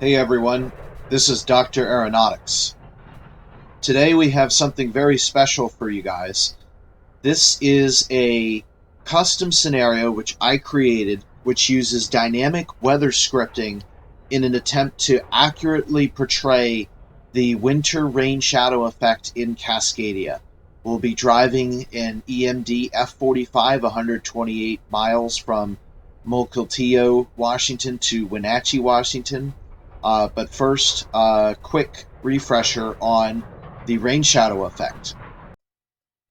Hey everyone, this is Dr. Aeronautics. Today we have something very special for you guys. This is a custom scenario which I created, which uses dynamic weather scripting in an attempt to accurately portray the winter rain shadow effect in Cascadia. We'll be driving an EMD F45 128 miles from Mukilteo, Washington to Wenatchee, Washington. But first, a quick refresher on the rain shadow effect.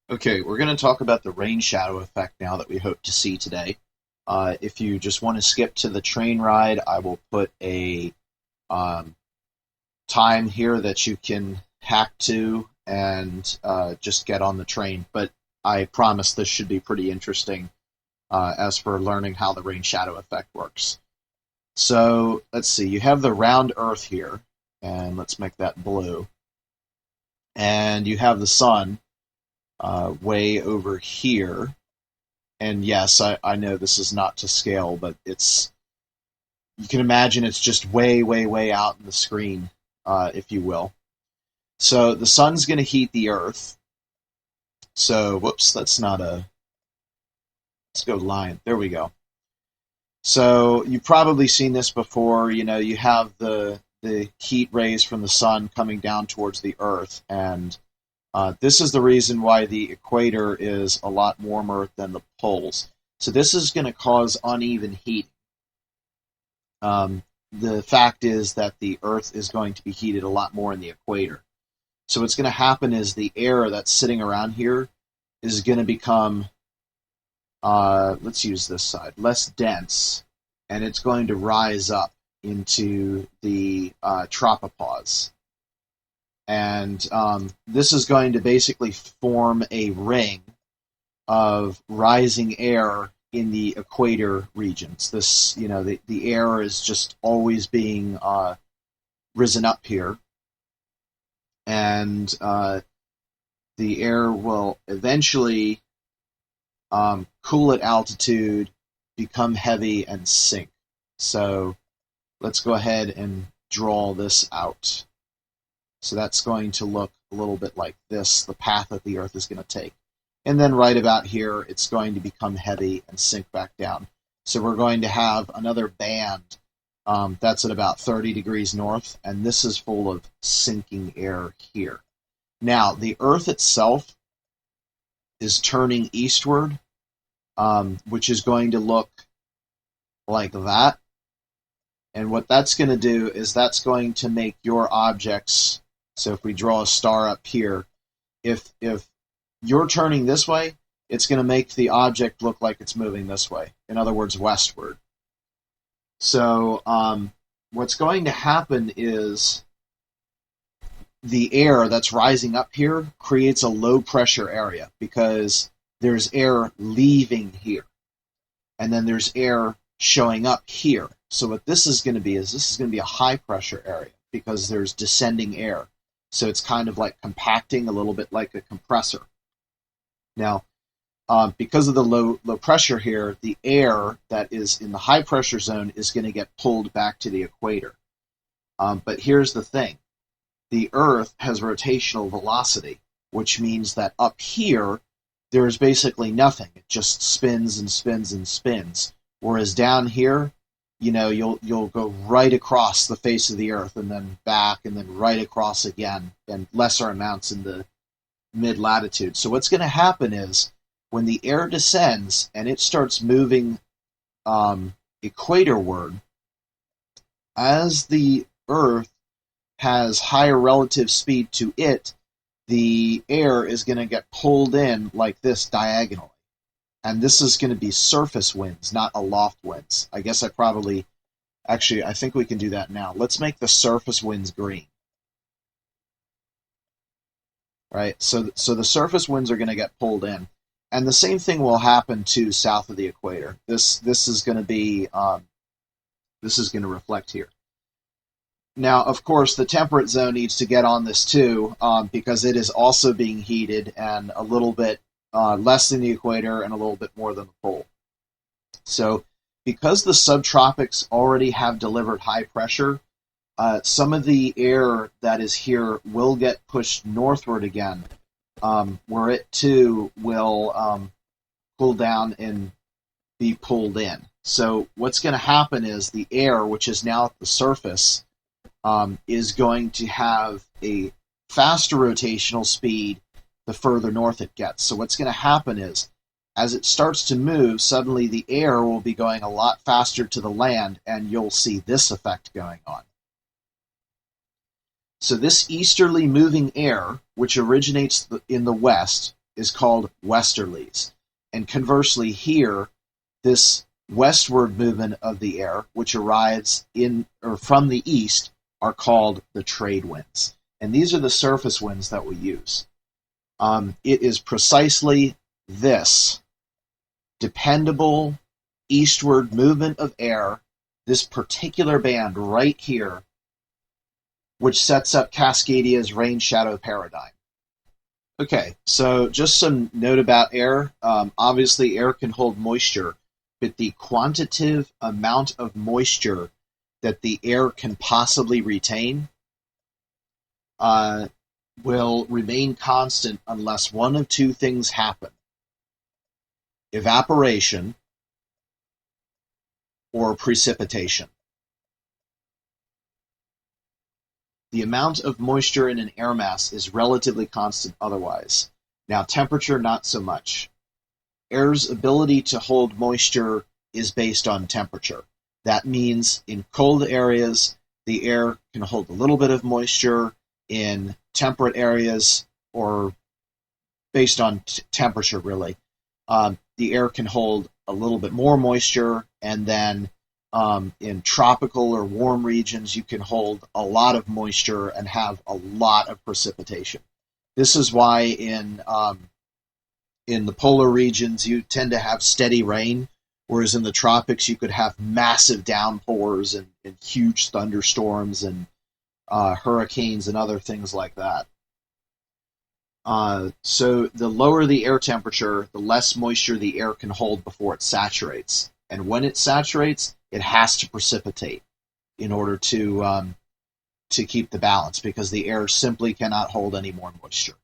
Okay, we're going to talk about the rain shadow effect now that we hope to see today. If you just want to skip to the train ride, I will put a time here that you can hack to and just get on the train. But I promise this should be pretty interesting as for learning how the rain shadow effect works. So let's see, you have the round Earth here, and let's make that blue. And you have the sun way over here. And yes, I know this is not to scale, but you can imagine it's just way, way, way out in the screen, if you will. So the sun's going to heat the Earth. So, whoops, let's go line. There we go. So you've probably seen this before. You have the heat rays from the sun coming down towards the Earth, and this is the reason why the equator is a lot warmer than the poles. So this is going to cause uneven heat. The fact is that the Earth is going to be heated a lot more in the equator. So what's going to happen is the air that's sitting around here is going to become, let's use this side, less dense, and it's going to rise up into the tropopause. And this is going to basically form a ring of rising air in the equator regions. This, the air is just always being risen up here. And the air will eventually cool at altitude, become heavy, and sink. So let's go ahead and draw this out. So that's going to look a little bit like this, the path that the Earth is going to take. And then right about here, it's going to become heavy and sink back down. So we're going to have another band that's at about 30 degrees north, and this is full of sinking air here. Now, the Earth itself is turning eastward, which is going to look like that. And what that's going to do is that's going to make your objects, so if we draw a star up here, if you're turning this way, it's going to make the object look like it's moving this way. In other words, westward. So what's going to happen is the air that's rising up here creates a low pressure area because there's air leaving here. And then there's air showing up here. So what this is going to be is this is going to be a high pressure area because there's descending air. So it's kind of like compacting a little bit like a compressor. Now, because of the low pressure here, the air that is in the high pressure zone is going to get pulled back to the equator. But here's the thing. The Earth has rotational velocity, which means that up here, there's basically nothing. It just spins and spins and spins. Whereas down here, you'll go right across the face of the Earth and then back and then right across again, and lesser amounts in the mid-latitude. So what's going to happen is when the air descends and it starts moving equatorward, as the Earth has higher relative speed to it, the air is going to get pulled in like this diagonally. And this is going to be surface winds, not aloft winds. I guess I think we can do that now. Let's make the surface winds green. Right? So the surface winds are going to get pulled in. And the same thing will happen to south of the equator. This is going to be, this is going to reflect here. Now, of course, the temperate zone needs to get on this too, because it is also being heated and a little bit less than the equator and a little bit more than the pole. So because the subtropics already have delivered high pressure, some of the air that is here will get pushed northward again, where it too will cool down and be pulled in. So what's going to happen is the air, which is now at the surface, is going to have a faster rotational speed the further north it gets. So what's going to happen is, as it starts to move, suddenly the air will be going a lot faster to the land, and you'll see this effect going on. So this easterly moving air, which originates in the west, is called westerlies. And conversely here, this westward movement of the air, which arrives in or from the east, are called the trade winds. And these are the surface winds that we use. It is precisely this dependable eastward movement of air, this particular band right here, which sets up Cascadia's rain shadow paradigm. Okay, so just some note about air. Obviously, air can hold moisture, but the quantitative amount of moisture that the air can possibly retain will remain constant unless one of two things happen: evaporation or precipitation. The amount of moisture in an air mass is relatively constant otherwise. Now, temperature, not so much. Air's ability to hold moisture is based on temperature. That means in cold areas, the air can hold a little bit of moisture. In temperate areas, or based on temperature really, the air can hold a little bit more moisture, and then in tropical or warm regions, you can hold a lot of moisture and have a lot of precipitation. This is why in the polar regions, you tend to have steady rain, whereas in the tropics, you could have massive downpours and huge thunderstorms and hurricanes and other things like that. So the lower the air temperature, the less moisture the air can hold before it saturates. And when it saturates, it has to precipitate in order to keep the balance, because the air simply cannot hold any more moisture.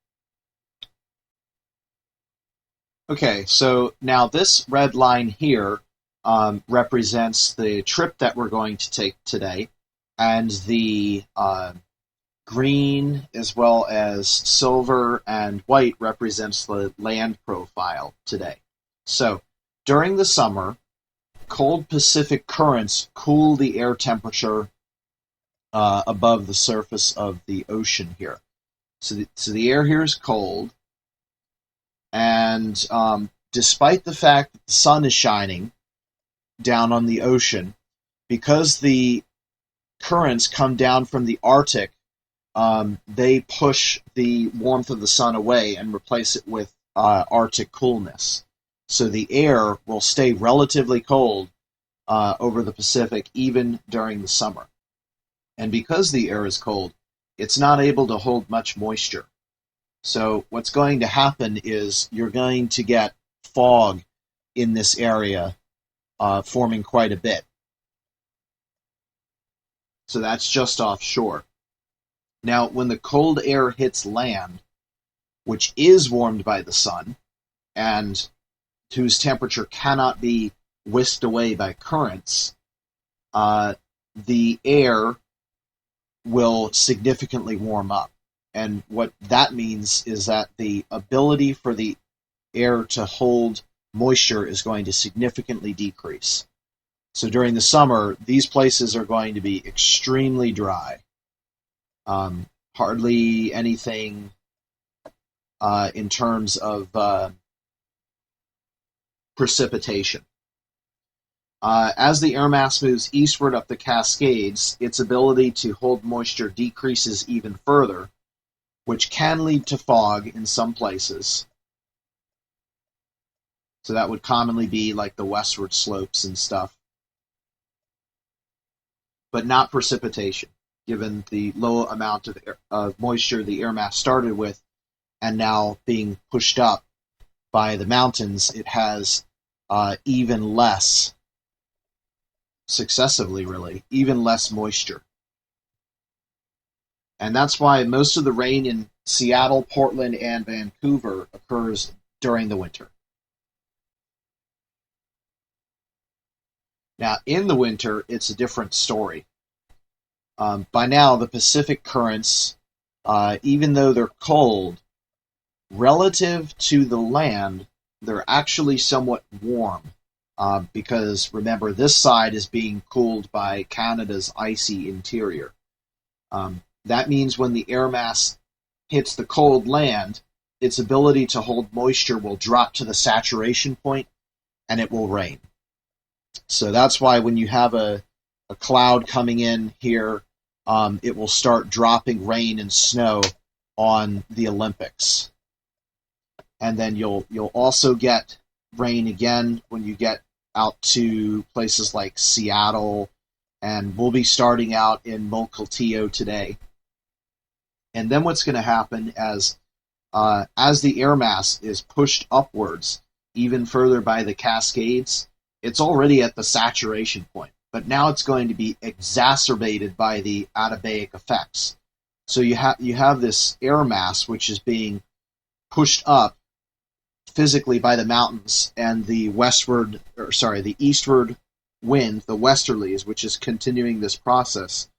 Okay, so now this red line here represents the trip that we're going to take today, and the green as well as silver and white represents the land profile today. So during the summer, cold Pacific currents cool the air temperature above the surface of the ocean here. So the air here is cold, and despite the fact that the sun is shining down on the ocean, because the currents come down from the Arctic, they push the warmth of the sun away and replace it with Arctic coolness. So the air will stay relatively cold over the Pacific even during the summer. And because the air is cold, it's not able to hold much moisture. So what's going to happen is you're going to get fog in this area, forming quite a bit. So that's just offshore. Now, when the cold air hits land, which is warmed by the sun, and whose temperature cannot be whisked away by currents, the air will significantly warm up. And what that means is that the ability for the air to hold moisture is going to significantly decrease. So during the summer, these places are going to be extremely dry. Hardly anything in terms of precipitation. As the air mass moves eastward up the Cascades, its ability to hold moisture decreases even further, which can lead to fog in some places. So that would commonly be like the westward slopes and stuff. But not precipitation, given the low amount of moisture the air mass started with, and now being pushed up by the mountains, it has even less, successively really, even less moisture. And that's why most of the rain in Seattle, Portland, and Vancouver occurs during the winter. Now, in the winter, it's a different story. By now, the Pacific currents, even though they're cold, relative to the land, they're actually somewhat warm. Because remember, this side is being cooled by Canada's icy interior. That means when the air mass hits the cold land, its ability to hold moisture will drop to the saturation point, and it will rain. So that's why when you have a cloud coming in here, it will start dropping rain and snow on the Olympics. And then you'll also get rain again when you get out to places like Seattle, and we'll be starting out in Mukilteo today. And then what's going to happen as the air mass is pushed upwards even further by the Cascades, it's already at the saturation point, but now it's going to be exacerbated by the adiabatic effects. So you have this air mass which is being pushed up physically by the mountains, and the eastward wind, the westerlies, which is continuing this process.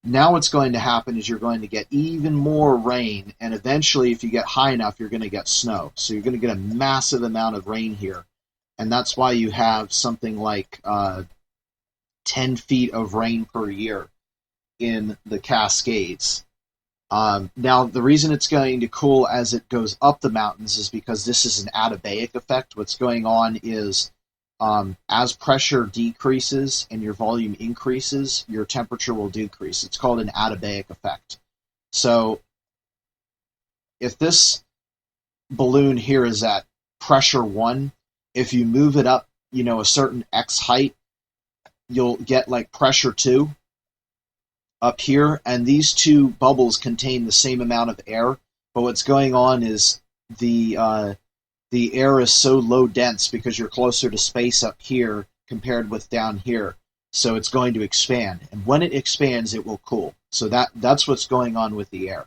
Now what's going to happen is you're going to get even more rain, and eventually, if you get high enough, you're going to get snow. So you're going to get a massive amount of rain here, and that's why you have something like 10 feet of rain per year in the Cascades. Now, the reason it's going to cool as it goes up the mountains is because this is an adiabatic effect. What's going on is as pressure decreases and your volume increases, your temperature will decrease. It's called an adiabatic effect. So if this balloon here is at pressure 1, if you move it up, a certain X height, you'll get like pressure 2 up here, and these two bubbles contain the same amount of air, but what's going on is the air is so low dense because you're closer to space up here compared with down here, so it's going to expand, and when it expands it will cool. So that's what's going on with the air.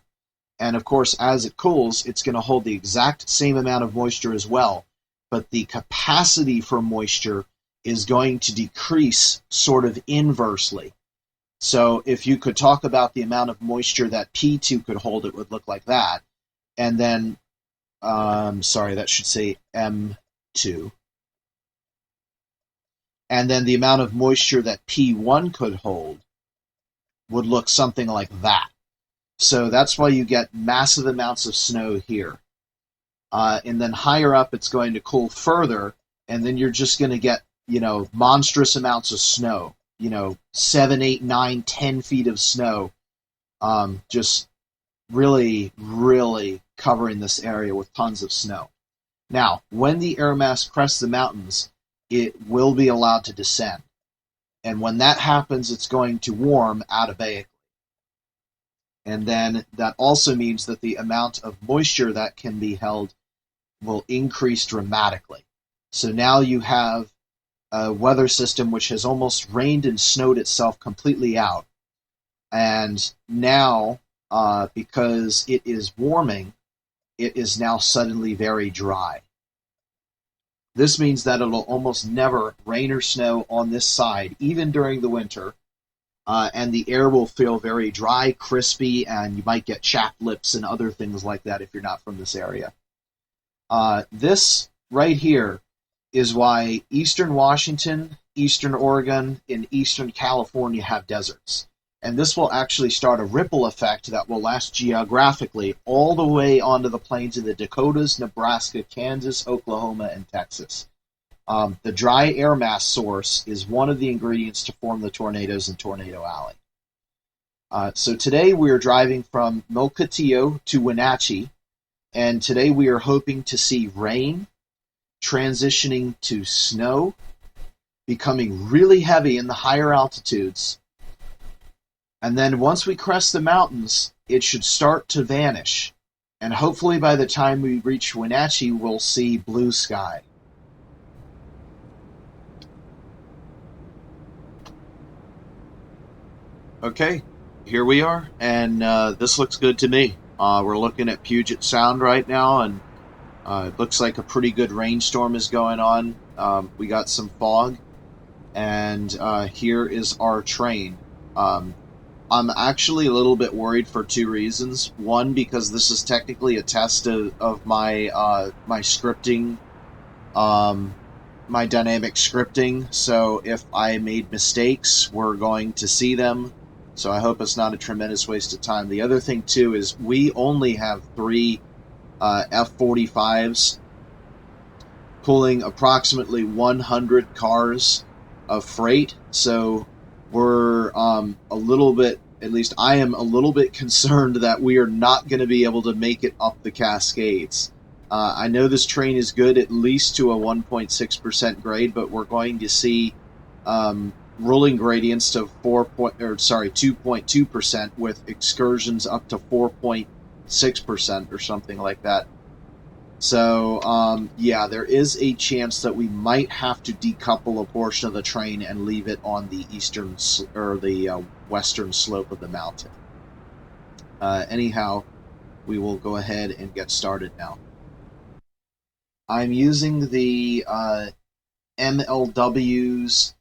And of course, as it cools, it's going to hold the exact same amount of moisture as well, but the capacity for moisture is going to decrease sort of inversely. So if you could talk about the amount of moisture that P2 could hold, it would look like that. And then, that should say M2. And then the amount of moisture that P1 could hold would look something like that. So that's why you get massive amounts of snow here. And then higher up, it's going to cool further, and then you're just going to get, monstrous amounts of snow. 7, 8, 9, 10 feet of snow, just really, really covering this area with tons of snow. Now, when the air mass crests the mountains, it will be allowed to descend. And when that happens, it's going to warm adiabatically. And then that also means that the amount of moisture that can be held will increase dramatically. So now you have a weather system which has almost rained and snowed itself completely out. And now, because it is warming, it is now suddenly very dry. This means that it'll almost never rain or snow on this side, even during the winter, and the air will feel very dry, crispy, and you might get chapped lips and other things like that if you're not from this area. This right here is why eastern Washington, eastern Oregon, and eastern California have deserts. And this will actually start a ripple effect that will last geographically all the way onto the plains of the Dakotas, Nebraska, Kansas, Oklahoma, and Texas. The dry air mass source is one of the ingredients to form the tornadoes in Tornado Alley. So today we are driving from Mukilteo to Wenatchee, and today we are hoping to see rain, transitioning to snow, becoming really heavy in the higher altitudes, and then once we crest the mountains, it should start to vanish, and hopefully by the time we reach Wenatchee, we'll see blue sky. Okay, here we are, and this looks good to me. We're looking at Puget Sound right now, and it looks like a pretty good rainstorm is going on. We got some fog, and here is our train. I'm actually a little bit worried for two reasons. One, because this is technically a test of my my scripting, my dynamic scripting. So if I made mistakes, we're going to see them. So I hope it's not a tremendous waste of time. The other thing too is we only have 3 F45s pulling approximately 100 cars of freight. So we're a little bit, at least I am a little bit concerned that we are not going to be able to make it up the Cascades. I know this train is good at least to a 1.6% grade, but we're going to see rolling gradients to 2.2% with excursions up to 4.6% or something like that. So, yeah, there is a chance that we might have to decouple a portion of the train and leave it on the eastern or the western slope of the mountain. Anyhow, we will go ahead and get started now. I'm using the MLW's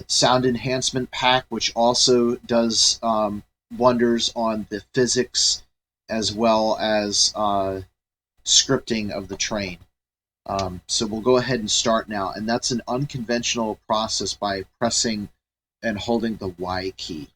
sound enhancement pack, which also does wonders on the physics as well as scripting of the train. So we'll go ahead and start now, and that's an unconventional process by pressing and holding the Y key.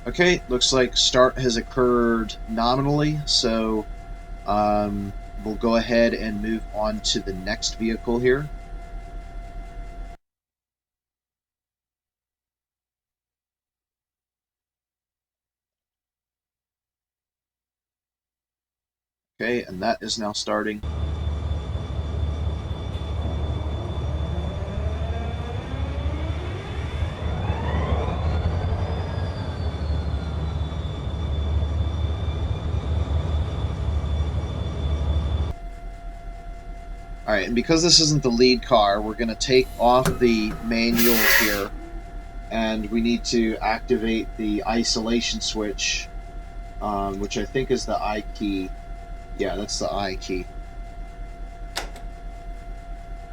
Okay, looks like start has occurred nominally, so we'll go ahead and move on to the next vehicle here. Okay, and that is now starting. Alright, and because this isn't the lead car, we're going to take off the manual here, and we need to activate the isolation switch, which I think is the I key. Yeah, that's the I key.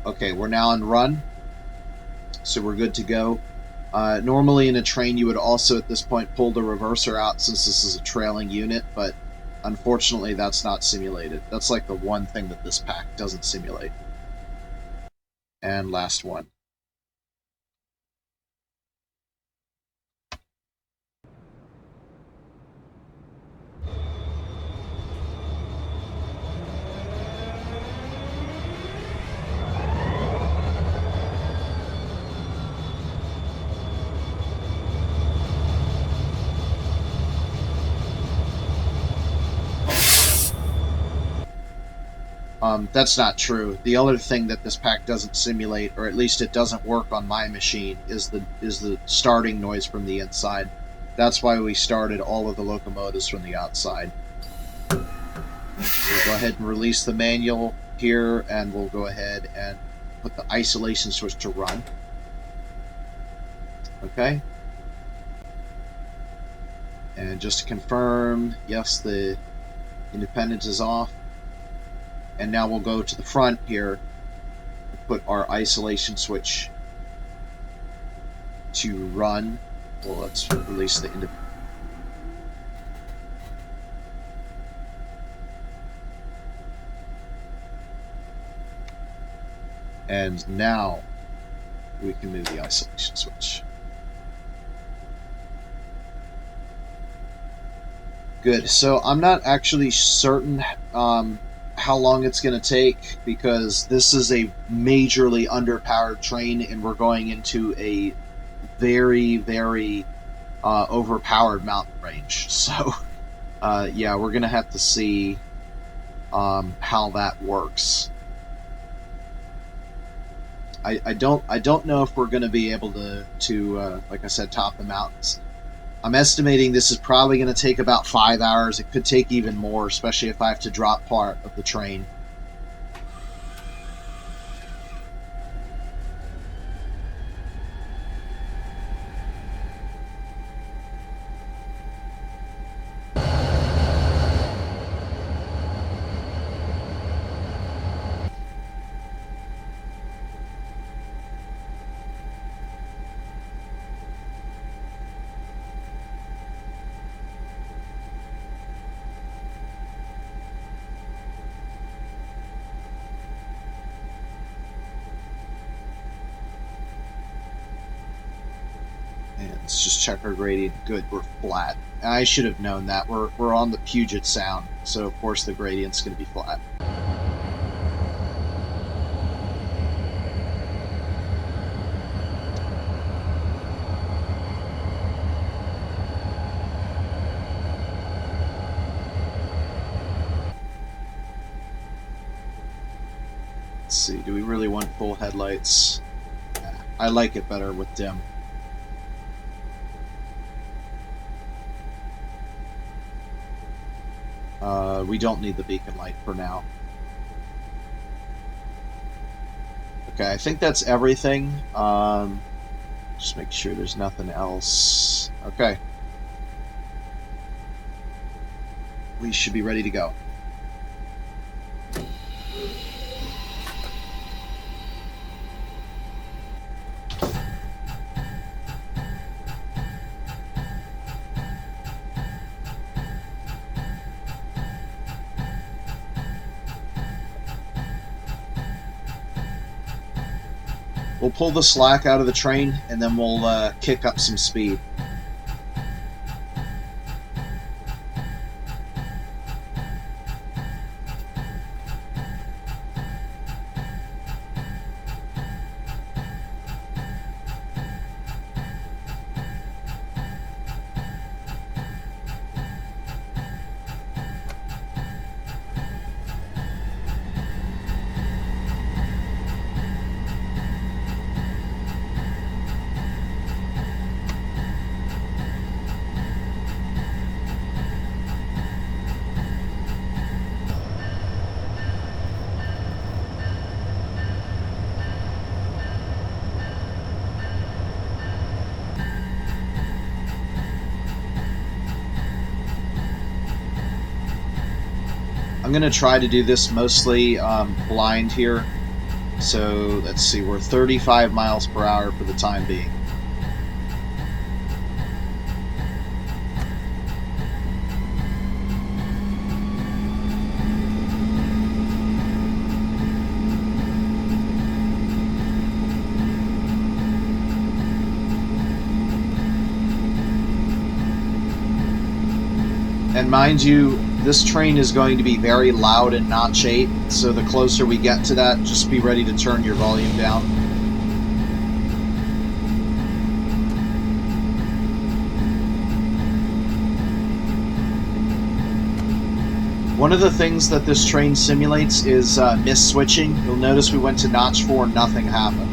Okay, we're now on run, so we're good to go. Normally in a train you would also at this point pull the reverser out since this is a trailing unit, but unfortunately that's not simulated. That's like the one thing that this pack doesn't simulate. And last one. That's not true. The other thing that this pack doesn't simulate, or at least it doesn't work on my machine, is the starting noise from the inside. That's why we started all of the locomotives from the outside. So we'll go ahead and release the manual here, and we'll go ahead and put the isolation switch to run. Okay. And just to confirm, yes, the independent is off. And now we'll go to the front here and put our isolation switch to run. Well, let's release the independent. And now we can move the isolation switch. Good. So I'm not actually certain how long it's going to take, because this is a majorly underpowered train and we're going into a very, very overpowered mountain range. So Yeah, we're gonna have to see how that works. I don't know if we're going to be able to like I said, top the mountains. I'm estimating this is probably going to take about 5 hours. It could take even more, especially if I have to drop part of the train. Let's just check our gradient. Good, we're flat. I should have known that. We're on the Puget Sound, so of course the gradient's going to be flat. Let's see, do we really want full headlights? I like it better with dim. We don't need the beacon light for now. Okay, I think that's everything. Just make sure there's nothing else. Okay. We should be ready to go. We'll pull the slack out of the train, and then we'll kick up some speed. I'm going to try to do this mostly blind here. So let's see, we're 35 miles per hour for the time being. And mind you, this train is going to be very loud in notch 8, so the closer we get to that, just be ready to turn your volume down. One of the things that this train simulates is miss switching. You'll notice we went to notch 4 and nothing happened.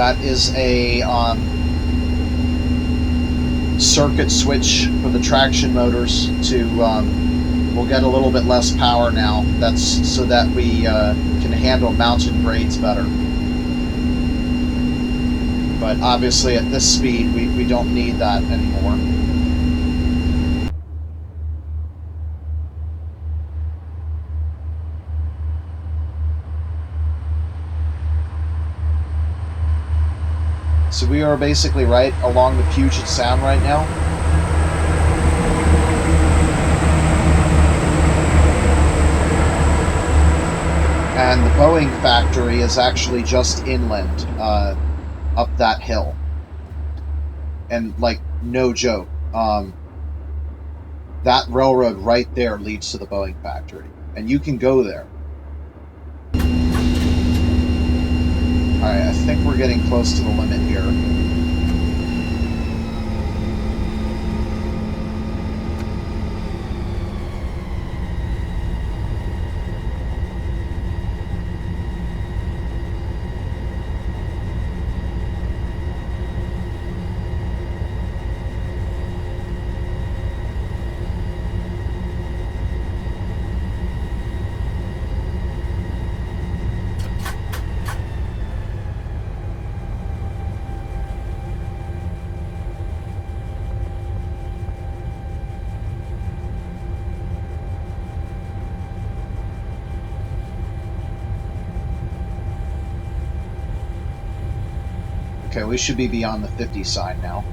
That is a circuit switch for the traction motors to, we'll get a little bit less power now. That's so that we can handle mountain grades better. But obviously at this speed, we don't need that anymore. So we are basically right along the Puget Sound right now. And the Boeing factory is actually just inland, up that hill. And, like, no joke, that railroad right there leads to the Boeing factory. And you can go there. Alright, I think we're getting close to the limit here. Okay, we should be beyond the 50 sign now.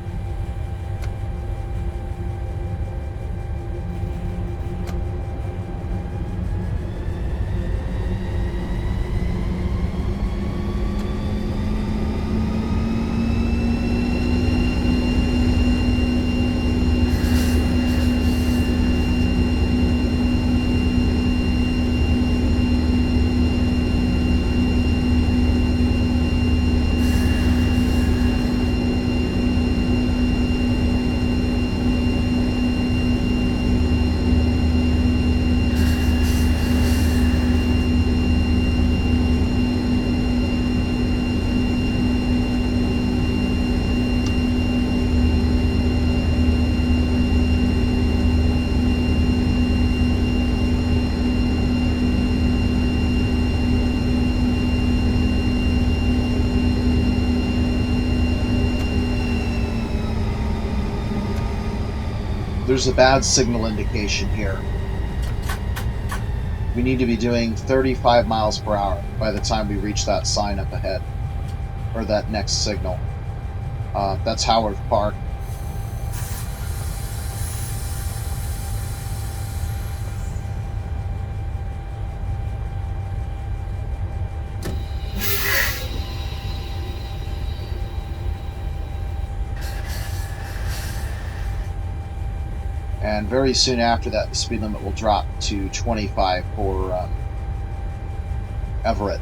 There's a bad signal indication here. We need to be doing 35 miles per hour by the time we reach that sign up ahead, or that next signal. That's Howard Park. And very soon after that, the speed limit will drop to 25 for Everett.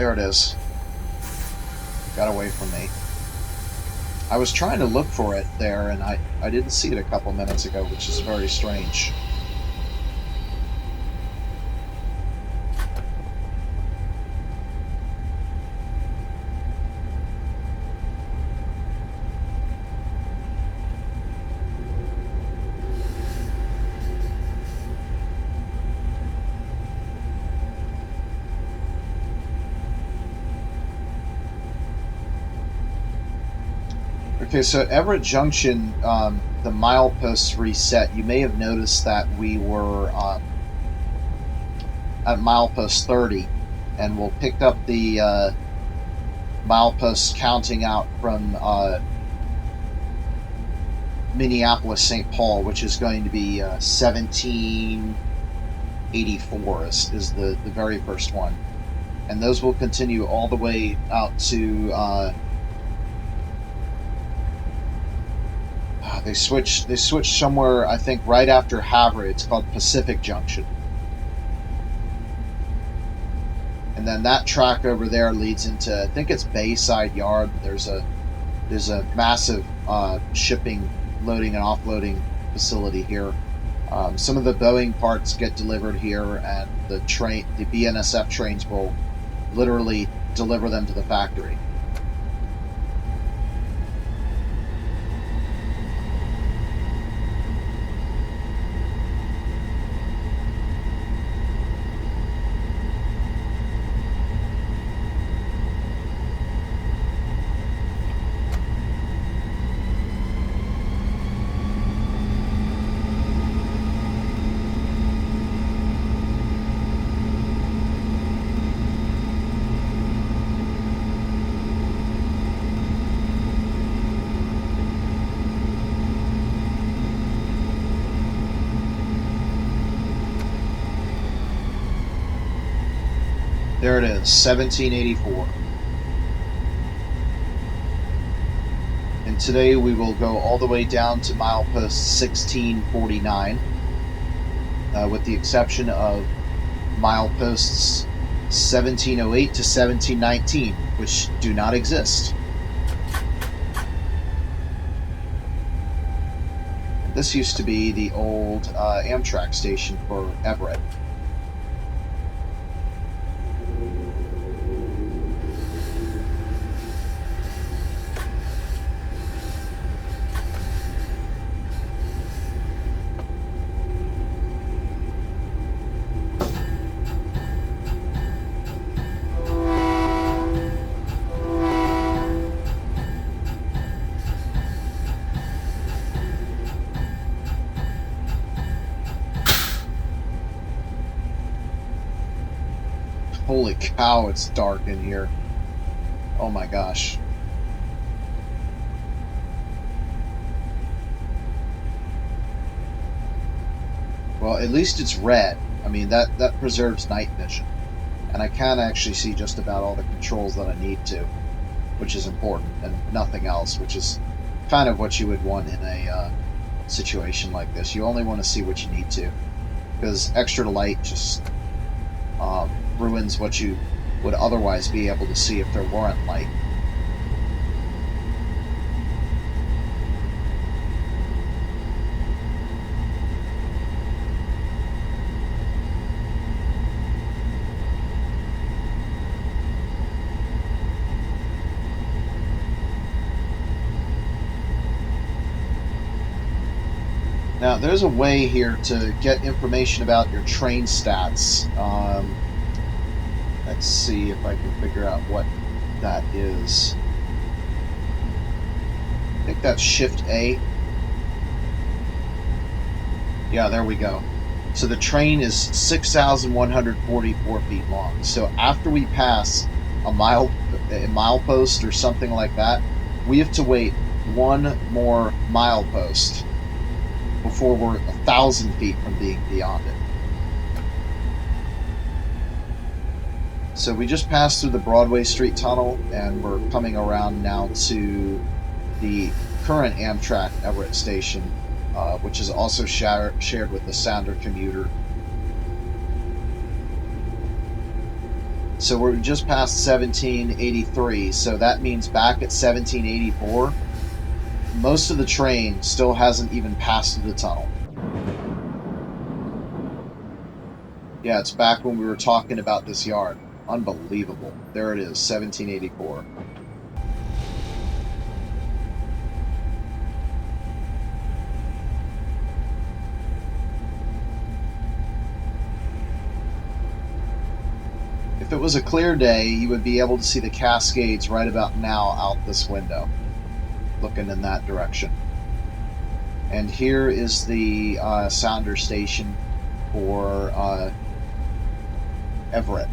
There it is. Got away from me. I was trying to look for it there, and I didn't see it a couple minutes ago, which is very strange. Okay, so at Everett Junction, the mileposts reset. You may have noticed that we were at milepost 30, and we'll pick up the mileposts counting out from Minneapolis, St. Paul, which is going to be 1784 is the very first one. And those will continue all the way out to... They switched somewhere, I think, right after Havre. It's called Pacific Junction. And then that track over there leads into, I think it's Bayside Yard. There's a massive shipping, loading and offloading facility here. Some of the Boeing parts get delivered here, and the BNSF trains will literally deliver them to the factory. There it is, 1784. And today we will go all the way down to milepost 1649, with the exception of mileposts 1708 to 1719, which do not exist. This used to be the old Amtrak station for Everett. Holy cow, it's dark in here. Oh my gosh. Well, at least it's red. I mean, that preserves night vision. And I can actually see just about all the controls that I need to, which is important, and nothing else, which is kind of what you would want in a situation like this. You only want to see what you need to, because extra light just ruins what you would otherwise be able to see if there weren't light. Now, there's a way here to get information about your train stats. Let's see if I can figure out what that is. I think that's Shift A. Yeah, there we go. So the train is 6,144 feet long. So after we pass a milepost or something like that, we have to wait one more milepost before we're 1,000 feet from being beyond it. So we just passed through the Broadway Street Tunnel, and we're coming around now to the current Amtrak Everett station, which is also shared with the Sounder commuter. So we're just past 1783, so that means back at 1784, most of the train still hasn't even passed through the tunnel. Yeah, it's back when we were talking about this yard. Unbelievable. There it is, 1784. If it was a clear day, you would be able to see the Cascades right about now out this window, looking in that direction. And here is the sounder station for Everett.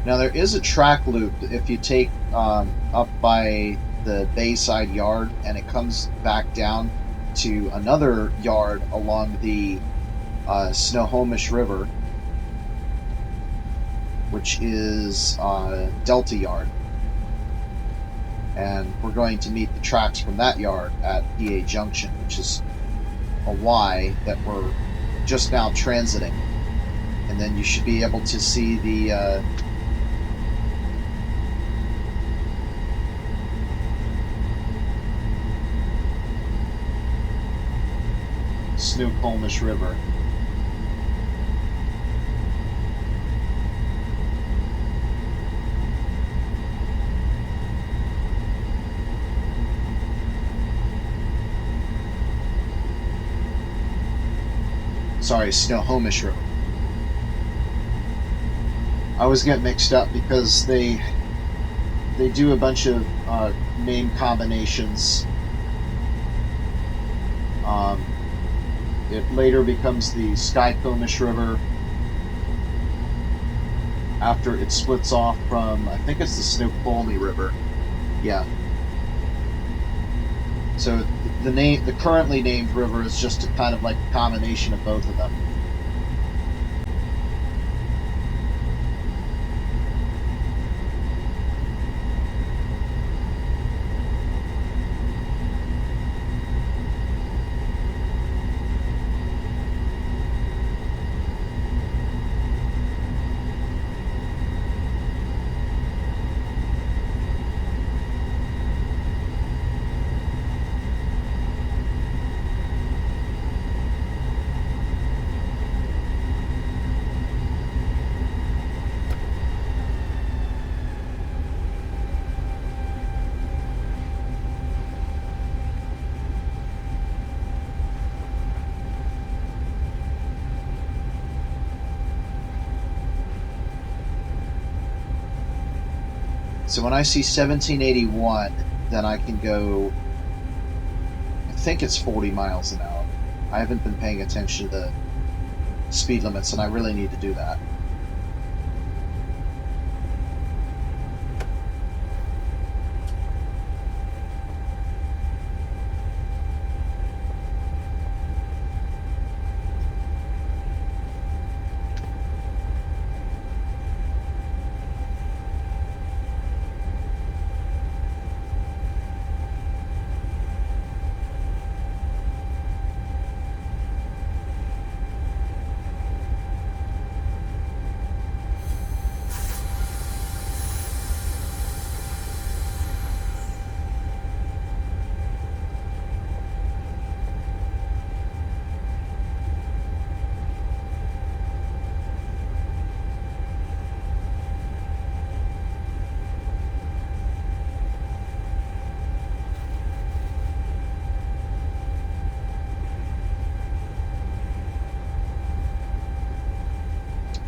Now there is a track loop if you take up by the Bayside yard, and it comes back down to another yard along the Snohomish River, which is Delta Yard. And we're going to meet the tracks from that yard at PA Junction, which is a Y that we're just now transiting. And then you should be able to see the Snohomish River. Sorry, Snohomish River. I always get mixed up because they do a bunch of name combinations. It later becomes the Skycomish River after it splits off from, I think it's the Snoqualmie River. Yeah. So the currently named river is just a kind of like a combination of both of them. So when I see 1781, then I can go, I think it's 40 miles an hour. I haven't been paying attention to the speed limits, and I really need to do that.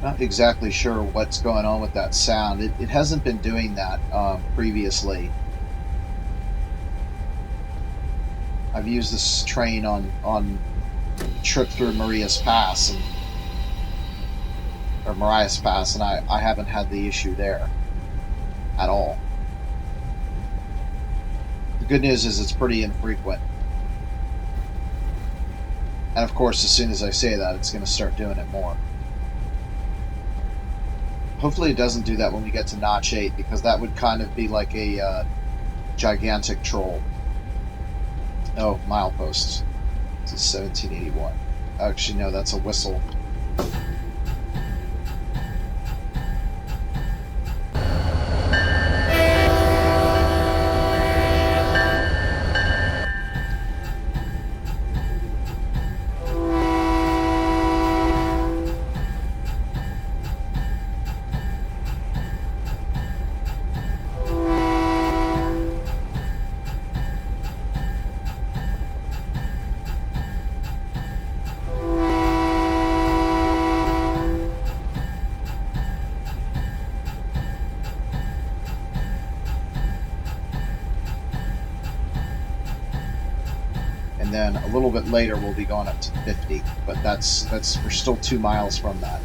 Not exactly sure what's going on with that sound. It hasn't been doing that previously. I've used this train on trip through Marias Pass, or Marias Pass, and I haven't had the issue there at all. The good news is it's pretty infrequent. And of course, as soon as I say that, it's going to start doing it more. Hopefully it doesn't do that when we get to notch 8, because that would kind of be like a gigantic troll. Oh, mileposts. This is 1781. Actually, no, that's a whistle. And then a little bit later we'll be going up to 50, but that's we're still 2 miles from that.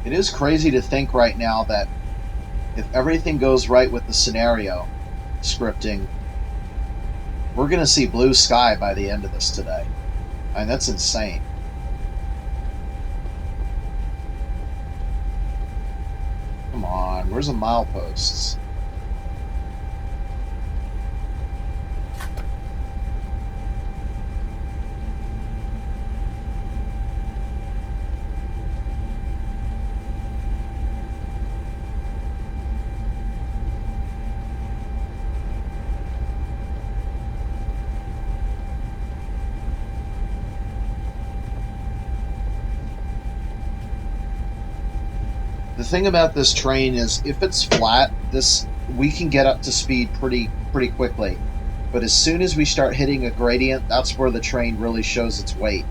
It is crazy to think right now that if everything goes right with the scenario scripting, we're going to see blue sky by the end of this today. I mean, that's insane. Come on, where's the mileposts? The thing about this train is, if it's flat, we can get up to speed pretty quickly. But as soon as we start hitting a gradient, that's where the train really shows its weight.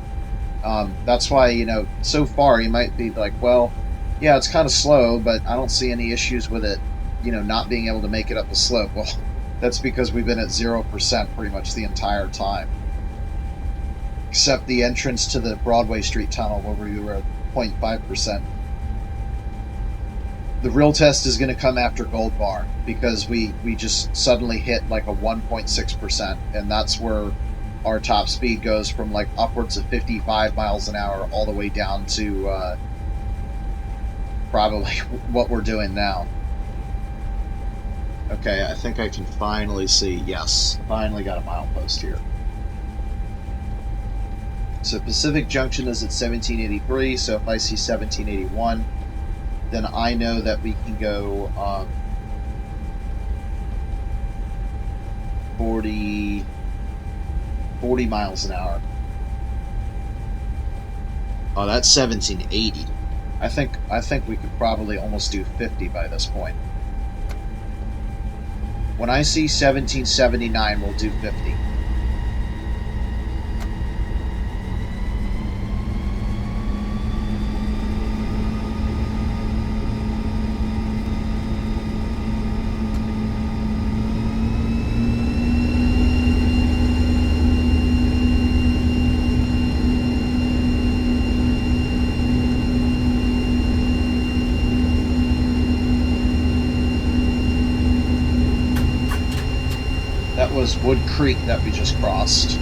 That's why, you know, so far you might be like, well, yeah, it's kind of slow, but I don't see any issues with it, you know, not being able to make it up the slope. Well, that's because we've been at 0% pretty much the entire time. Except the entrance to the Broadway Street Tunnel where we were at 0.5%. The real test is going to come after Gold Bar, because we just suddenly hit like a 1.6%, and that's where our top speed goes from like upwards of 55 miles an hour all the way down to probably what we're doing now. Okay, I think I can finally see, yes, finally got a milepost here. So Pacific Junction is at 1783, so if I see 1781, then I know that we can go 40 miles an hour. Oh, that's 1780. I think we could probably almost do 50 by this point. When I see 1779, we'll do 50. That was Wood Creek that we just crossed.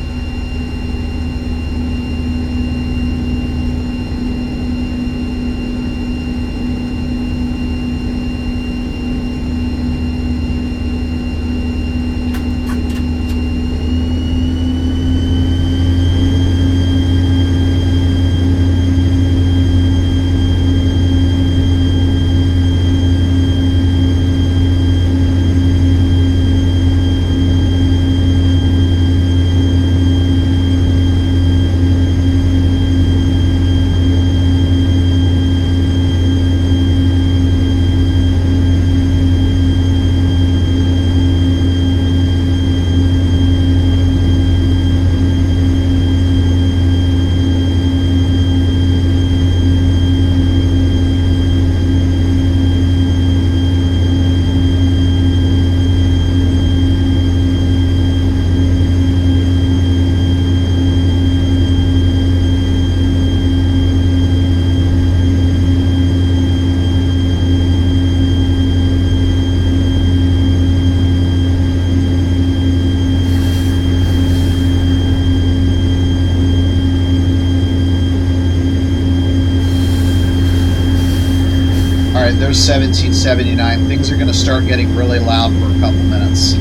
And there's 1779. Things are going to start getting really loud for a couple minutes.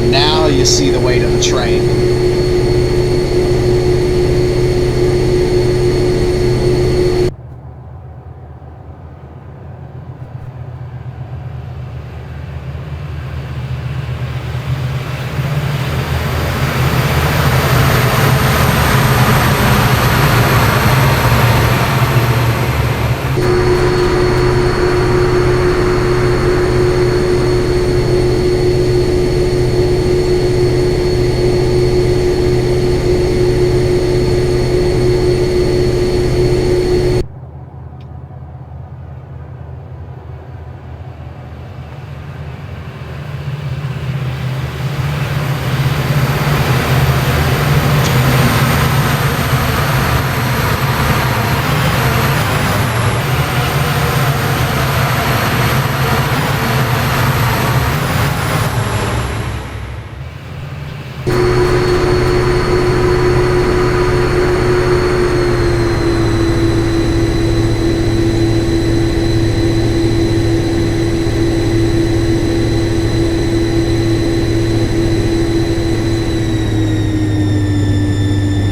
Now you see the weight of the train.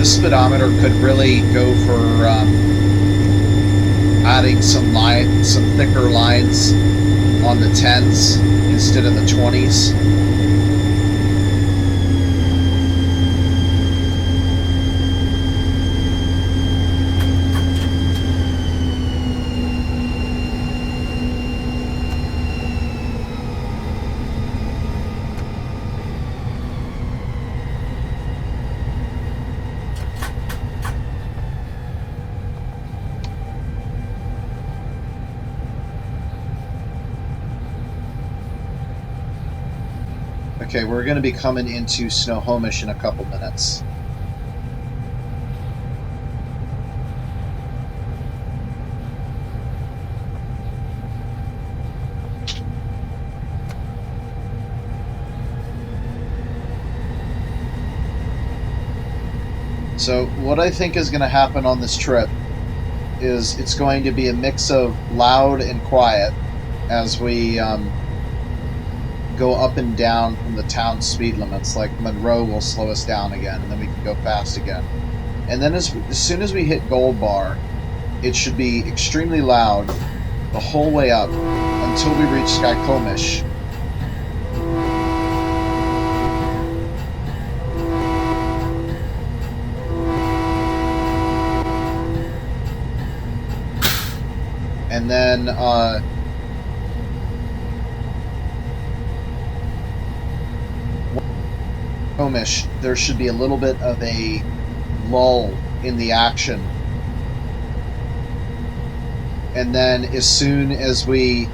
Speedometer could really go for adding some thicker lines on the 10s instead of the 20s. Okay, we're going to be coming into Snohomish in a couple minutes. So what I think is going to happen on this trip is it's going to be a mix of loud and quiet as we go up and down from the town speed limits. Like Monroe will slow us down again, and then we can go fast again. And then as soon as we hit Gold Bar, it should be extremely loud the whole way up until we reach Skykomish. And then there should be a little bit of a lull in the action, and then as soon as we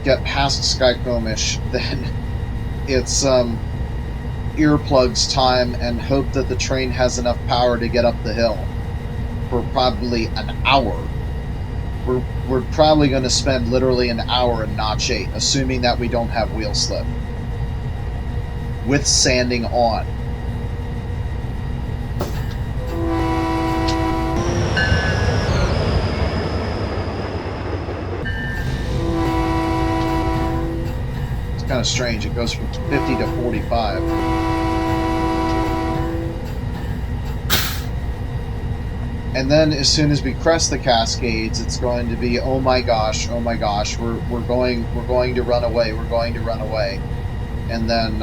get past Skykomish, then it's earplugs time and hope that the train has enough power to get up the hill for probably an hour. We're probably going to spend literally an hour in Notch 8, assuming that we don't have wheel slip, with sanding on. It's kind of strange. It goes from 50 to 45. And then as soon as we crest the Cascades, it's going to be, oh my gosh, we're going to run away, we're going to run away. And then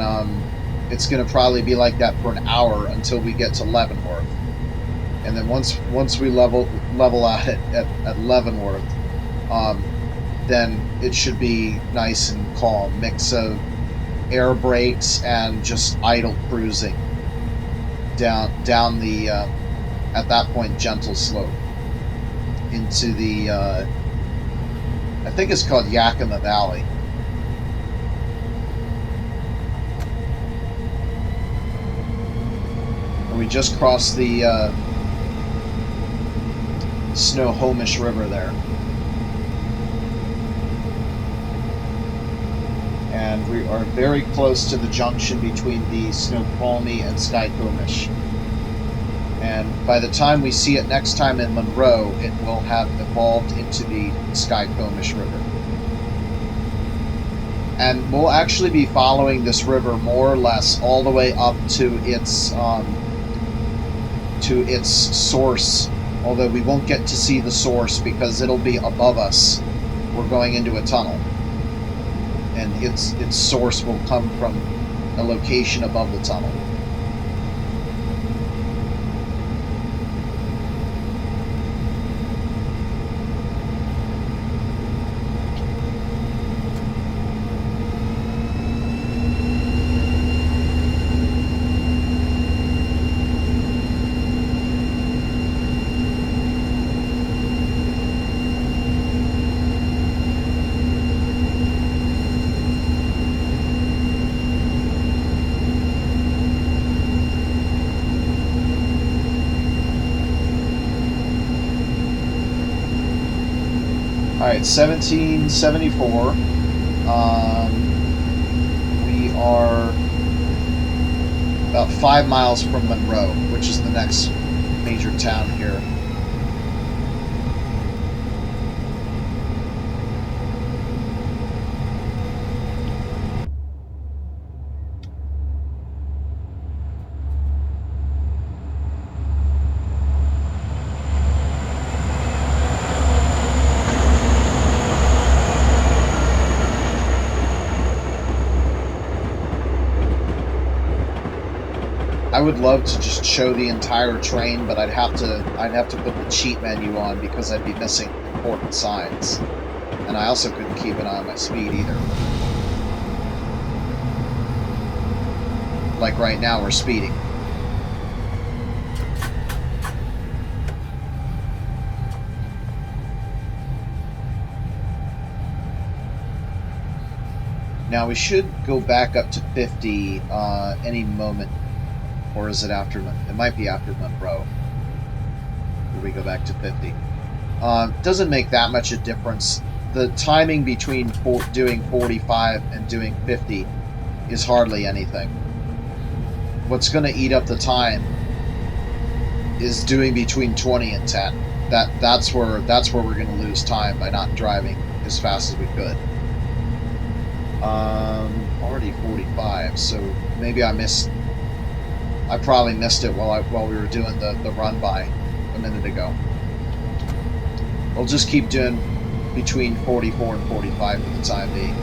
it's going to probably be like that for an hour until we get to Leavenworth. And then once we level out at Leavenworth, then it should be nice and calm. Mix of air brakes and just idle cruising down the at that point gentle slope into the I think it's called Yakima Valley. And we just crossed the Snohomish River there. And we are very close to the junction between the Snoqualmie and Skykomish. And by the time we see it next time in Monroe, it will have evolved into the Skykomish River. And we'll actually be following this river more or less all the way up to its source, although we won't get to see the source because it'll be above us. We're going into a tunnel. And its source will come from a location above the tunnel. Alright, 1774. We are about 5 miles from Monroe, which is the next major town here. I would love to just show the entire train, but I'd have to put the cheat menu on because I'd be missing important signs. And I also couldn't keep an eye on my speed either. Like right now, we're speeding. Now we should go back up to 50 any moment. Or is it after? It might be after Monroe. Where we go back to 50. Doesn't make that much a difference. The timing between doing 45 and doing 50 is hardly anything. What's going to eat up the time is doing between 20 and 10. That's where we're going to lose time by not driving as fast as we could. Already 45, so maybe I probably missed it while we were doing the run by a minute ago. We'll just keep doing between 44 and 45 for the time being.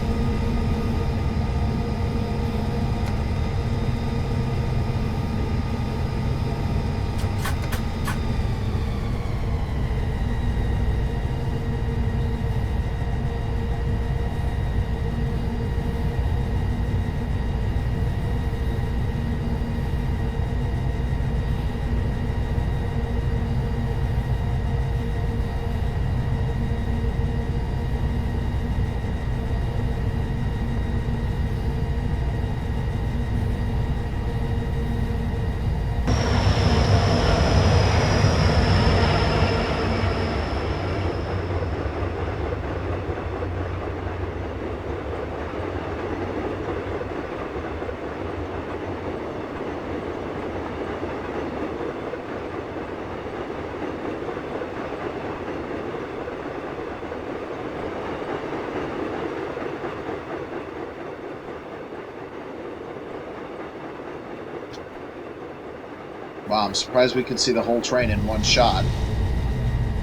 Wow, I'm surprised we could see the whole train in one shot.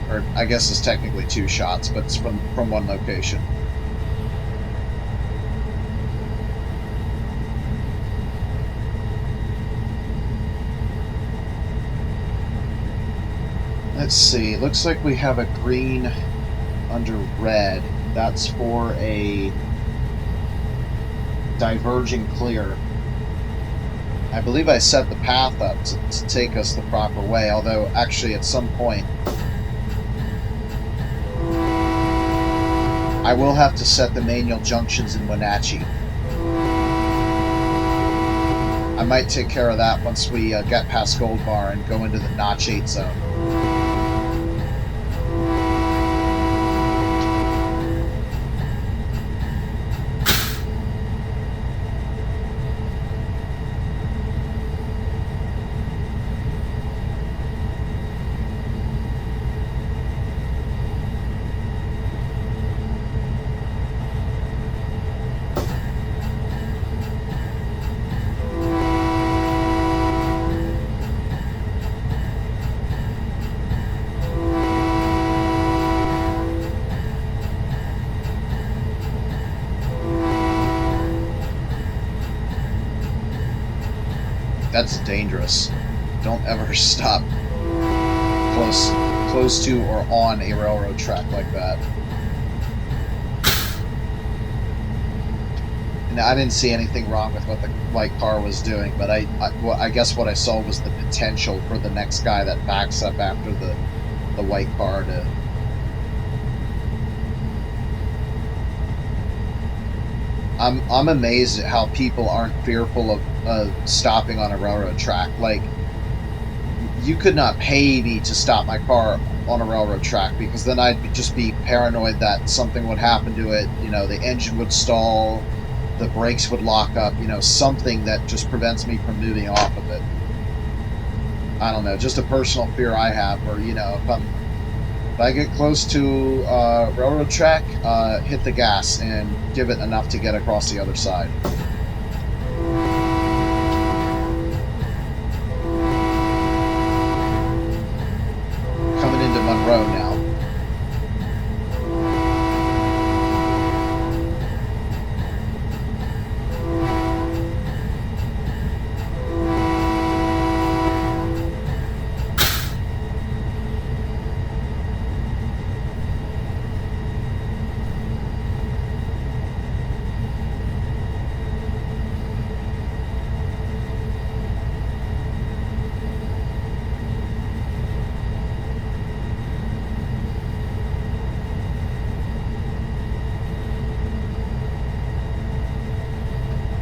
or I guess it's technically 2 shots, but it's from one location. Let's see, looks like we have a green under red. That's for a diverging clear. I believe I set the path up to take us the proper way, although actually at some point I will have to set the manual junctions in Wenatchee. I might take care of that once we get past Gold Bar and go into the Notch 8 zone. That's dangerous. Don't ever stop close to or on a railroad track like that. And I didn't see anything wrong with what the white car was doing, but I guess what I saw was the potential for the next guy that backs up after the white car to... I'm amazed at how people aren't fearful of stopping on a railroad track. Like, you could not pay me to stop my car on a railroad track, because then I'd just be paranoid that something would happen to it. You know, the engine would stall, the brakes would lock up, you know, something that just prevents me from moving off of it. I don't know, just a personal fear I have, or, you know, if I get close to a railroad track, hit the gas and give it enough to get across the other side. Coming into Monroe now.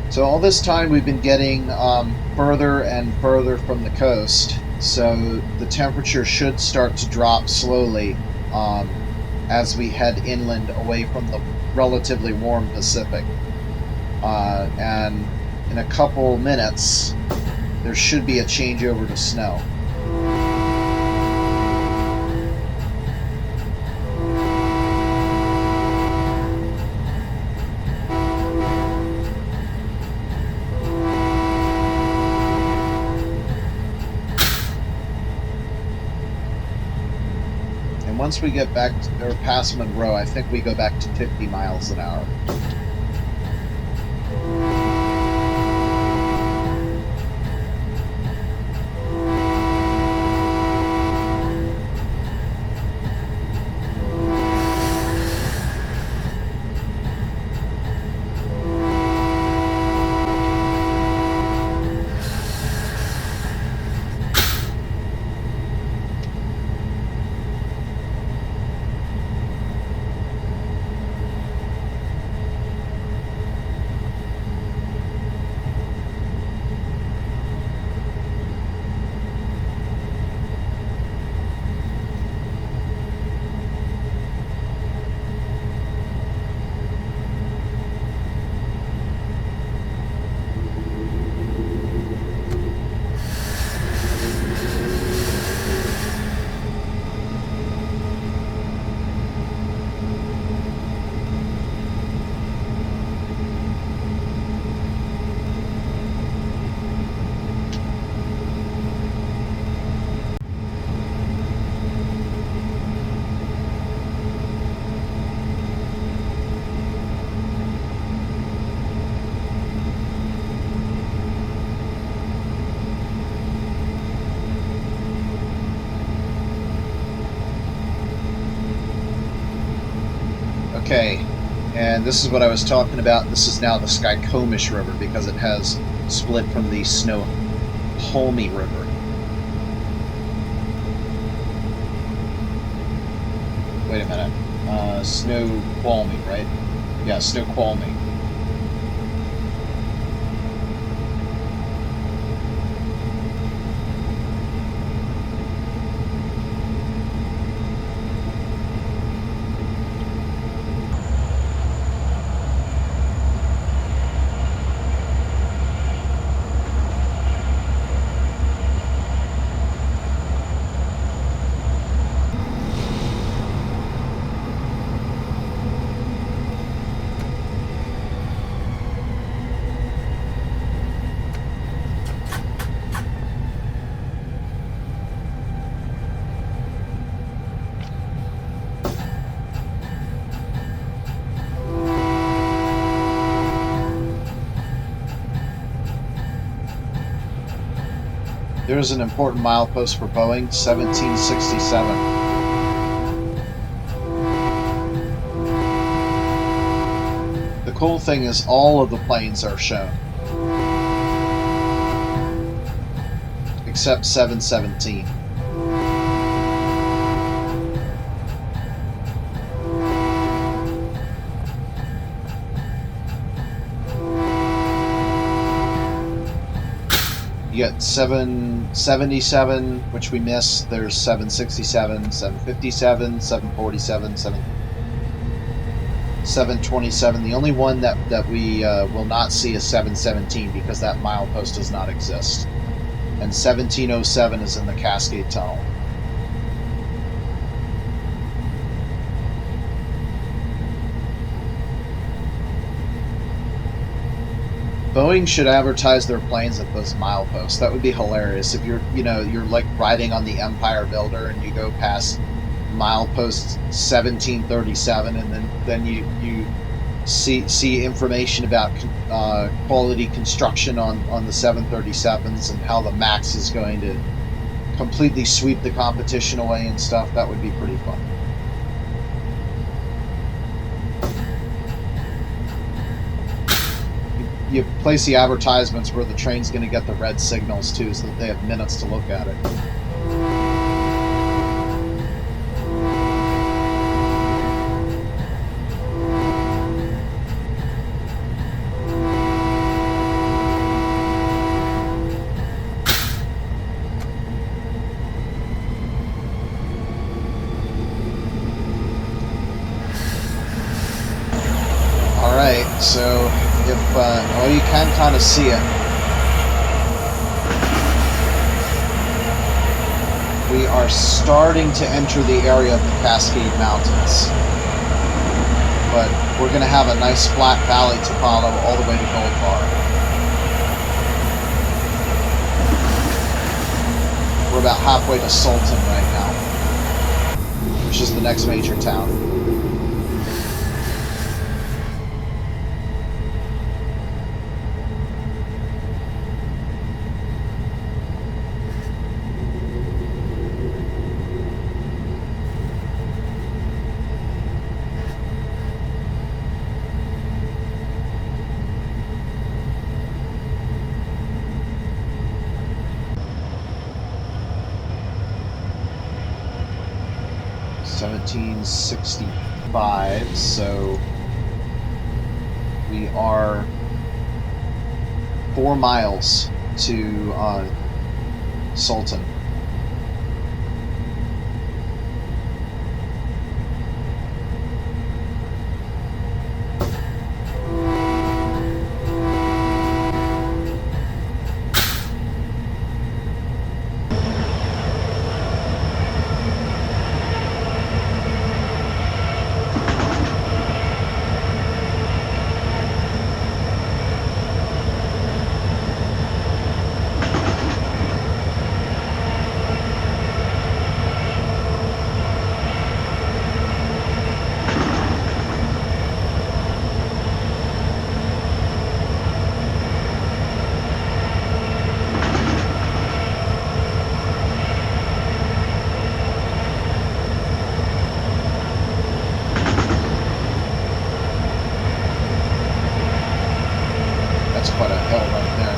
So all this time we've been getting further and further from the coast, so the temperature should start to drop slowly as we head inland away from the relatively warm Pacific. And in a couple minutes there should be a changeover to snow. Once we get back to, or past Monroe, I think we go back to 50 miles an hour. Okay, and this is what I was talking about. This is now the Skykomish River because it has split from the Snoqualmie River. Wait a minute. Snoqualmie, right? Yeah, Snoqualmie. There's an important milepost for Boeing, 1767. The cool thing is all of the planes are shown, except 717. You got 777, which we missed. There's 767, 757, 747, 727. The only one that we will not see is 717 because that milepost does not exist. And 1707 is in the Cascade Tunnel. Boeing should advertise their planes at those mileposts. That would be hilarious. If you're like riding on the Empire Builder and you go past milepost 1737, and then you see information about quality construction on the 737s and how the MAX is going to completely sweep the competition away and stuff. That would be pretty fun. You place the advertisements where the train's going to get the red signals too, so that they have minutes to look at it. All right, so. Well, you can kind of see it. We are starting to enter the area of the Cascade Mountains. But we're going to have a nice flat valley to follow all the way to Gold Bar. We're about halfway to Sultan right now, which is the next major town. $1765, so we are 4 miles to Sultan. right there.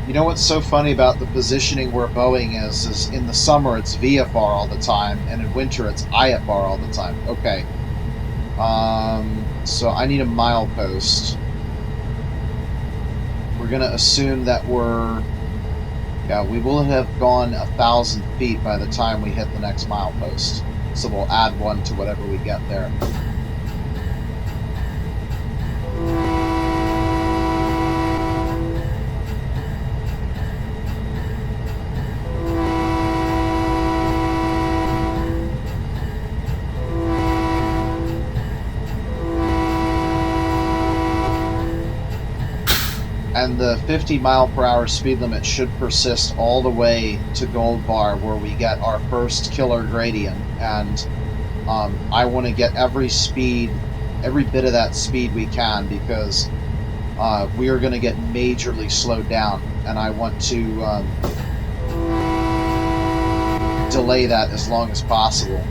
You know what's so funny about the positioning where Boeing is in the summer it's VFR all the time, and in winter it's IFR all the time. Okay. So I need a milepost. We're going to assume that we will have gone 1,000 feet by the time we hit the next milepost. So we'll add one to whatever we get there. And the 50 mile per hour speed limit should persist all the way to Gold Bar, where we get our first killer gradient. And I want to get every bit of that speed we can, because we are going to get majorly slowed down, and I want to delay that as long as possible.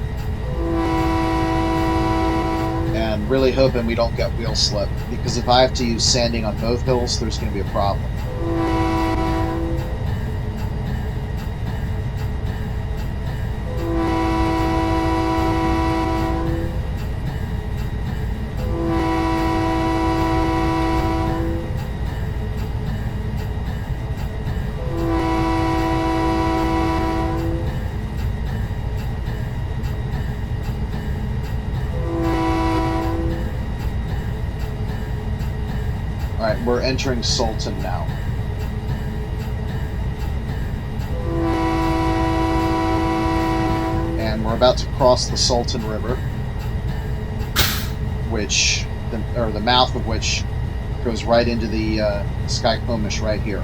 And really hoping we don't get wheel slip, because if I have to use sanding on both hills, there's going to be a problem. Alright, we're entering Sultan now. And we're about to cross the Sultan River, the mouth of which goes right into the Skyclomish right here.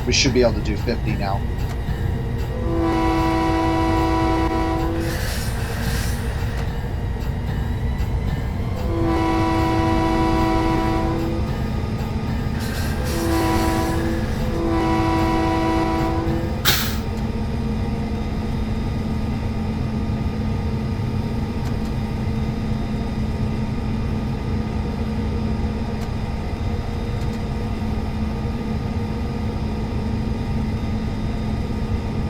We should be able to do 50 now.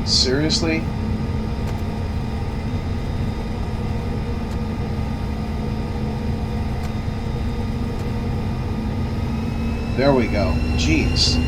Seriously? There we go. Jeez.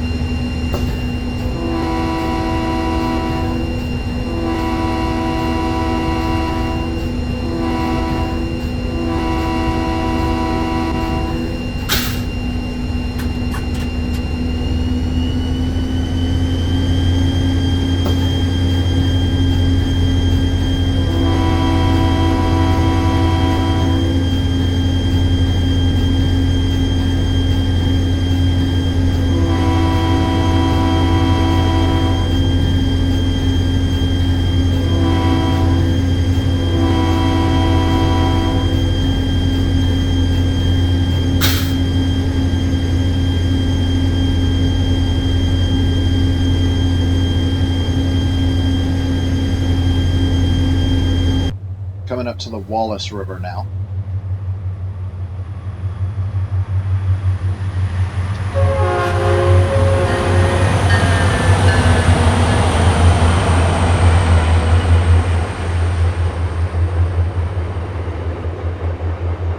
to the Wallace River now.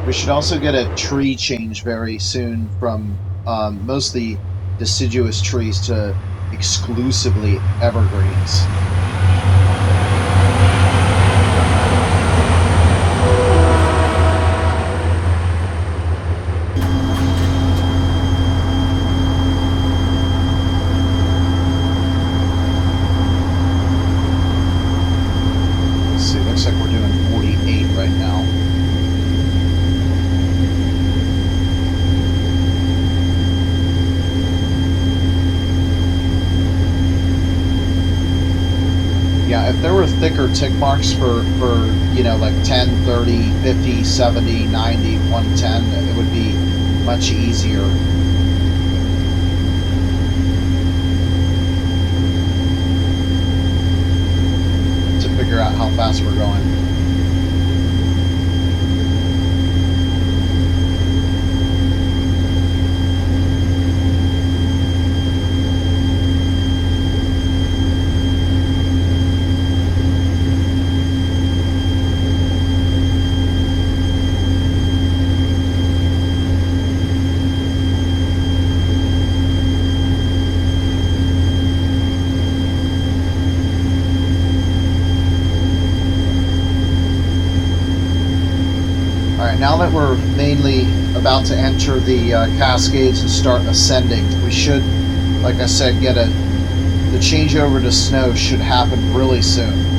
We should also get a tree change very soon from mostly deciduous trees to exclusively evergreens. Let's see, looks like we're doing 48 right now. Yeah, if there were thicker tick marks for you know, like 10, 30, 50, 70, 90, 110, it would be much easier. To figure out how fast we're going. Now that we're mainly about to enter the Cascades and start ascending, we should, like I said, get the changeover to snow should happen really soon.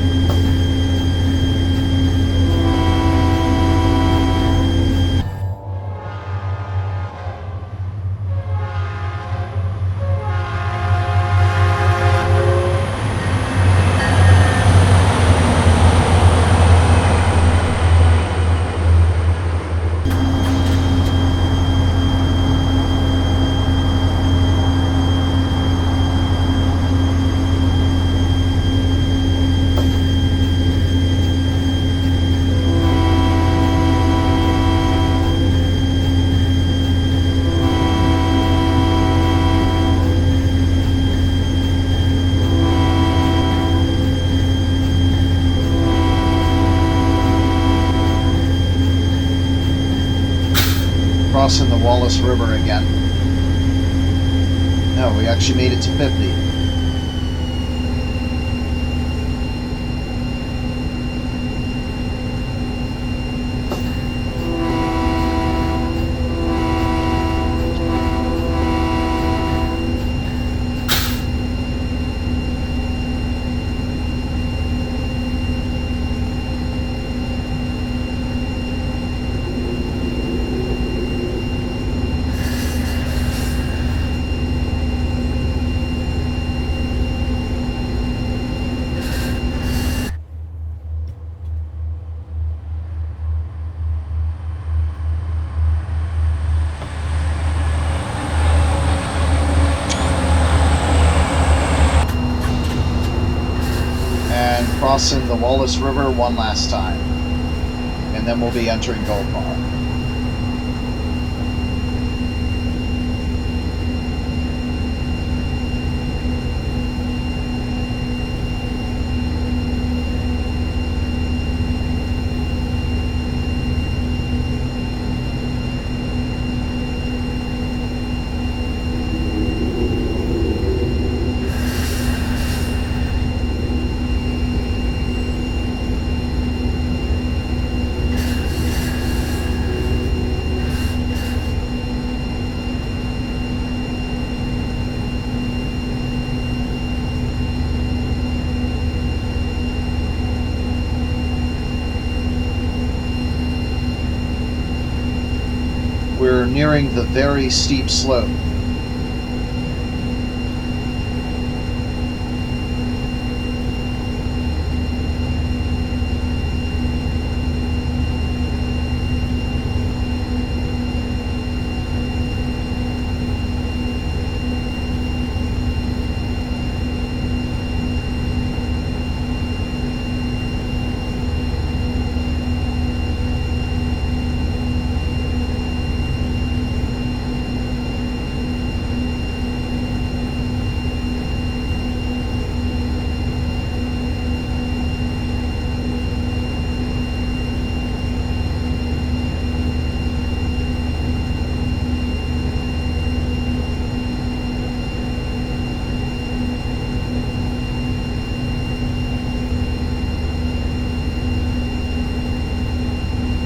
Crossing the Wallace River again. No, we actually made it to 50. Crossing the Wallace River one last time, and then we'll be entering Gold Bar. We're nearing the very steep slope.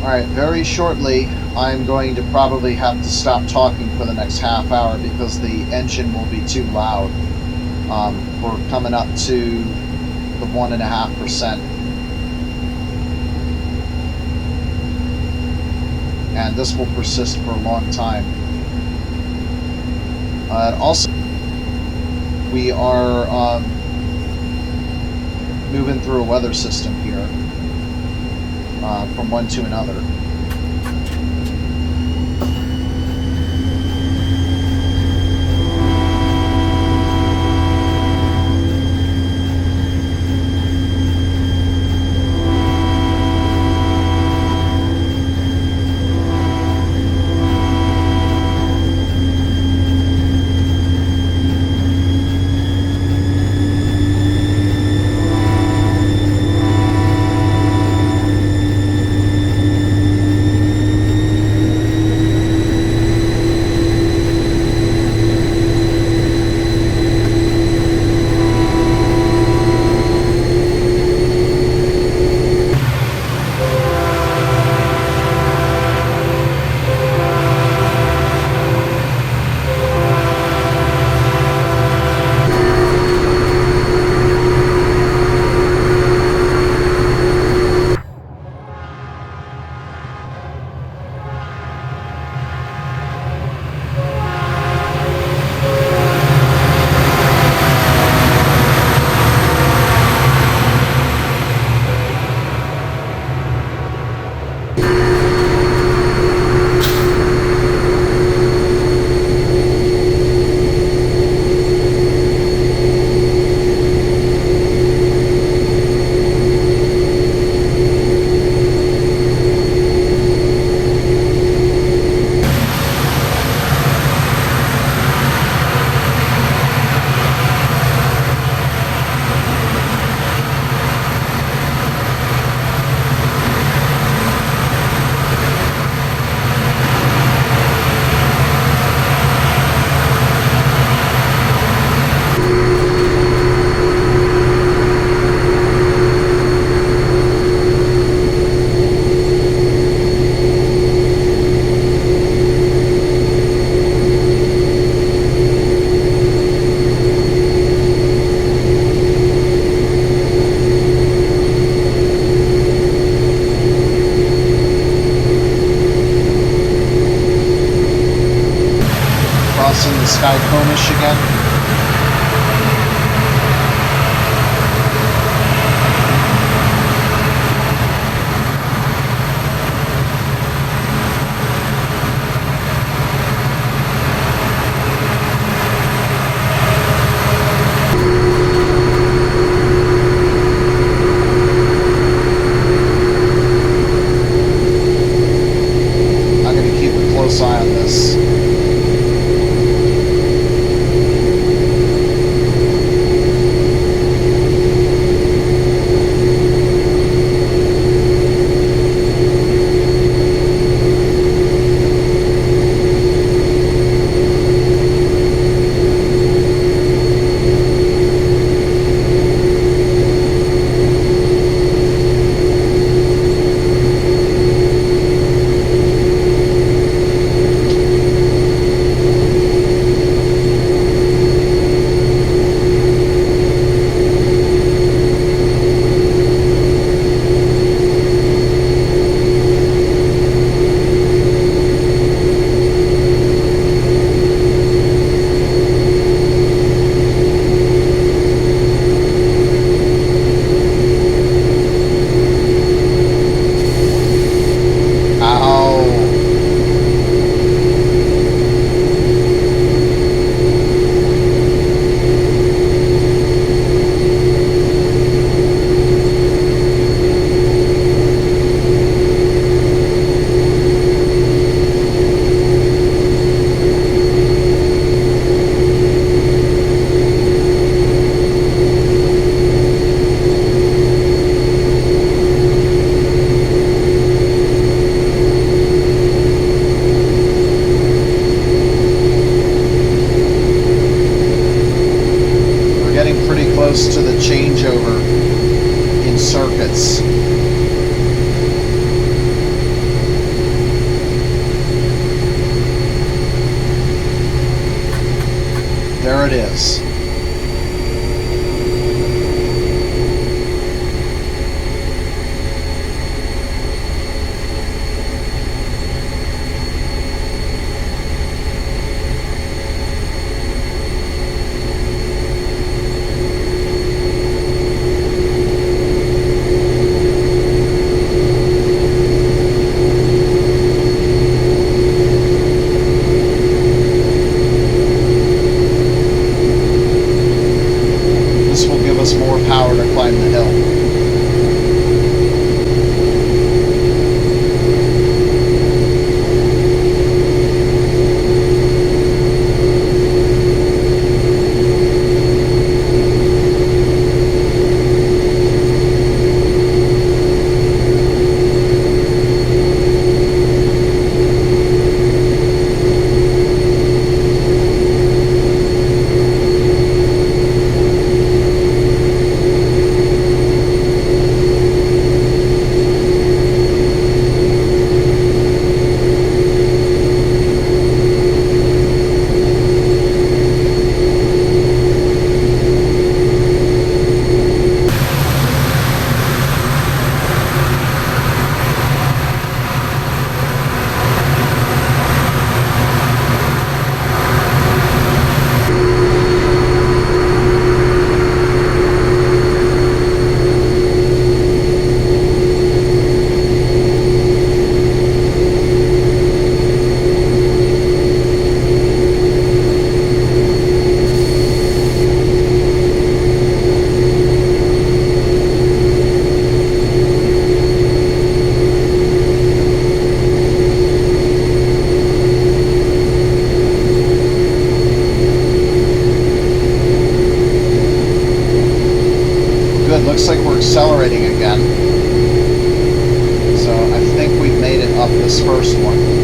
Alright, very shortly I'm going to probably have to stop talking for the next half hour because the engine will be too loud. We're coming up to the 1.5%. And this will persist for a long time. Also, we are moving through a weather system here from one to another. Crossing the Sky Comish again. I'm going to keep a close eye on this. Close to the changeover in circuits. power to climb the hill. Looks like we're accelerating again. So I think we've made it up this first one.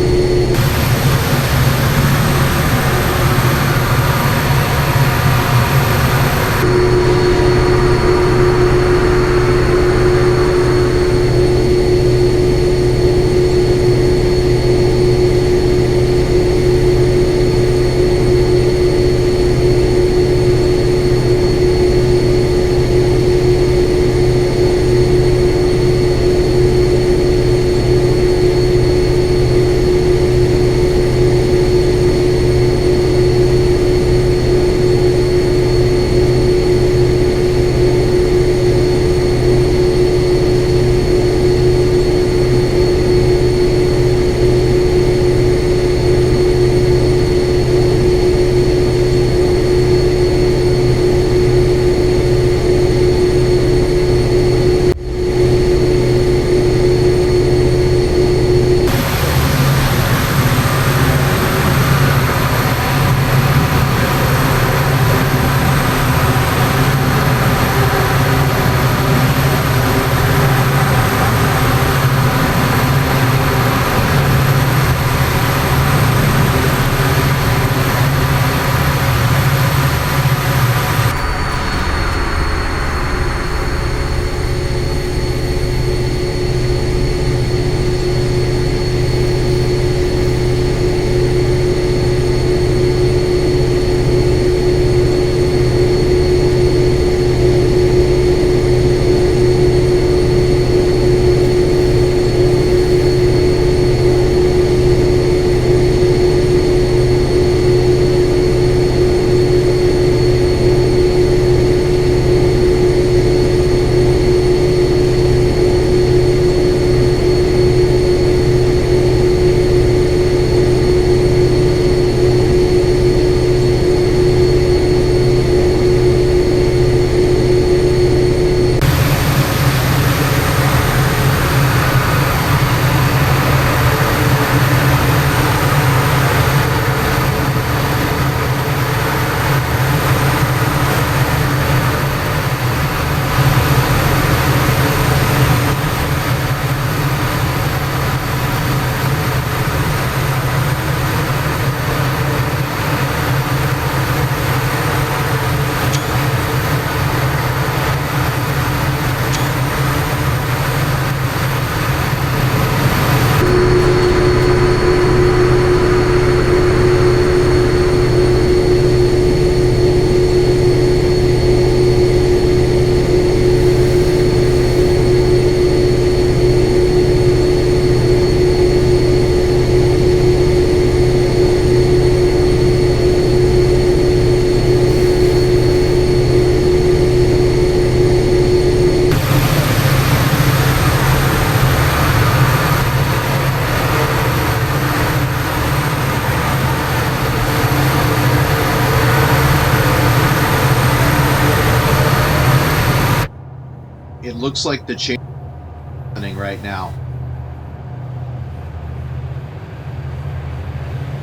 It looks like the change is happening right now.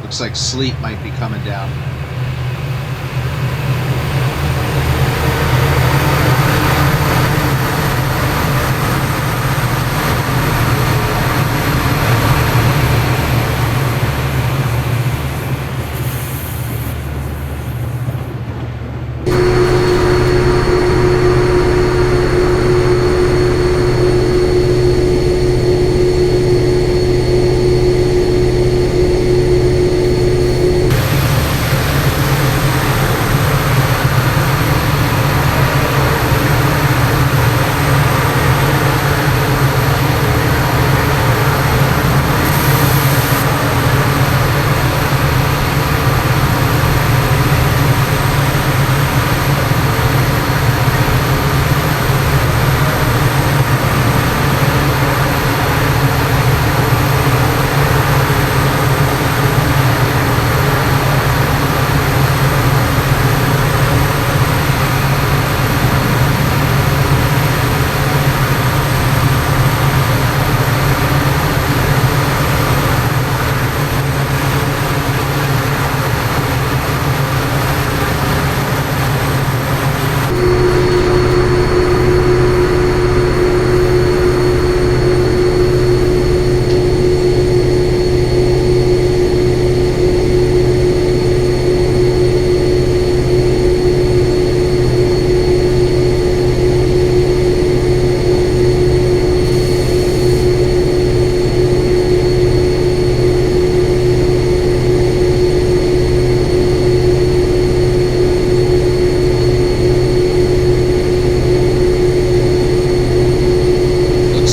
Looks like sleet might be coming down.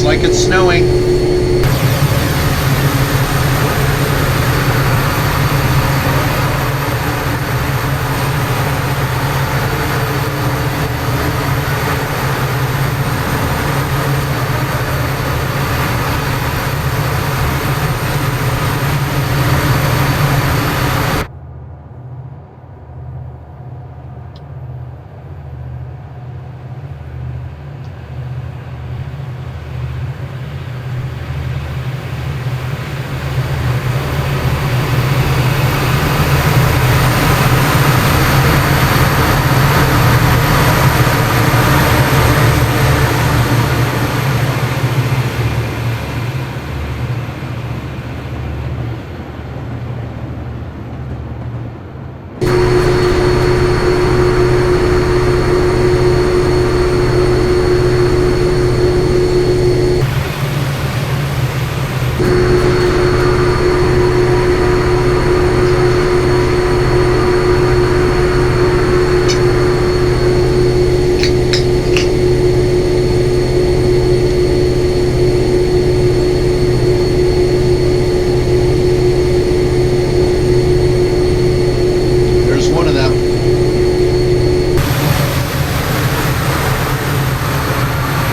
Like it's snowing.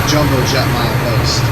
Jumbo jet mile post.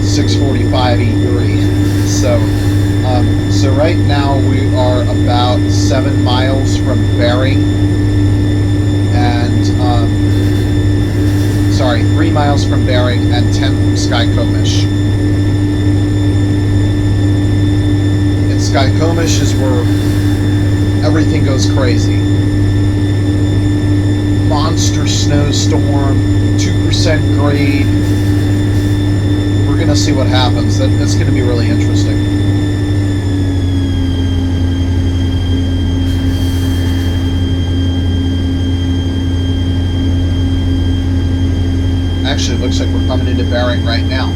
6:45 E3. So right now we are about 7 miles from Bering, and 3 miles from Bering and 10 from Skykomish. And Skykomish is where everything goes crazy. Monster snowstorm, 2% grade. We're gonna see what happens. That's gonna be really interesting. Actually, it looks like we're coming into Bering right now.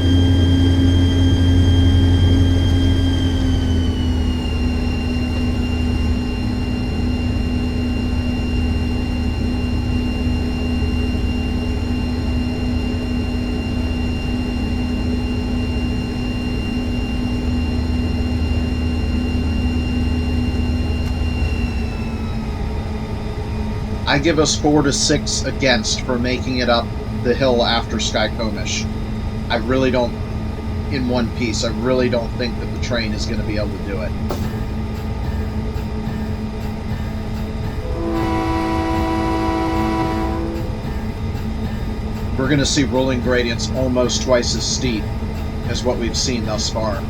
I give us 4 to 6 against for making it up the hill after Skykomish. I really don't, in one piece, I really don't think that the train is going to be able to do it. We're going to see rolling gradients almost twice as steep as what we've seen thus far.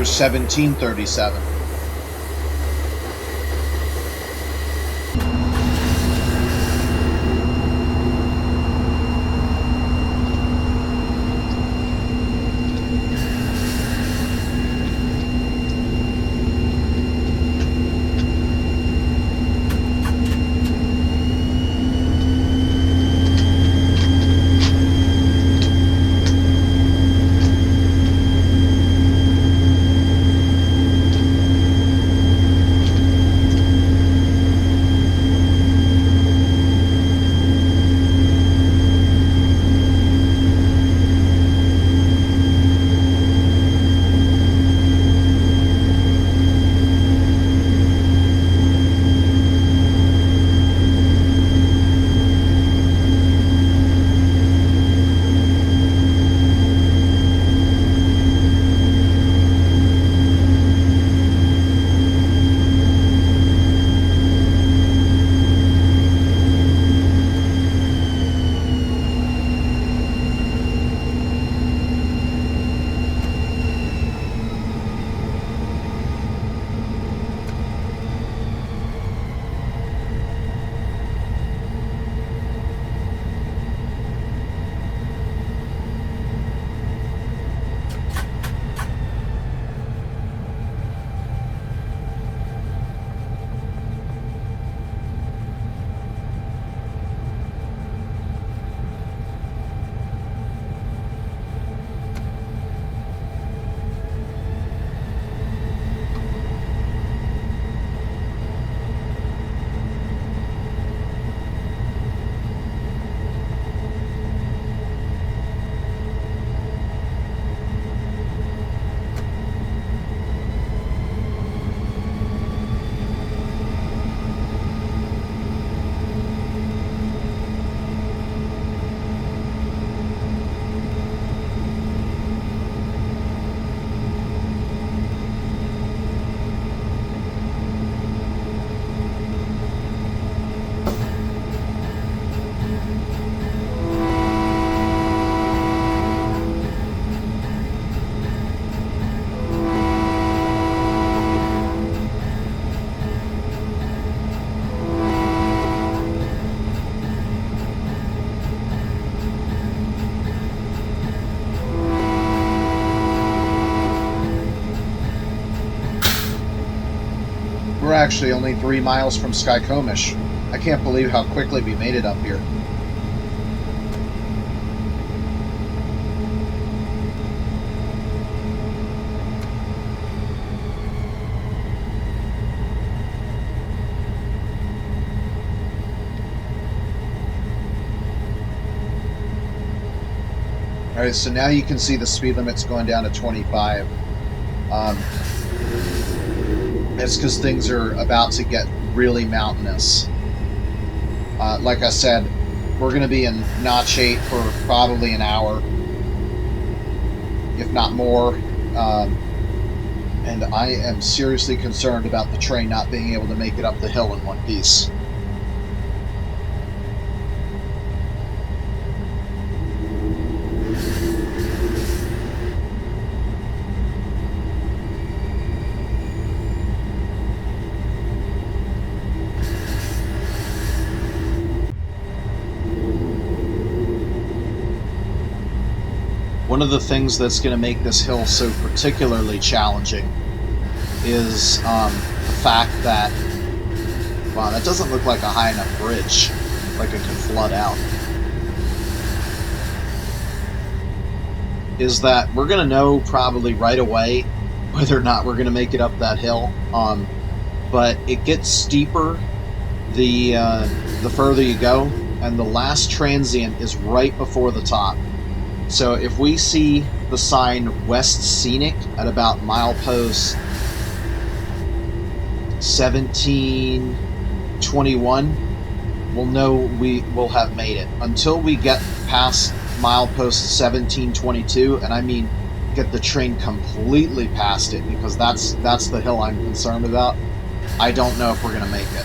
there's 1737. We're actually only 3 miles from Skycomish. I can't believe how quickly we made it up here. Alright, so now you can see the speed limit's going down to 25. It's because things are about to get really mountainous. Like I said, we're going to be in Notch 8 for probably an hour, if not more. And I am seriously concerned about the train not being able to make it up the hill in one piece. One of the things that's going to make this hill so particularly challenging is the fact that, wow, that doesn't look like a high enough bridge, like it can flood out. Is that we're going to know probably right away whether or not we're going to make it up that hill. But it gets steeper the further you go, and the last transient is right before the top. So if we see the sign West Scenic at about milepost 1721, we'll know we will have made it. Until we get past milepost 1722, and I mean get the train completely past it, because that's the hill I'm concerned about, I don't know if we're going to make it.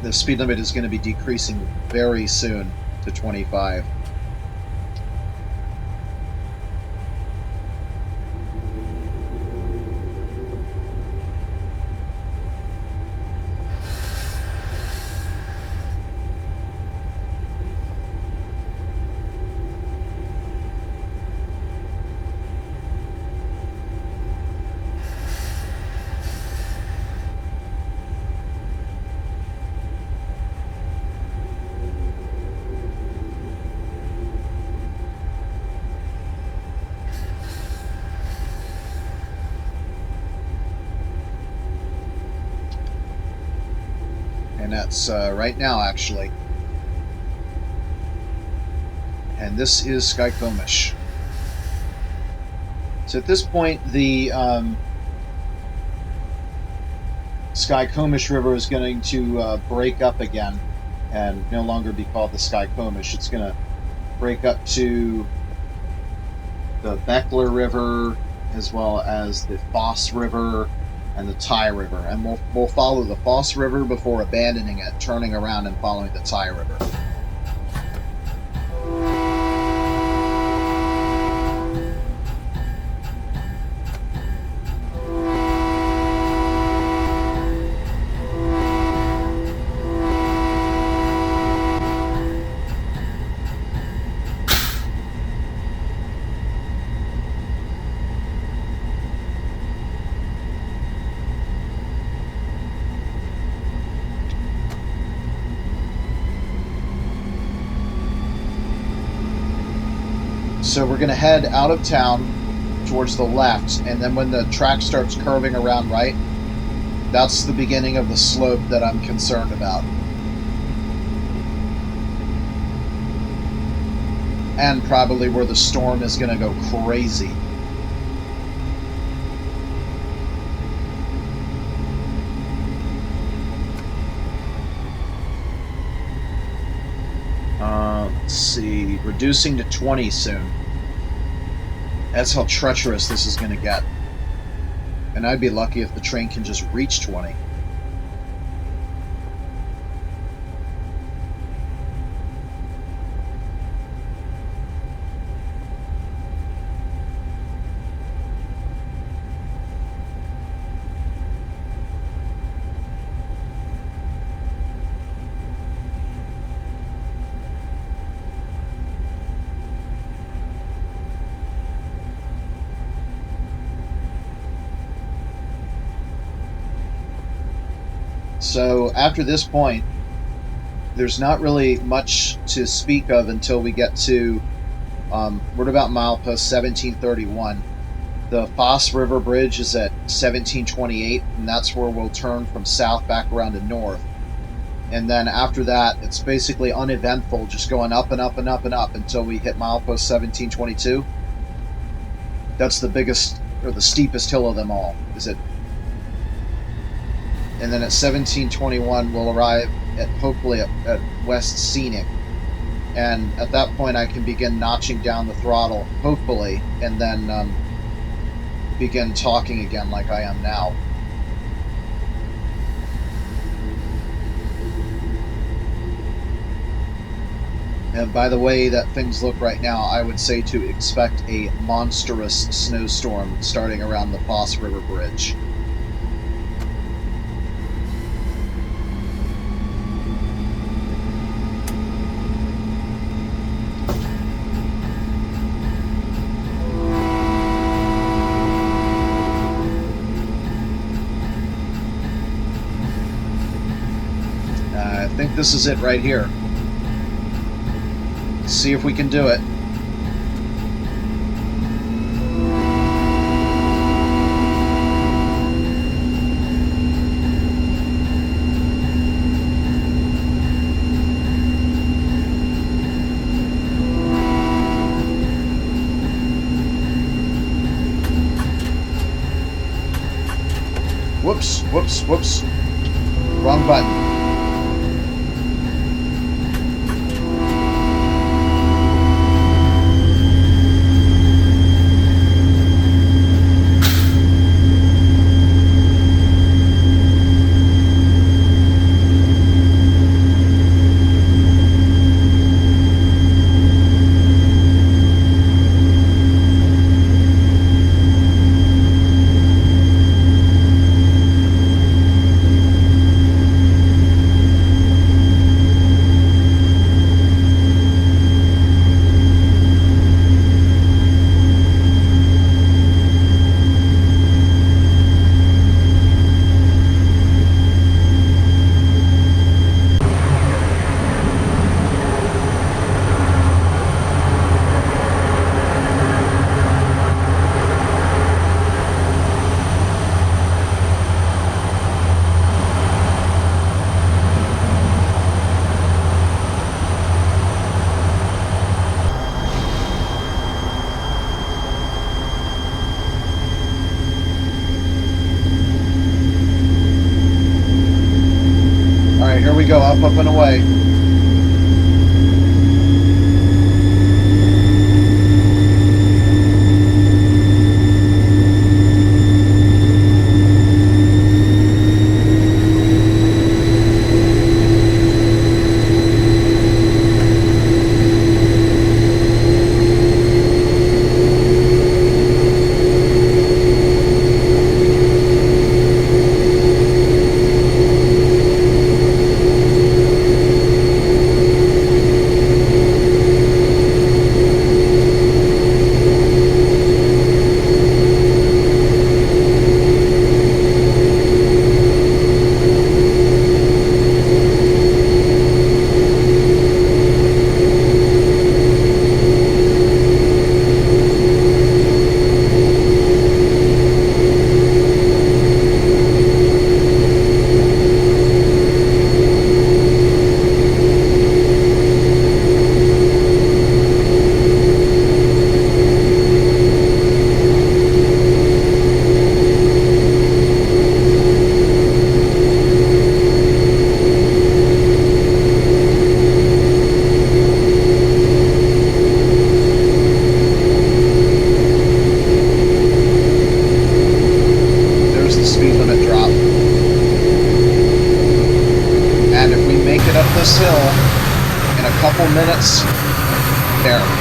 the speed limit is going to be decreasing very soon to 25. And that's right now, actually. And this is Skycomish. So at this point, the Skycomish River is going to break up again and no longer be called the Skycomish. It's going to break up to the Beckler River as well as the Foss River and the Ty River. And we'll follow the Foss River before abandoning it, turning around and following the Ty River. So we're going to head out of town towards the left, and then when the track starts curving around right, that's the beginning of the slope that I'm concerned about. And probably where the storm is going to go crazy. Let's see, reducing to 20 soon. That's how treacherous this is going to get. And I'd be lucky if the train can just reach 20. So after this point, there's not really much to speak of until we get to we're about milepost 1731. The Foss River Bridge is at 1728, and that's where we'll turn from south back around to north. And then after that, it's basically uneventful, just going up and up and up and up until we hit milepost 1722. That's the biggest, or the steepest hill of them all, is it? And then at 1721, we'll arrive at hopefully at West Scenic. And at that point, I can begin notching down the throttle, hopefully, and then begin talking again like I am now. And by the way that things look right now, I would say to expect a monstrous snowstorm starting around the Foss River Bridge. I think this is it right here. Let's see if we can do it. Whoops, whoops, whoops. Wrong button. here we go, up, up, and away. This hill in a couple minutes. There.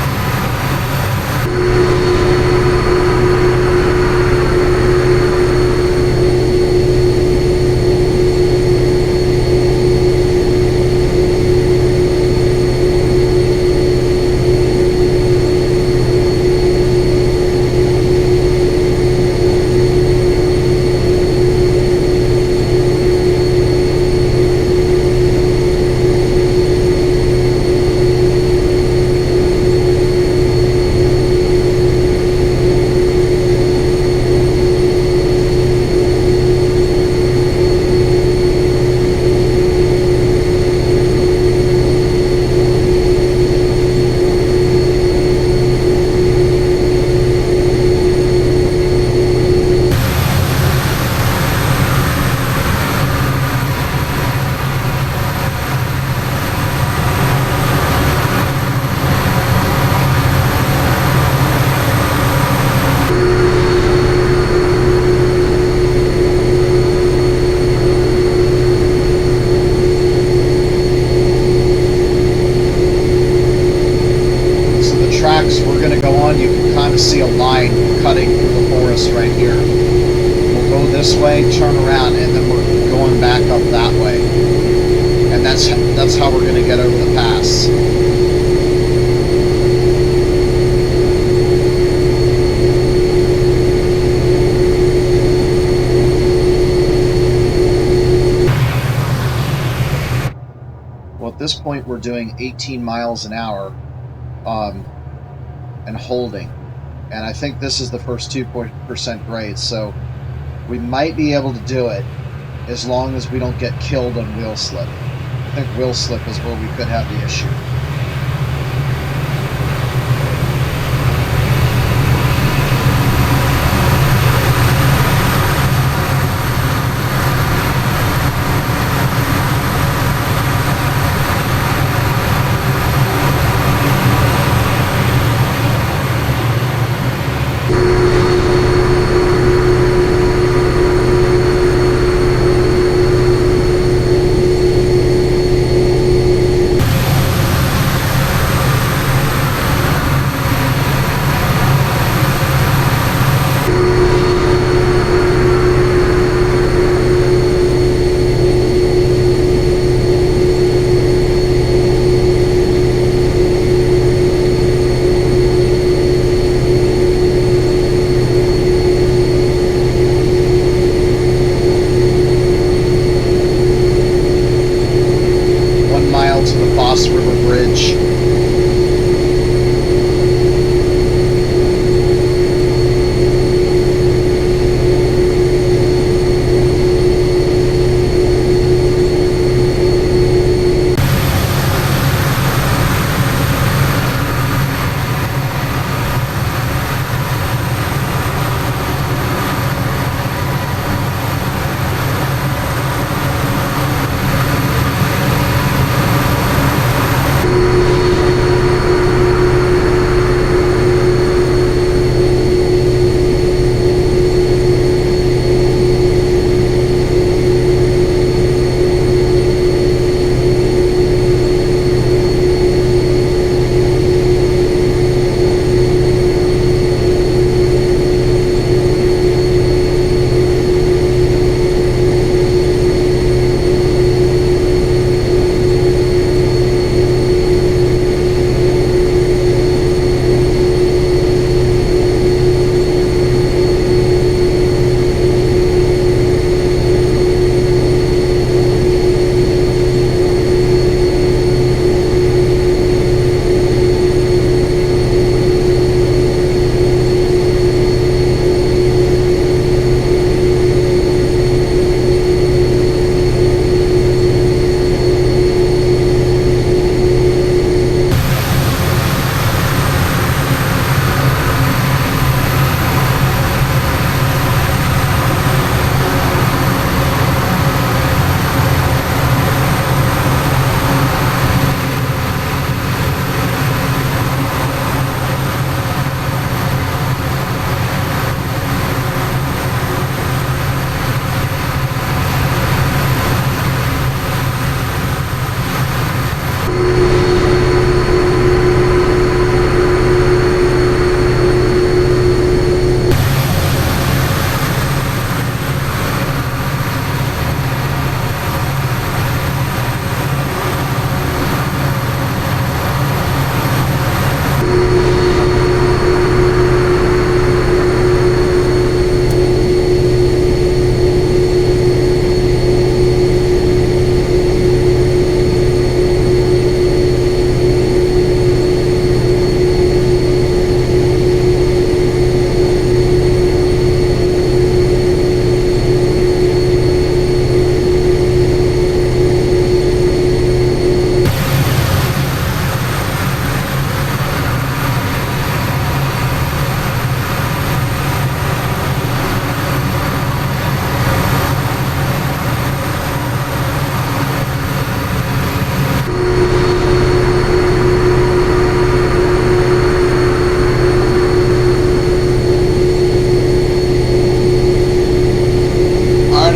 We're going to go on. You can kind of see a line cutting through the forest right here. We'll go this way, turn around, and then we're going back up that way. And that's how we're going to get over the pass. Well, at this point, we're doing 18 miles an hour. And holding, and I think this is the first 2% grade, so we might be able to do it as long as we don't get killed on wheel slip. I think wheel slip is where we could have the issue.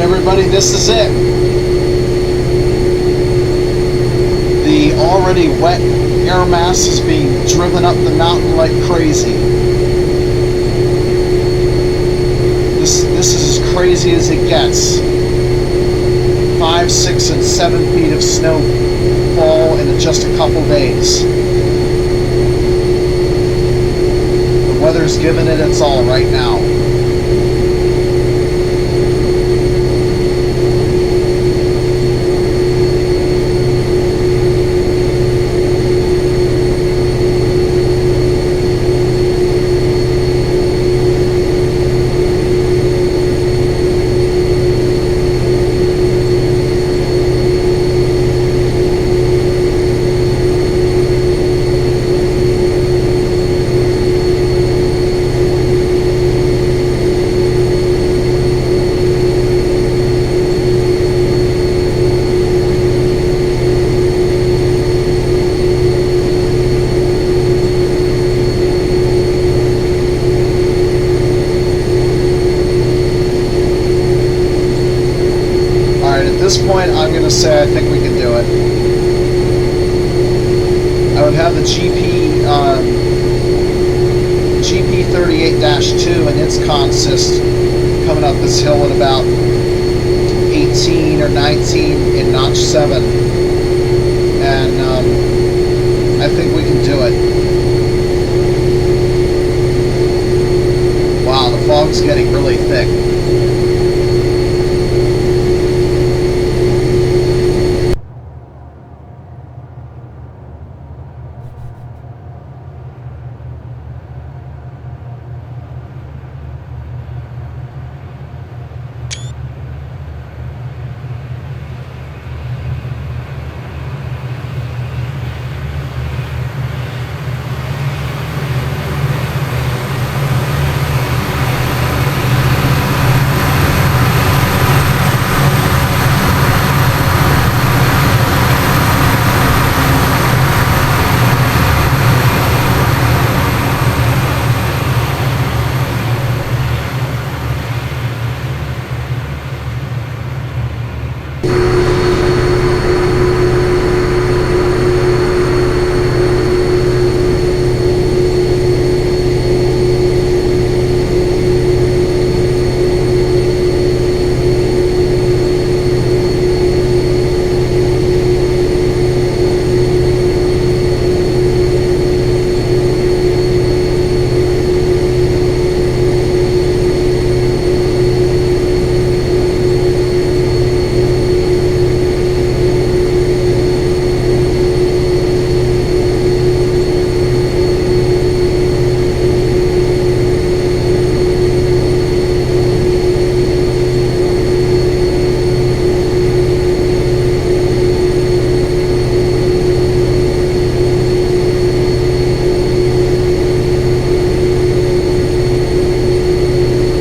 everybody, this is it. The already wet air mass is being driven up the mountain like crazy. This is as crazy as it gets. 5, 6, and 7 feet of snow fall in just a couple days. The weather's giving it its all right now. At this point, I'm going to say I think we can do it. I would have the GP38-2 and its consist coming up this hill at about 18 or 19 in notch 7. And I think we can do it. Wow, the fog's getting really thick.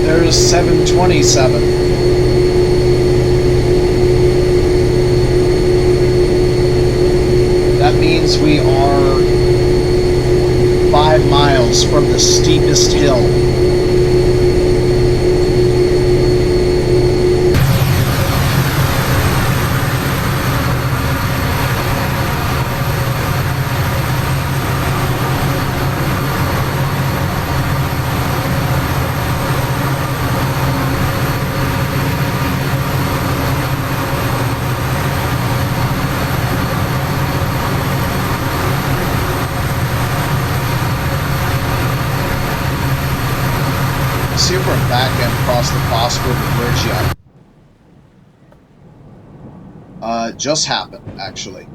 There's 727. That means we are 5 miles from the steepest hill. See if we're back and across the Foss River Bridge yet. Just happened, actually.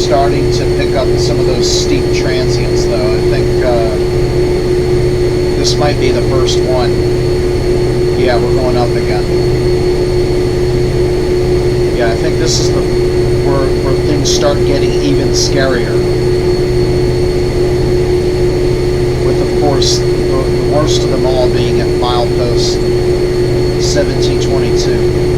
starting to pick up some of those steep transients, though. I think this might be the first one. Yeah, we're going up again. Yeah, I think this is where things start getting even scarier. With, of course, the worst of them all being at milepost 1722.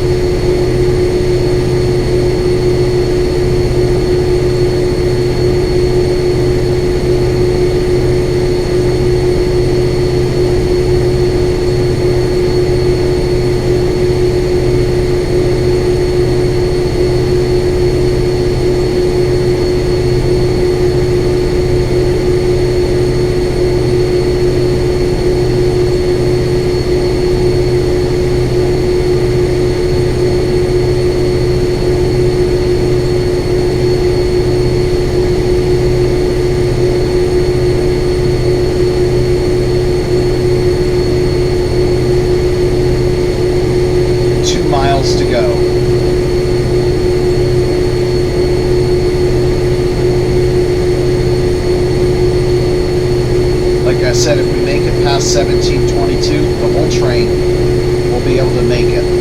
Like I said, if we make it past 1722, the whole train will be able to make it.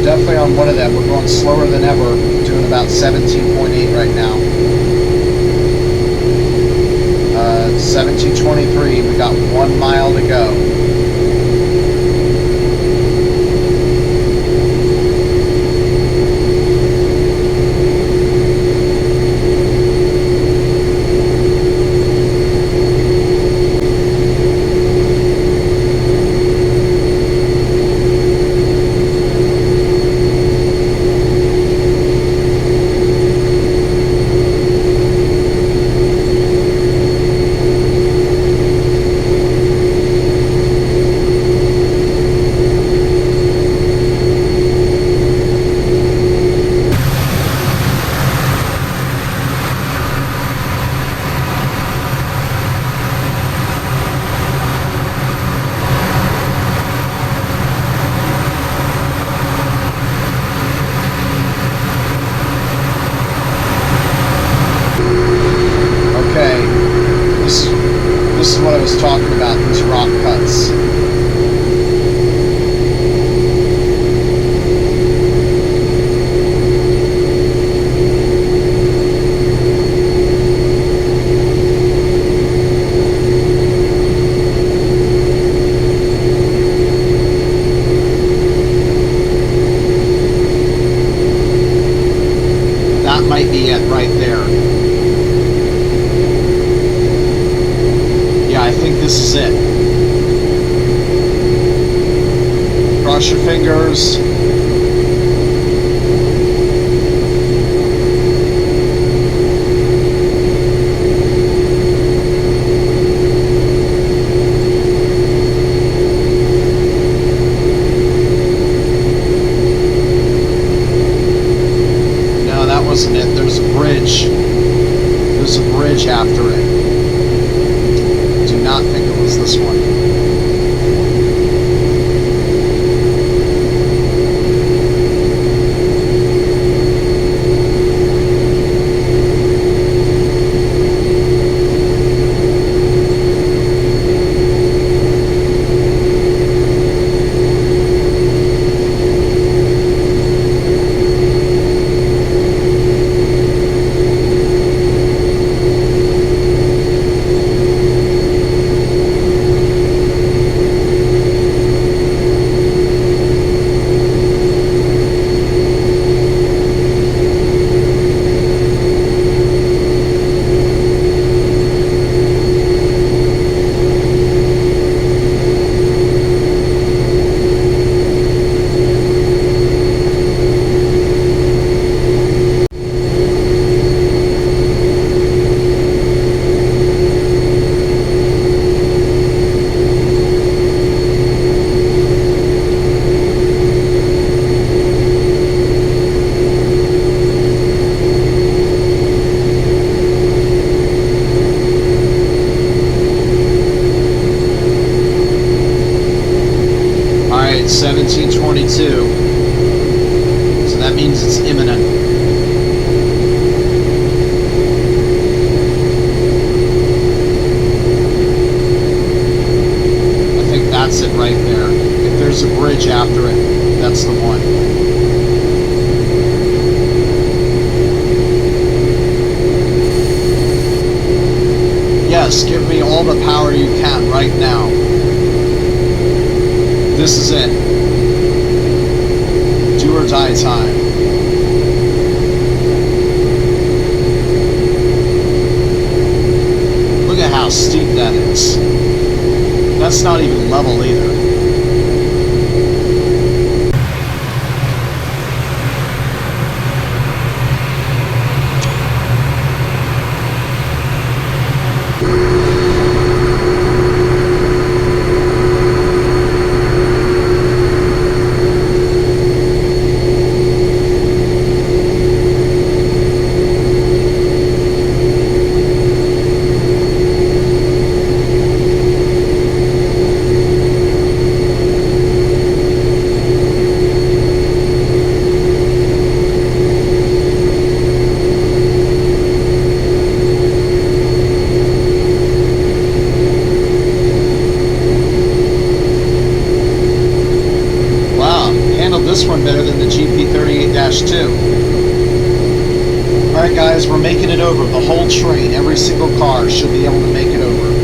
Definitely on one of them. We're going slower than ever, doing about 17.8 right now. 1723, we got 1 mile to go. was talking about, these rock cuts. That might be it right there. Yeah, I think this is it. Cross your fingers. No, that wasn't it. There's a bridge. There's a bridge after it. Do not think it was this one. Alright, 1722. So that means it's imminent. I think that's it right there. If there's a bridge after it, that's the one. Yes, give me all the power you can right now. This is it. Do or die time. Look at how steep that is. That's not even level either. This one better than the GP38-2. Alright guys, we're making it over. The whole train, every single car should be able to make it over.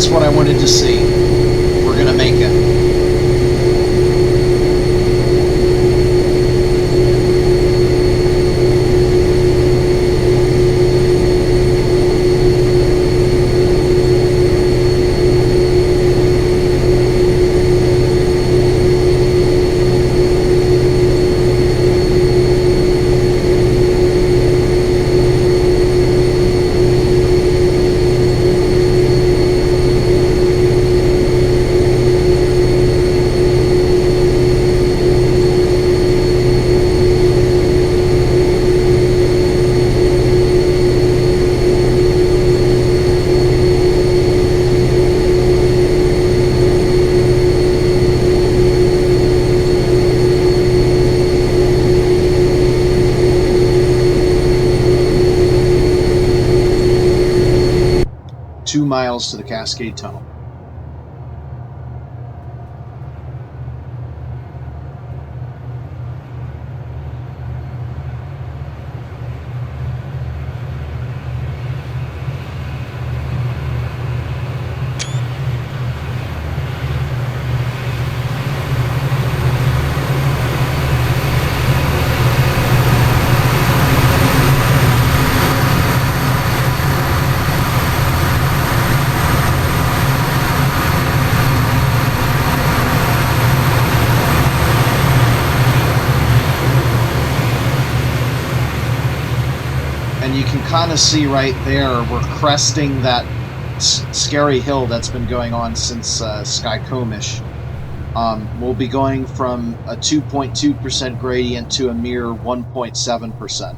That's what I wanted to see. We're gonna make it. 2 miles to the Cascade Tunnel. And you can kind of see right there, we're cresting that scary hill that's been going on since Skycomish. We'll be going from a 2.2% gradient to a mere 1.7%.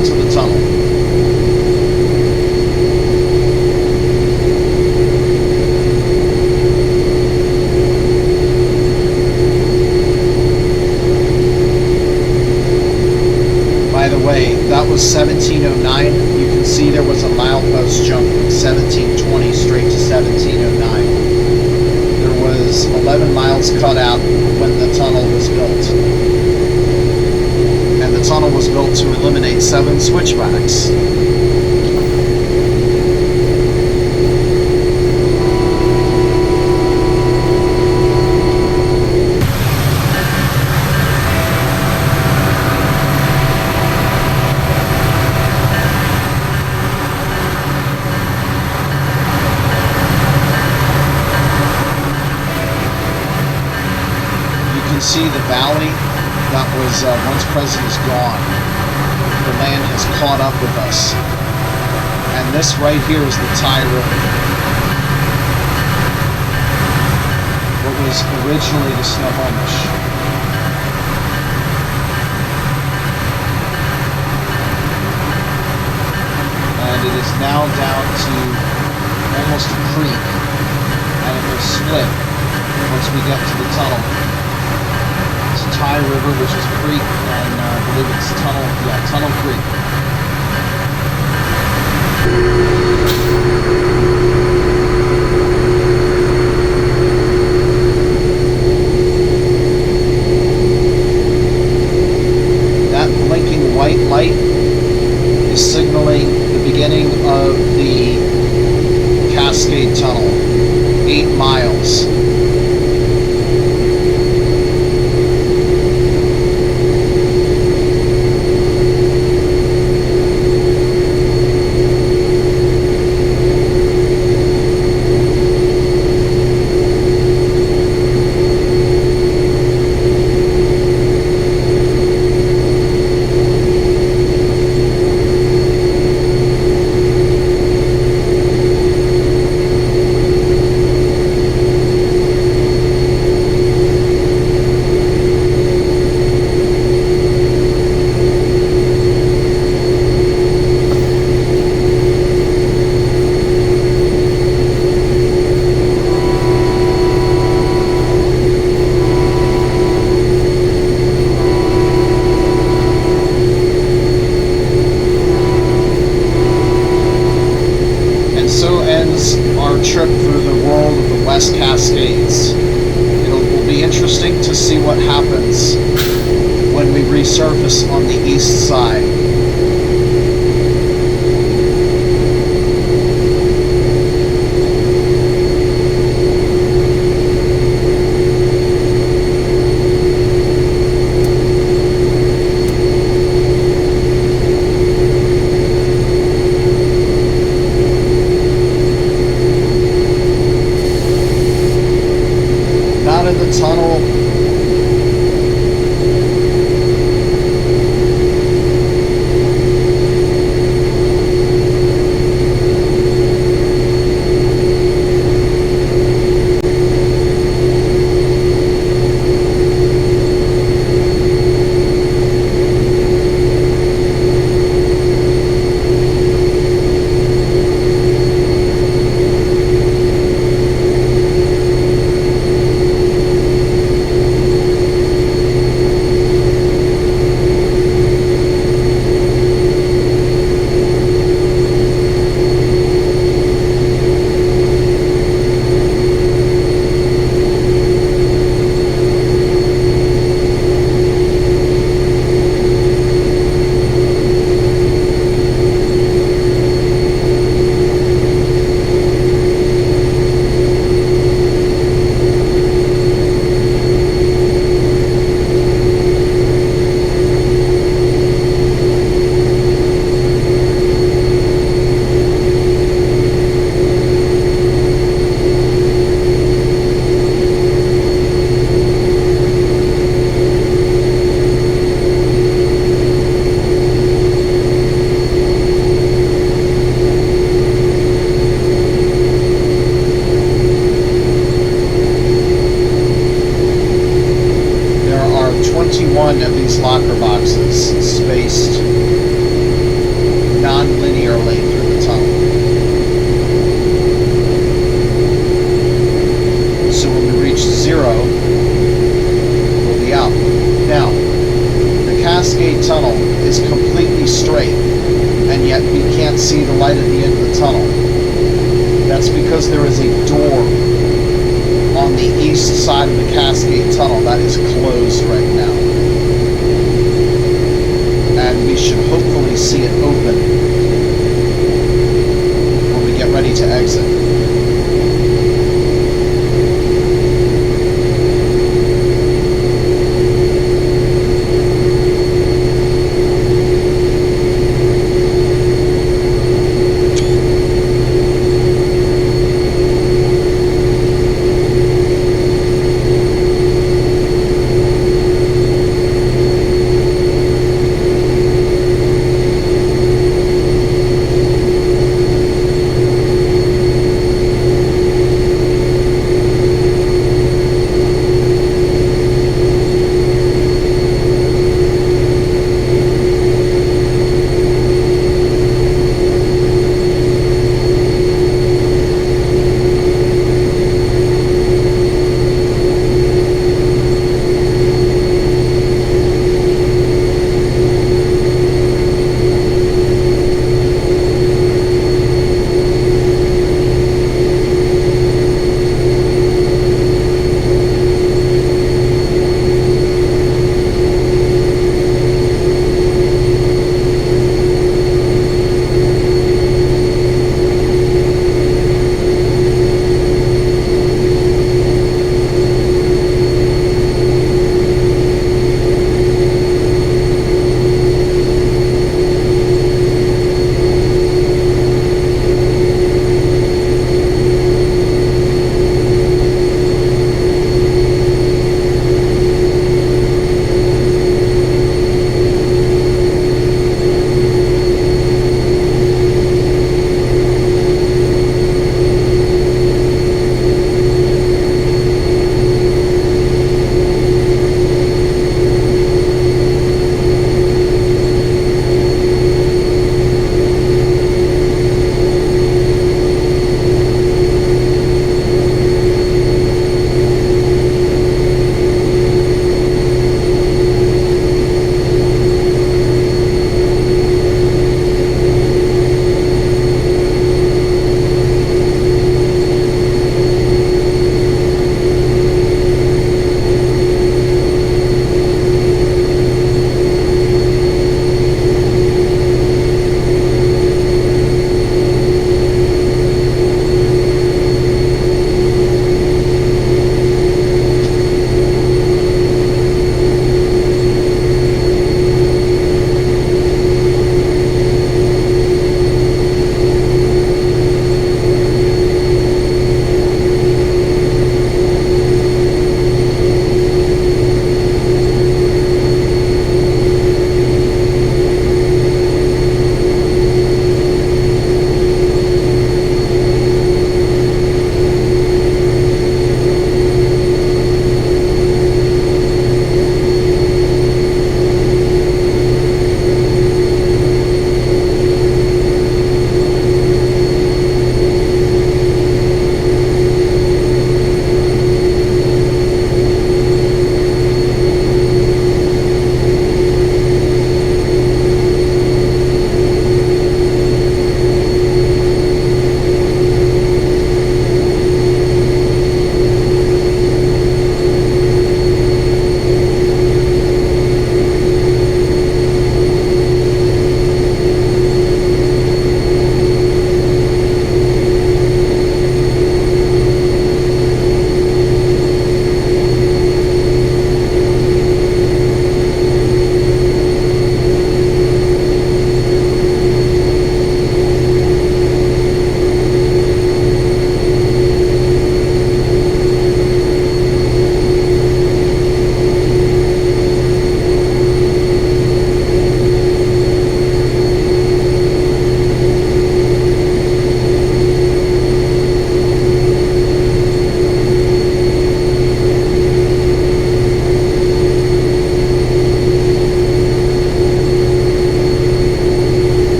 To the tunnel. By the way, that was 1709. You can see there was a milepost jump from 1720 straight to 1709. There was 11 miles cut out when the tunnel was built. And the tunnel was built to eliminate 7 switchbacks. you see the valley that was once present is gone. The land has caught up with us. And this right here is the Ty River. What was originally the Snohomish. And it is now down to almost a creek. And it will split once we get to the tunnel. It's Ty River, which is creek, and I believe it's Tunnel, yeah, Tunnel Creek. That blinking white light is signaling the beginning of the Cascade Tunnel, 8 miles. Trip through the world of the West Cascades. It will be interesting to see what happens when we resurface on the east side. Tunnel. Of these locker boxes spaced non-linearly through the tunnel. So when we reach 0, we'll be out. Now, the Cascade Tunnel is completely straight, and yet we can't see the light at the end of the tunnel. That's because there is a door on the east side of the Cascade Tunnel that is closed right now. And we should hopefully see it open when we get ready to exit.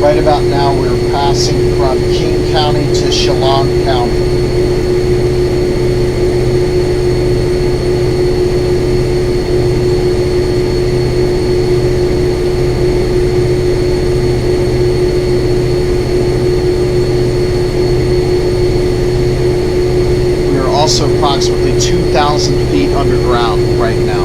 Right about now, we're passing from King County to Chelan County. We are also approximately 2,000 feet underground right now.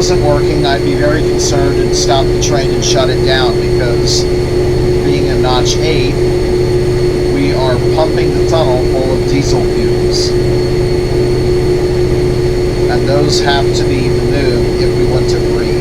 wasn't working, I'd be very concerned and stop the train and shut it down, because being in notch 8, we are pumping the tunnel full of diesel fumes. And those have to be removed if we want to breathe.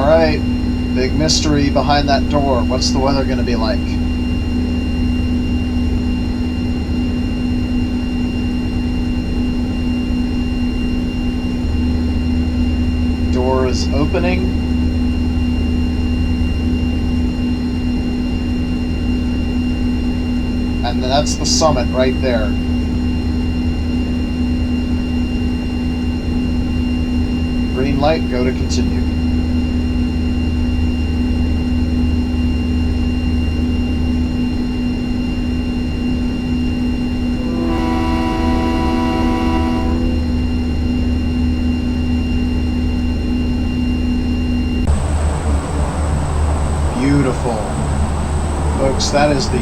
Alright, big mystery behind that door. What's the weather going to be like? Door is opening. And that's the summit right there. Green light, go to continue. Beautiful. Folks, that is the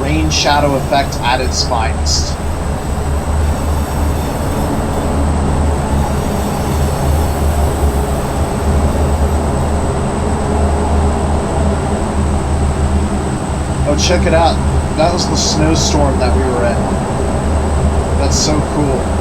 rain shadow effect at its finest. Oh, check it out. That was the snowstorm that we were in. That's so cool.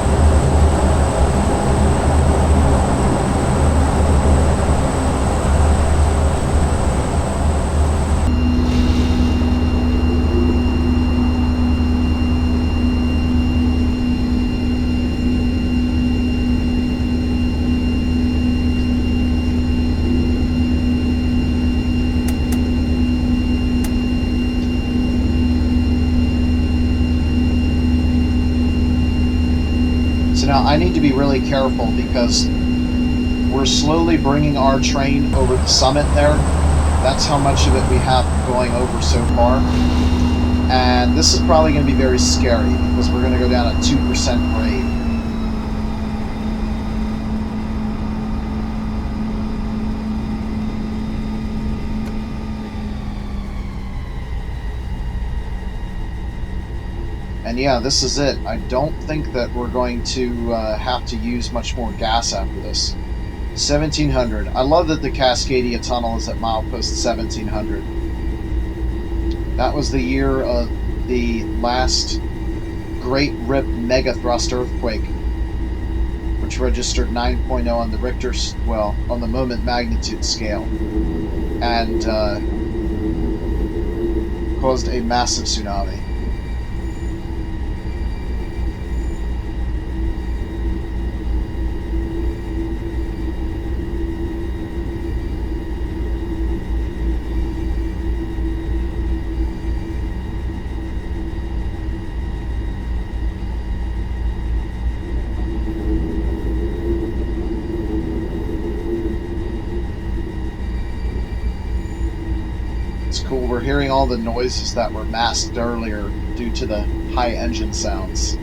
So now I need to be really careful because we're slowly bringing our train over the summit there. That's how much of it we have going over so far. And this is probably going to be very scary because we're going to go down a 2% grade. And yeah, this is it. I don't think that we're going to have to use much more gas after this. 1700. I love that the Cascadia Tunnel is at milepost 1700. That was the year of the last Great Rip Mega Thrust earthquake, which registered 9.0 on the Richter, well, on the moment magnitude scale, and caused a massive tsunami. Cool. We're hearing all the noises that were masked earlier due to the high engine sounds.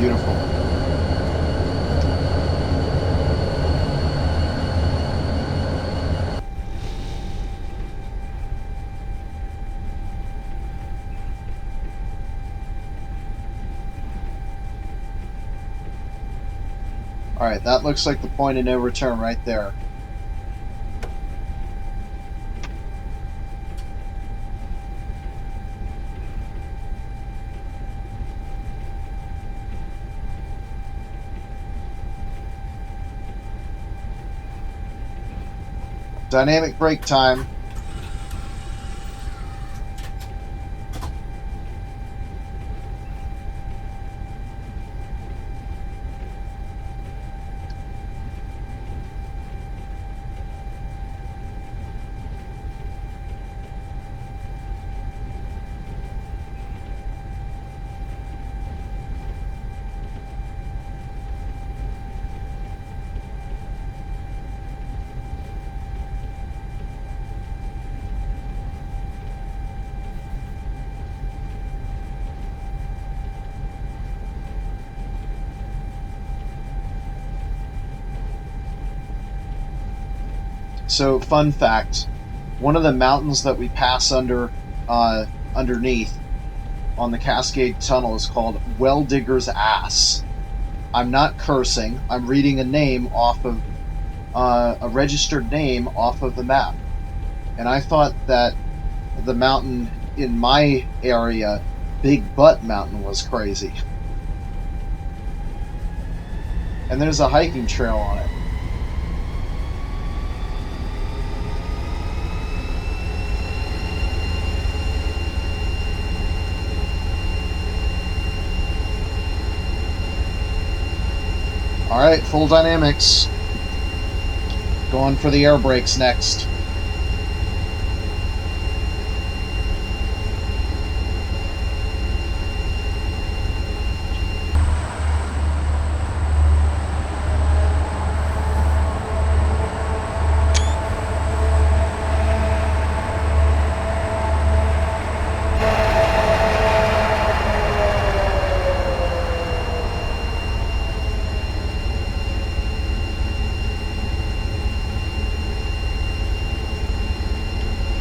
Beautiful. Alright, that looks like the point of no return right there. Dynamic brake time. So, fun fact, one of the mountains that we pass underneath on the Cascade Tunnel is called Well Digger's Ass. I'm not cursing. I'm reading a name off of a registered name off of the map. And I thought that the mountain in my area, Big Butt Mountain, was crazy. And there's a hiking trail on it. Alright, full dynamics. Going for the air brakes next.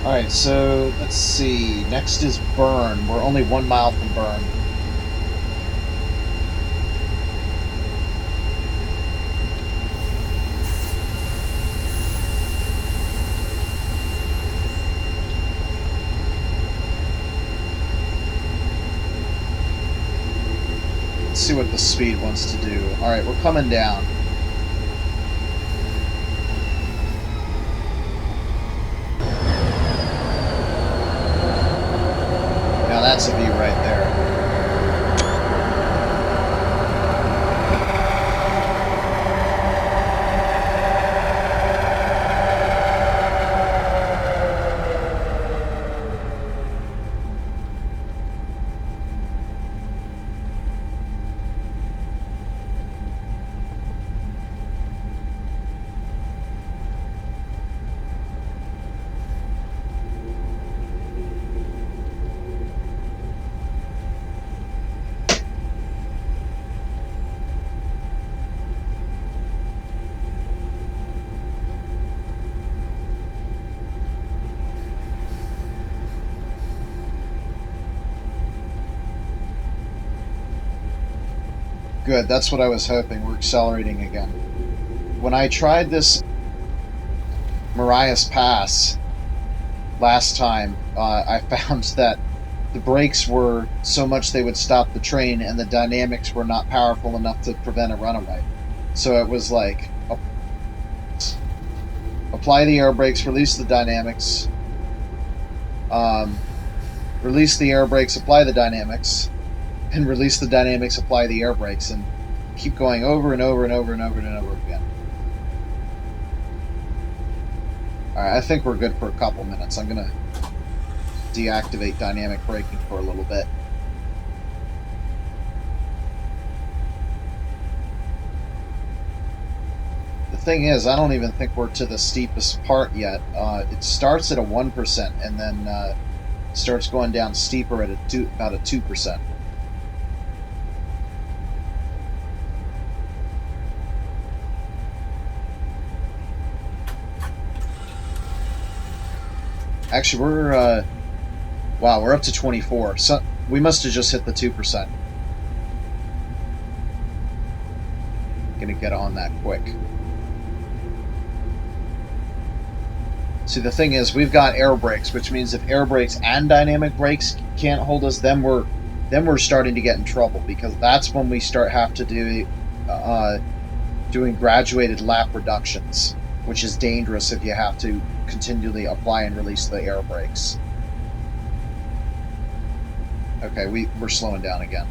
Alright, so let's see. Next is Burn. We're only 1 mile from Burn. Let's see what the speed wants to do. Alright, we're coming down. That's a view right there. Good, that's what I was hoping. We're accelerating again. When I tried this Marias Pass last time, I found that the brakes were so much they would stop the train, and the dynamics were not powerful enough to prevent a runaway. So it was like, apply the air brakes, release the dynamics, release the air brakes, apply the dynamics, and release the dynamics, apply the air brakes, and keep going over and over and over and over and over again. Alright, I think we're good for a couple minutes. I'm going to deactivate dynamic braking for a little bit. The thing is, I don't even think we're to the steepest part yet. It starts at a 1% and then starts going down steeper at about a 2%. Actually, wow, we're up to 24. So we must have just hit the 2%. Gonna get on that quick. See, the thing is, we've got air brakes, which means if air brakes and dynamic brakes can't hold us, then we're starting to get in trouble, because that's when we have to do doing graduated lap reductions, which is dangerous if you have to continually apply and release the air brakes. Okay, we're slowing down again.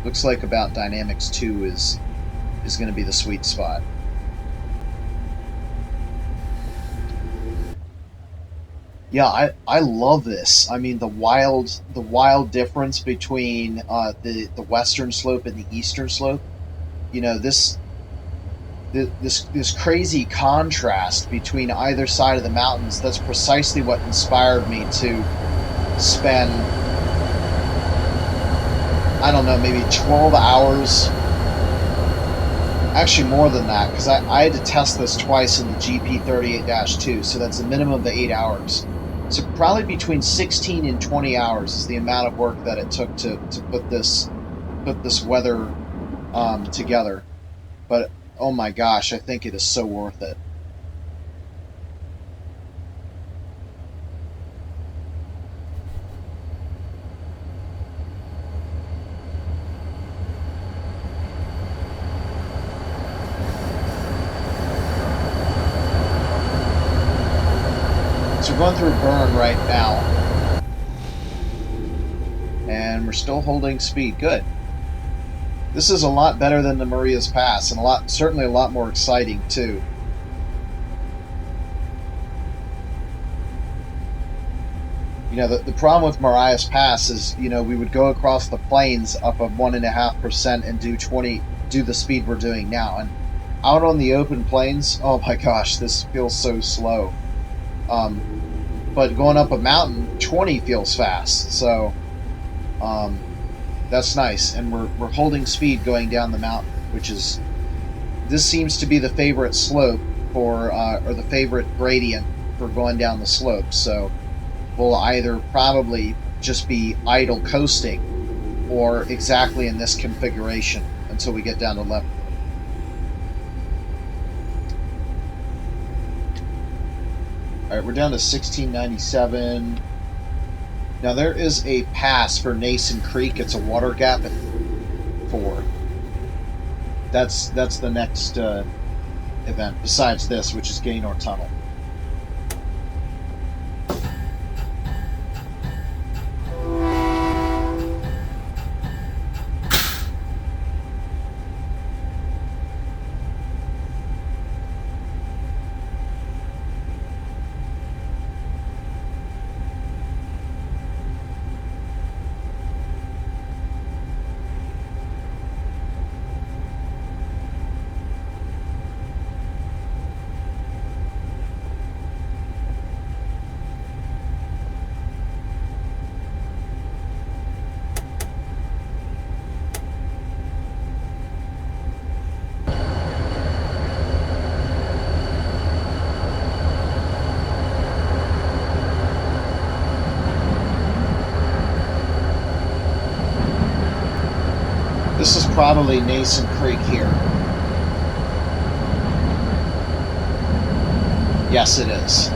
Looks like about Dynamics 2 is going to be the sweet spot. Yeah, I love this. I mean, the wild difference between the western slope and the eastern slope. You know, this crazy contrast between either side of the mountains. That's precisely what inspired me to spend, I don't know, maybe 12 hours. Actually, more than that, because I had to test this twice in the GP38-2, so that's a minimum of 8 hours. So probably between 16 and 20 hours is the amount of work that it took to put this weather together. But oh my gosh, I think it is so worth it. So we're going through a burn right now, and we're still holding speed. Good. This is a lot better than the Marias Pass, and certainly a lot more exciting too. You know, the problem with Marias Pass is, you know, we would go across the plains up of 1.5% and do the speed we're doing now, and out on the open plains, oh my gosh, this feels so slow. But going up a mountain, 20 feels fast, so that's nice. And we're holding speed going down the mountain, this seems to be the favorite slope for, or the favorite gradient for going down the slope. So we'll either probably just be idle coasting or exactly in this configuration until we get down to level. All right, we're down to 1697. Now there is a pass for Nason Creek. It's a water gap at 4. That's the next event besides this, which is Gaynor Tunnel. This is probably Nason Creek here. Yes, it is.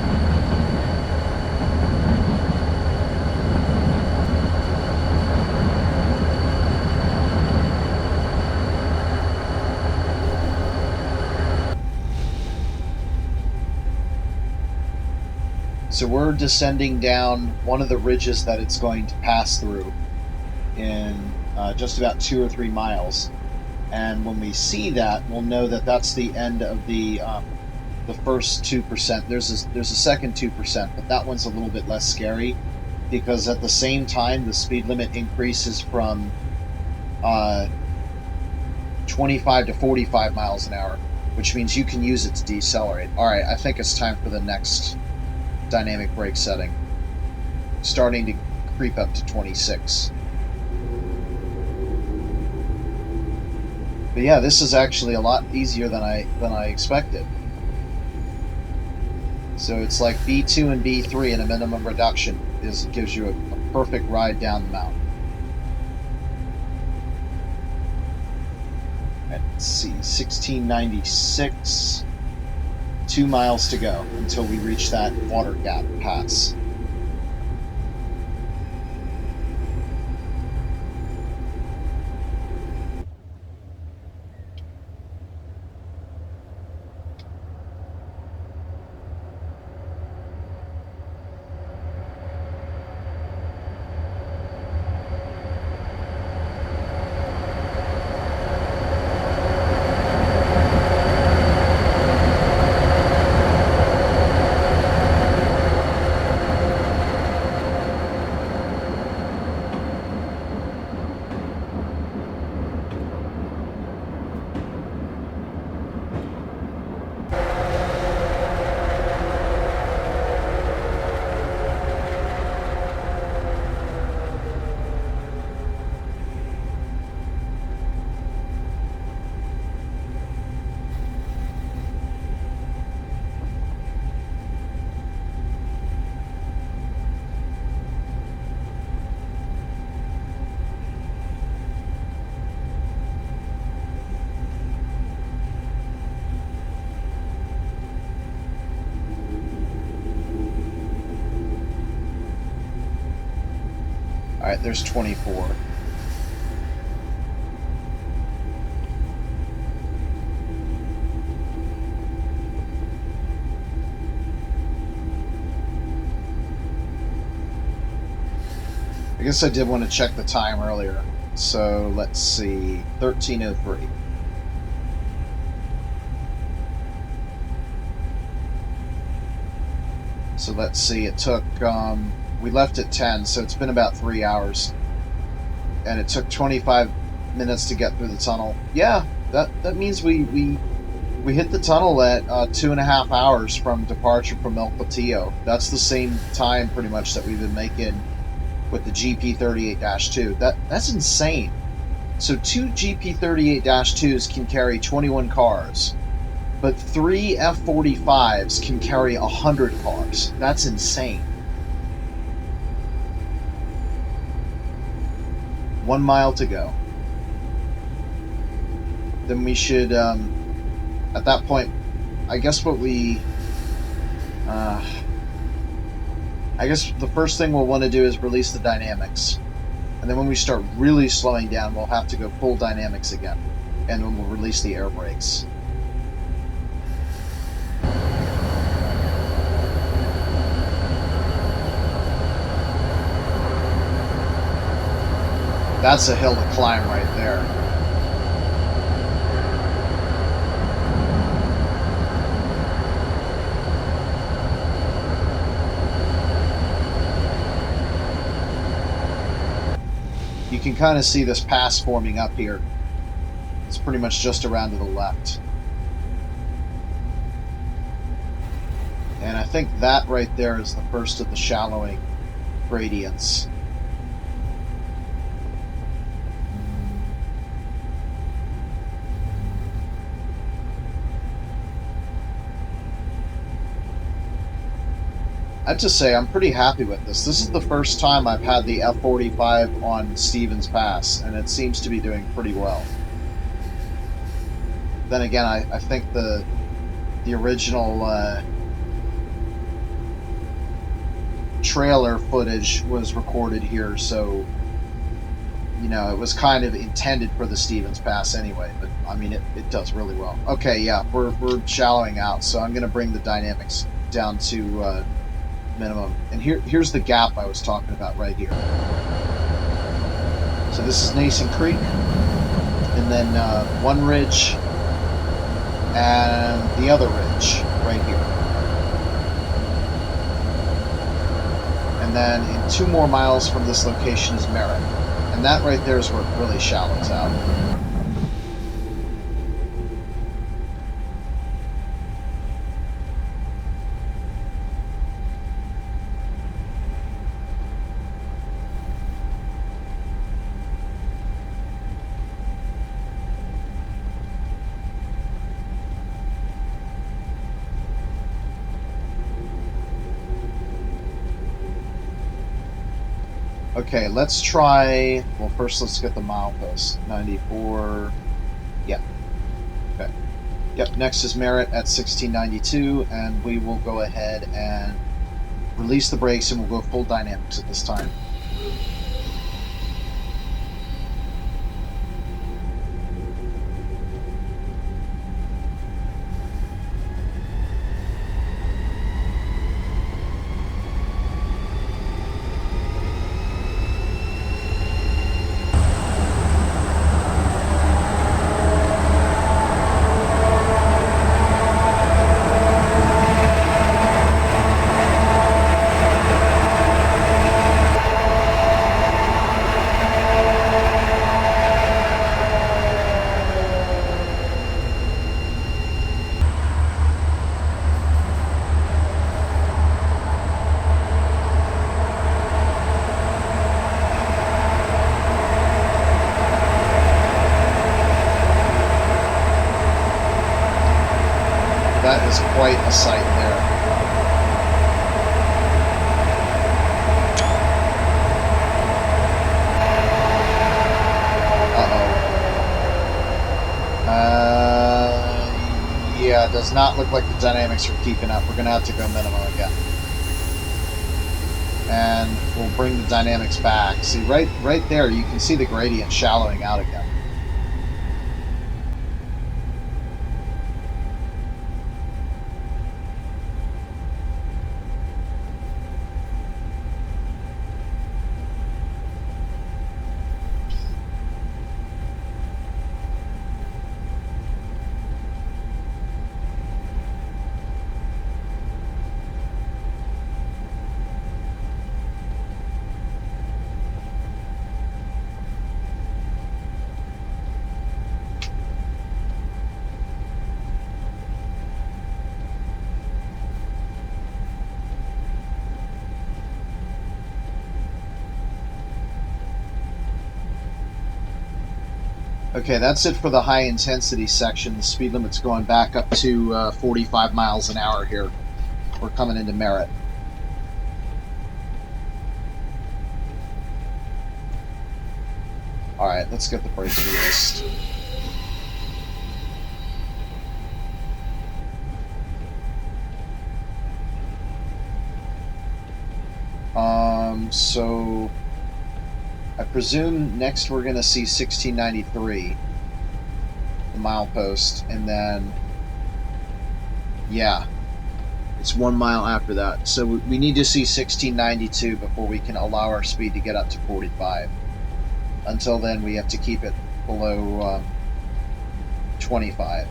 So we're descending down one of the ridges that it's going to pass through in just about 2 or 3 miles, and when we see that, we'll know that that's the end of the first 2%. There's a second 2%, but that one's a little bit less scary because at the same time the speed limit increases from 25 to 45 miles an hour, which means you can use it to decelerate. All right, I think it's time for the next dynamic brake setting, starting to creep up to 26. But yeah, this is actually a lot easier than I expected. So it's like B2 and B3 in a minimum reduction gives you a perfect ride down the mountain. Let's see, 1696. 2 miles to go until we reach that water gap pass. Alright, there's 24. I guess I did want to check the time earlier. So let's see, 13:03. So let's see, it took, we left at 10, so it's been about 3 hours. And it took 25 minutes to get through the tunnel. Yeah, that means we hit the tunnel at 2.5 hours from departure from El Patillo. That's the same time pretty much that we've been making with the GP38-2. That's insane. So 2 GP38-2s can carry 21 cars, but 3 F45s can carry 100 cars. That's insane. 1 mile to go. Then we should, at that point, I guess what we... I guess the first thing we'll want to do is release the dynamics. And then when we start really slowing down, we'll have to go full dynamics again. And then we'll release the air brakes. That's a hill to climb right there. You can kind of see this pass forming up here. It's pretty much just around to the left. And I think that right there is the first of the shallowing gradients. I have to say, I'm pretty happy with this. This is the first time I've had the F45 on Stevens Pass, and it seems to be doing pretty well. Then again, I think the original trailer footage was recorded here, so, you know, it was kind of intended for the Stevens Pass anyway, but, I mean, it does really well. Okay, yeah, we're shallowing out, so I'm going to bring the dynamics down to... minimum. And here's the gap I was talking about right here. So this is Nason Creek, and then one ridge and the other ridge right here. And then in 2 more miles from this location is Merritt. And that right there is where it really shallows out. Okay, let's try... Well, first let's get the milepost. 94... Yeah. Okay. Yep, next is Merritt at 1692, and we will go ahead and release the brakes, and we'll go full dynamics at this time. That is quite a sight there. Yeah, it does not look like the dynamics are keeping up. We're going to have to go minimum again. And we'll bring the dynamics back. See, right there, you can see the gradient shallowing out again. Okay, that's it for the high intensity section. The speed limit's going back up to 45 miles an hour here. We're coming into Merritt. Alright, let's get the brakes released. So I presume next we're going to see 1693, the milepost, and then, yeah, it's 1 mile after that. So we need to see 1692 before we can allow our speed to get up to 45. Until then, we have to keep it below 25.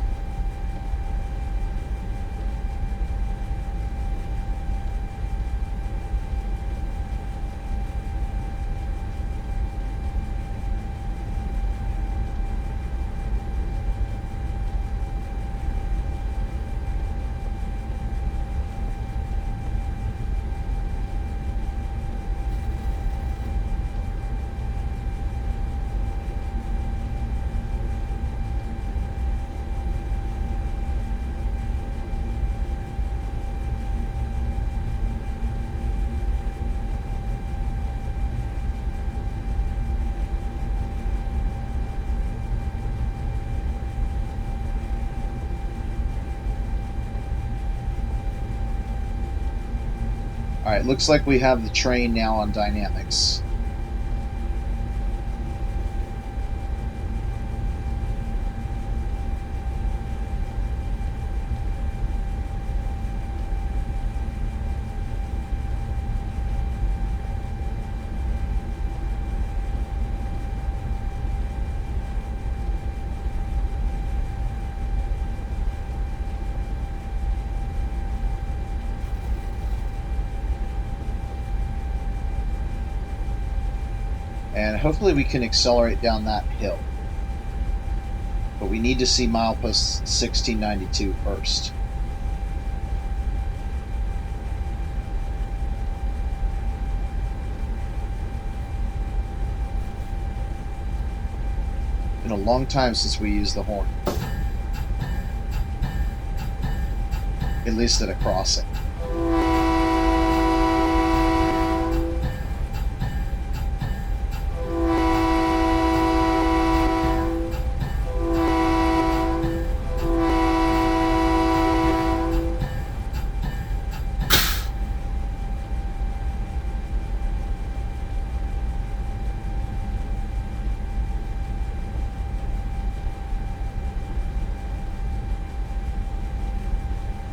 Alright, looks like we have the train now on dynamics. And hopefully we can accelerate down that hill. But we need to see milepost 1692 first. Been a long time since we used the horn. At least at a crossing.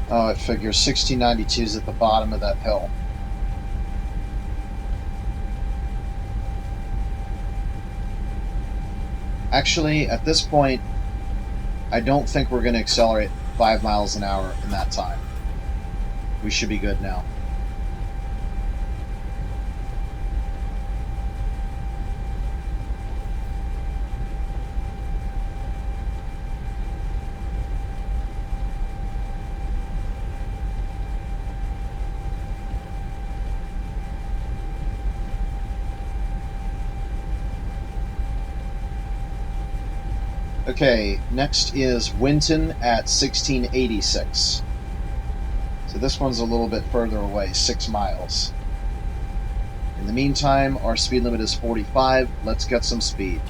Oh, it figures 1692 is at the bottom of that hill. Actually, at this point, I don't think we're going to accelerate 5 miles an hour in that time. We should be good now. Okay, next is Winton at 1686. So this one's a little bit further away, 6 miles. In the meantime, our speed limit is 45. Let's get some speed.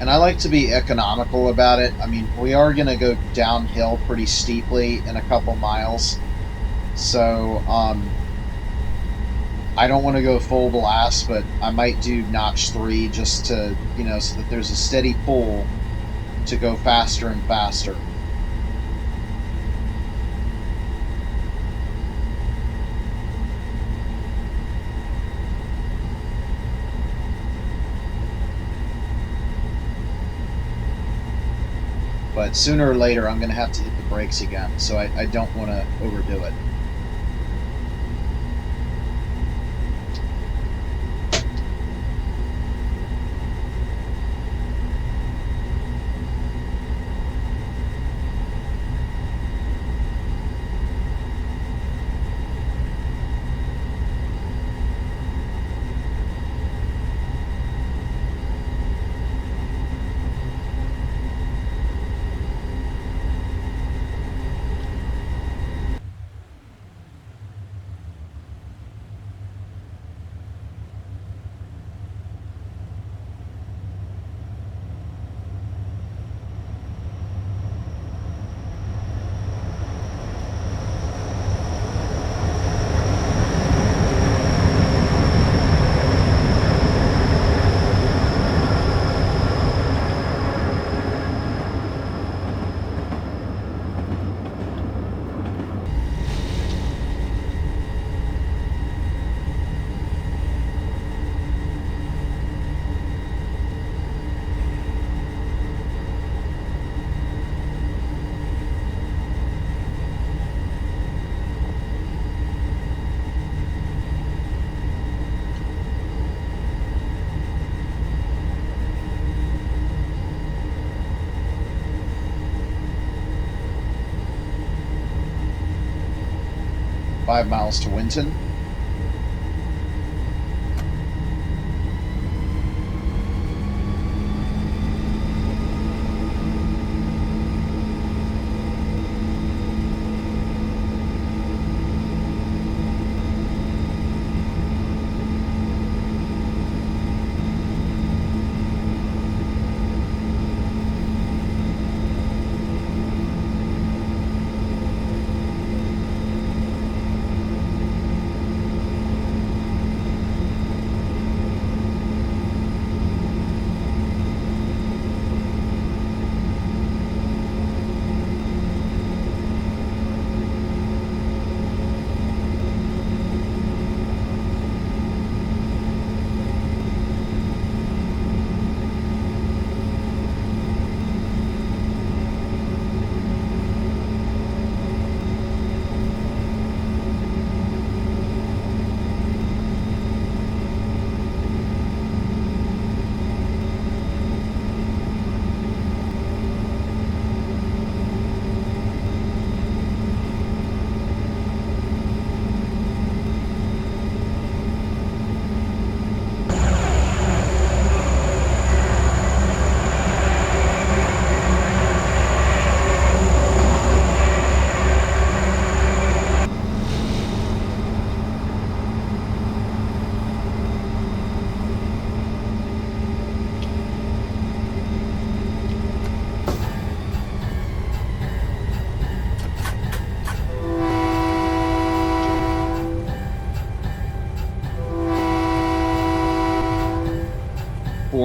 And I like to be economical about it. I mean, we are going to go downhill pretty steeply in a couple miles. So, I don't want to go full blast, but I might do notch 3 just to, you know, so that there's a steady pull to go faster and faster. But sooner or later, I'm going to have to hit the brakes again, so I don't want to overdo it. Five miles to Winton.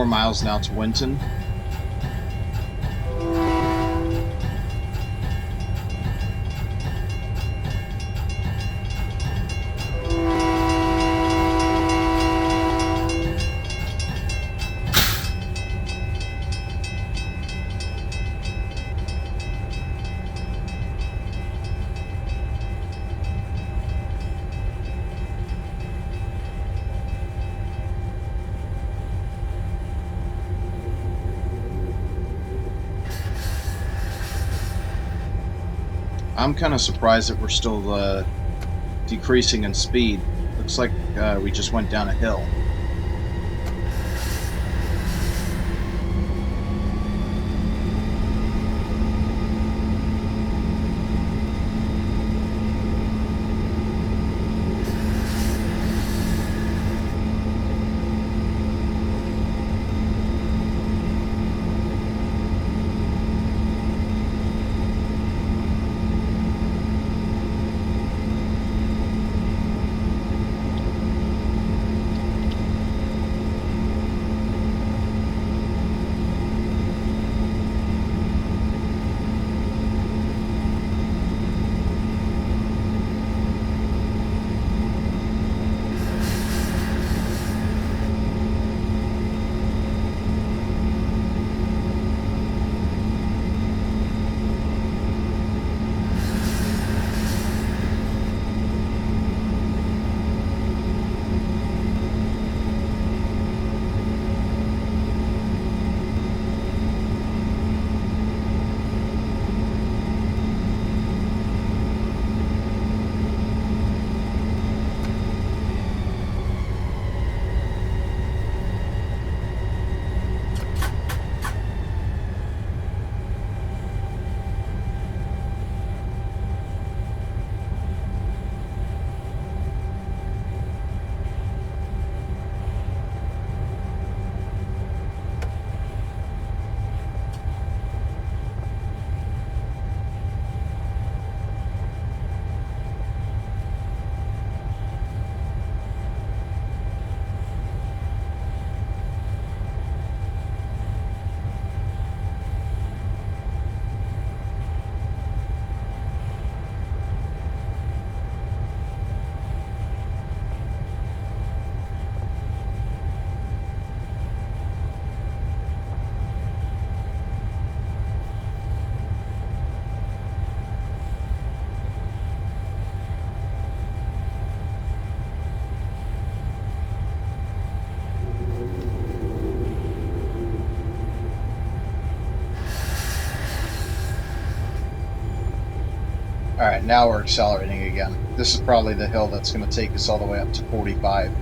Miles now to Winton. I'm kind of surprised that we're still decreasing in speed. Looks like we just went down a hill. Alright, now we're accelerating again. This is probably the hill that's going to take us all the way up to 45.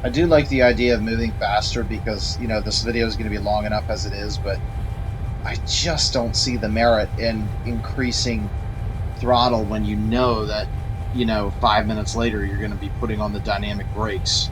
I do like the idea of moving faster because, you know, this video is going to be long enough as it is, but I just don't see the merit in increasing throttle when you know that, you know, 5 minutes later you're going to be putting on the dynamic brakes.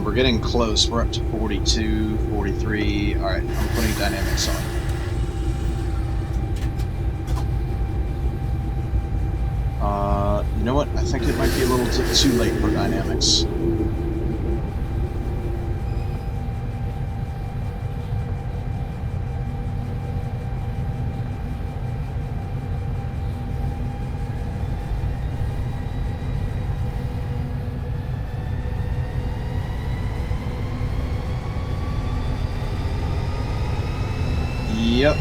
We're getting close. We're up to 42, 43. All right, I'm putting dynamics on. You know what? I think it might be a little too late for dynamics. Yep.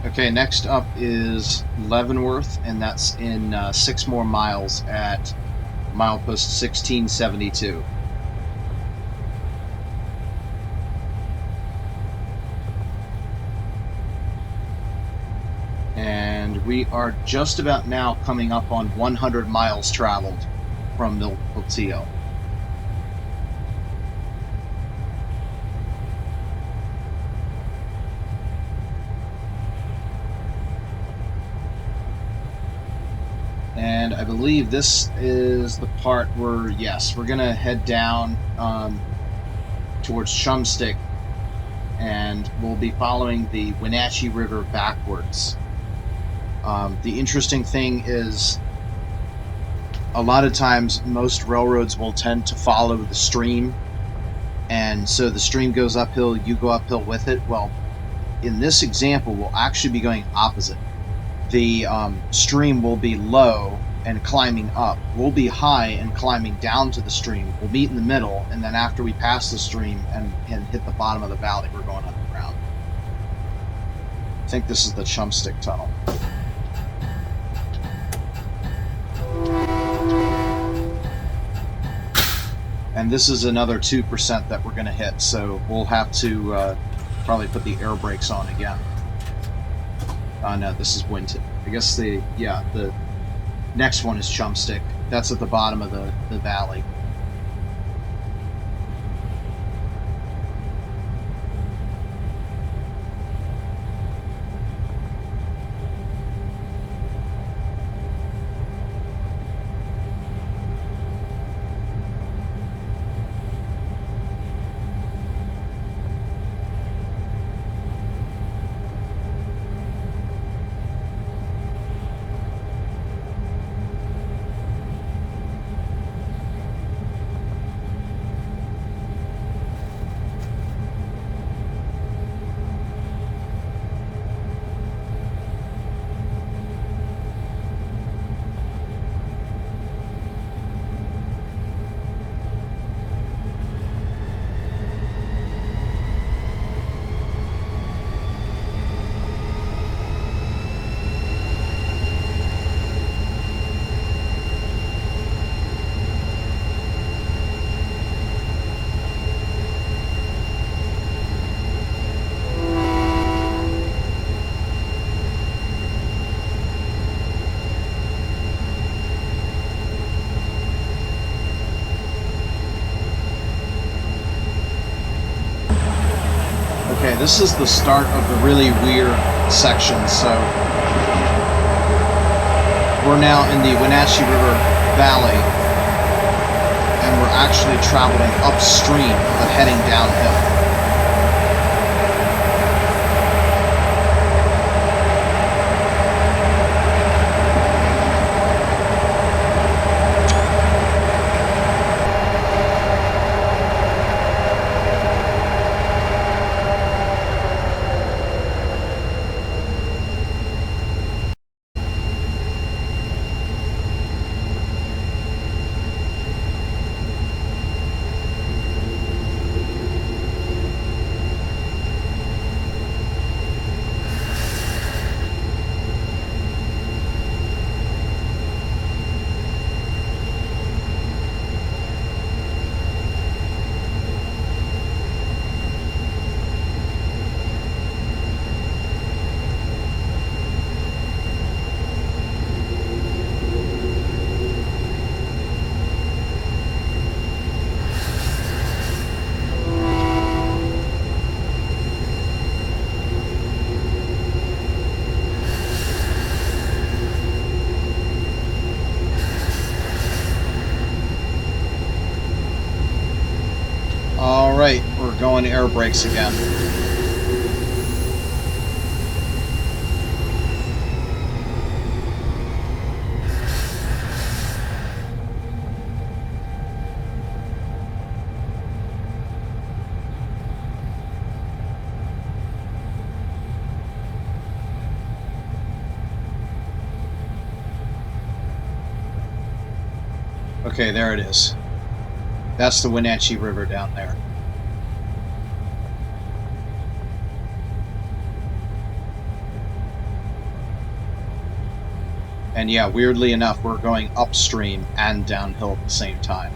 Okay, next up is Leavenworth, and that's in 6 more miles at milepost 1672. And we are just about now coming up on 100 miles traveled from Mukilteo. And I believe this is the part where, yes, we're going to head down towards Chumstick, and we'll be following the Wenatchee River backwards. The interesting thing is, a lot of times most railroads will tend to follow the stream, and so the stream goes uphill, you go uphill with it. Well, in this example, we'll actually be going opposite. The stream will be low and climbing up. We'll be high and climbing down to the stream. We'll meet in the middle, and then after we pass the stream and hit the bottom of the valley, we're going underground. I think this is the Chumstick Tunnel. And this is another 2% that we're going to hit, so we'll have to probably put the air brakes on again. No, this is Winton. I guess the next one is Chumstick. That's at the bottom of the valley. Okay, this is the start of the really weird section, so we're now in the Wenatchee River Valley, and we're actually traveling upstream but heading downhill. Alright, we're going air brakes again. Okay, there it is. That's the Wenatchee River down there. And yeah, weirdly enough, we're going upstream and downhill at the same time.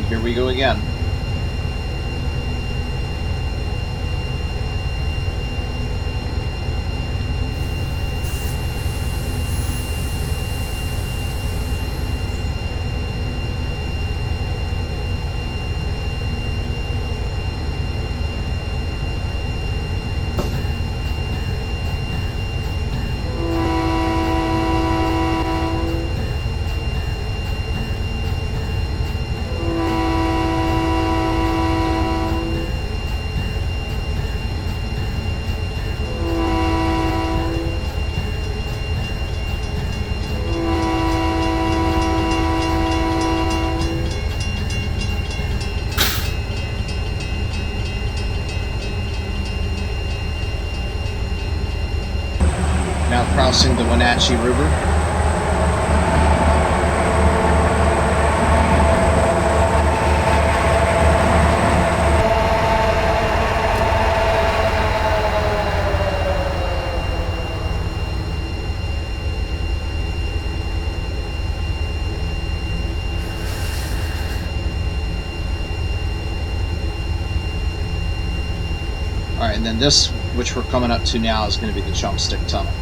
Here we go again. crossing the Wenatchee River. Alright, and then this, which we're coming up to now, is going to be the Chumpstick Tunnel.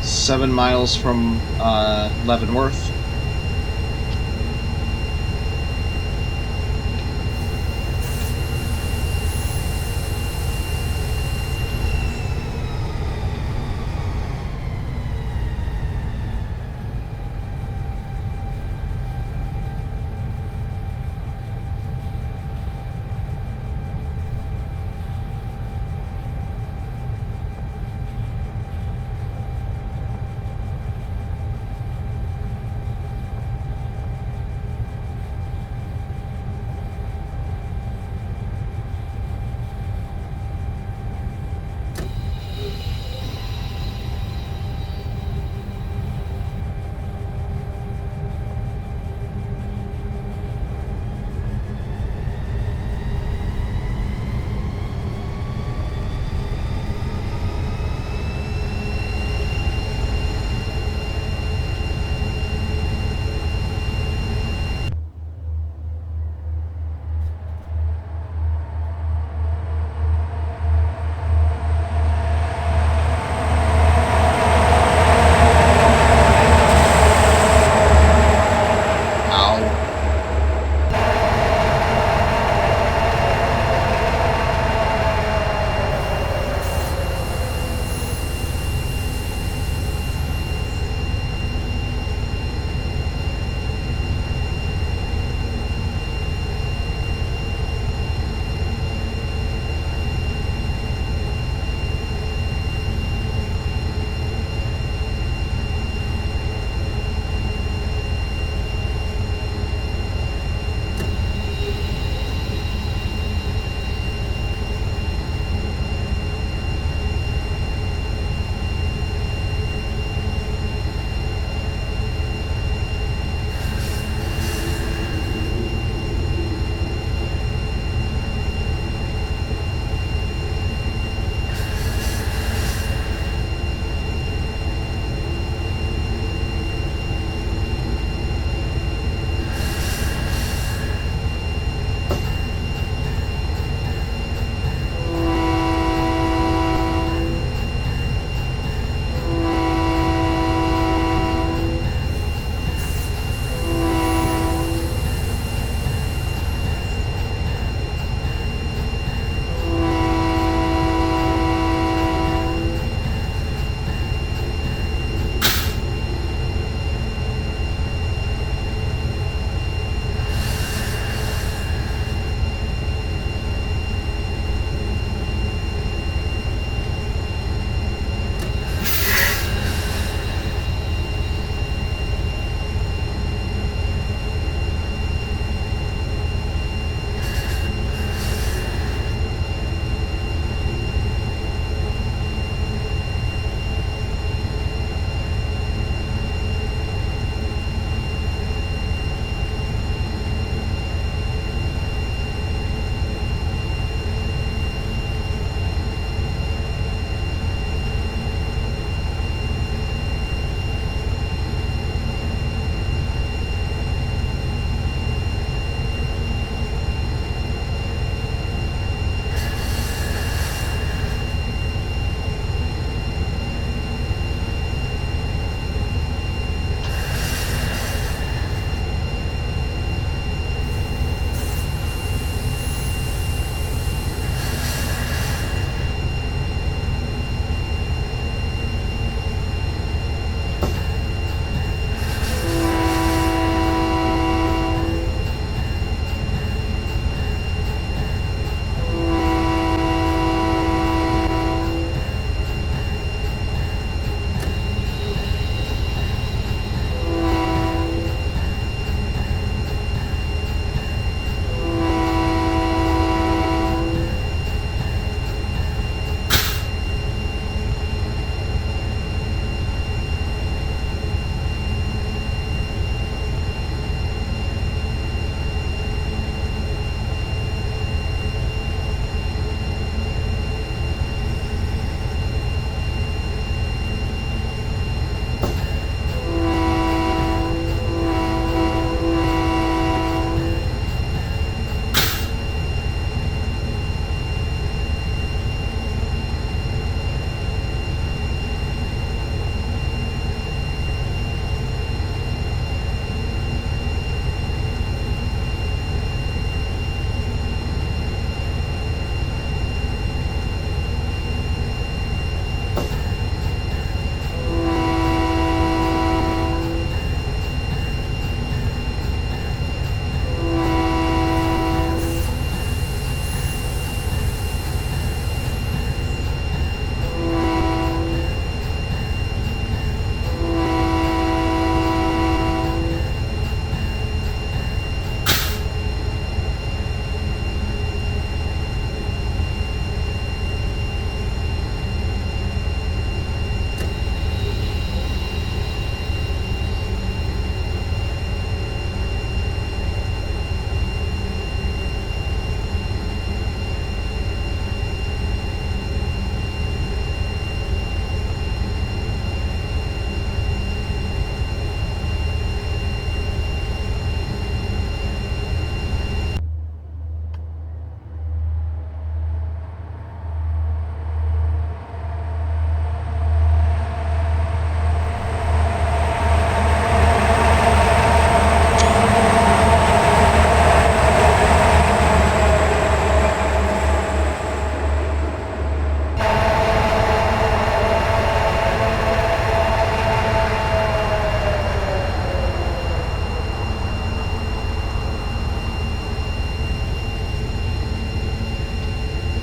Seven miles from Leavenworth.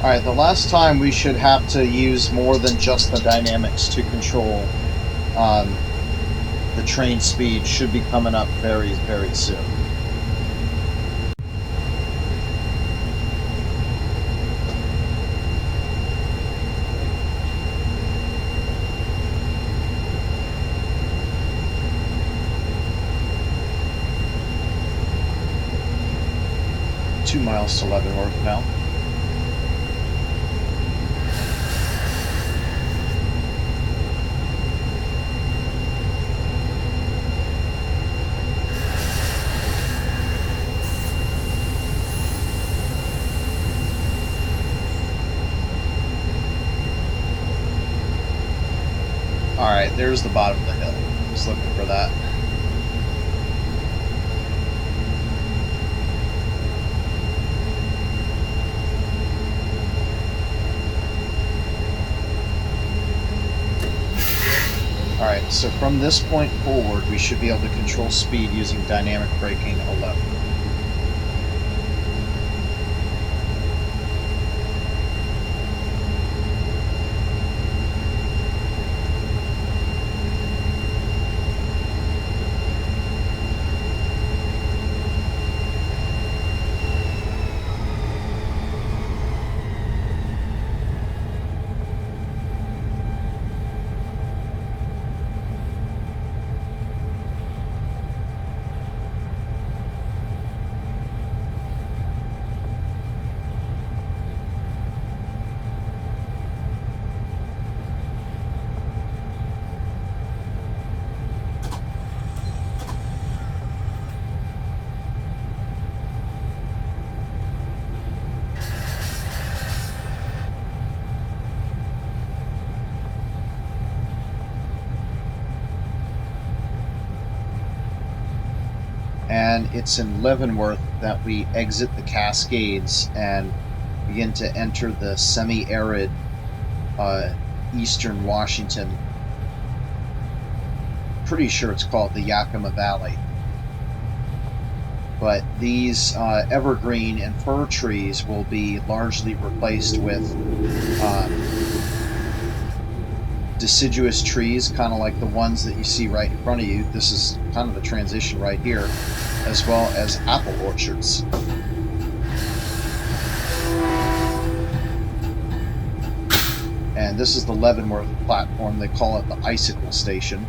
Alright, the last time we should have to use more than just the dynamics to control the train speed should be coming up very, very soon. Two miles to Leavenworth now. Alright, there's the bottom of the hill. Just looking for that. Alright, so from this point forward, we should be able to control speed using dynamic braking alone. And it's in Leavenworth that we exit the Cascades and begin to enter the semi-arid eastern Washington. Pretty sure it's called the Yakima Valley. But these evergreen and fir trees will be largely replaced with deciduous trees, kind of like the ones that you see right in front of you. This is kind of the transition right here, as well as apple orchards. And this is the Leavenworth platform. They call it the Icicle Station.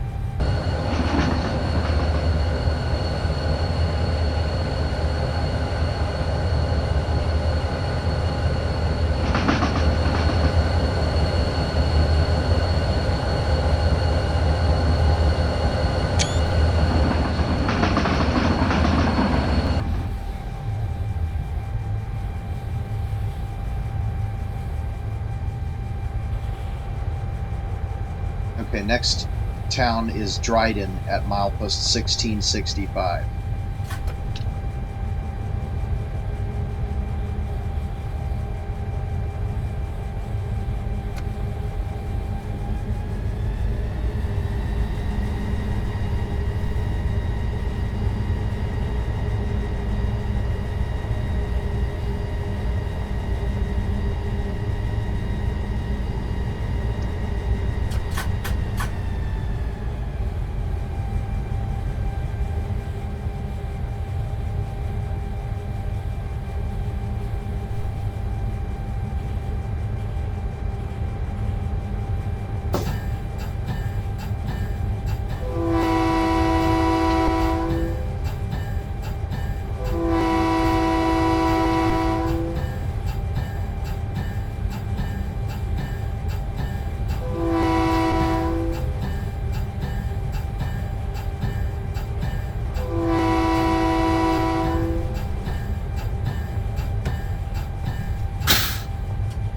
Okay, next town is Dryden at milepost 1665.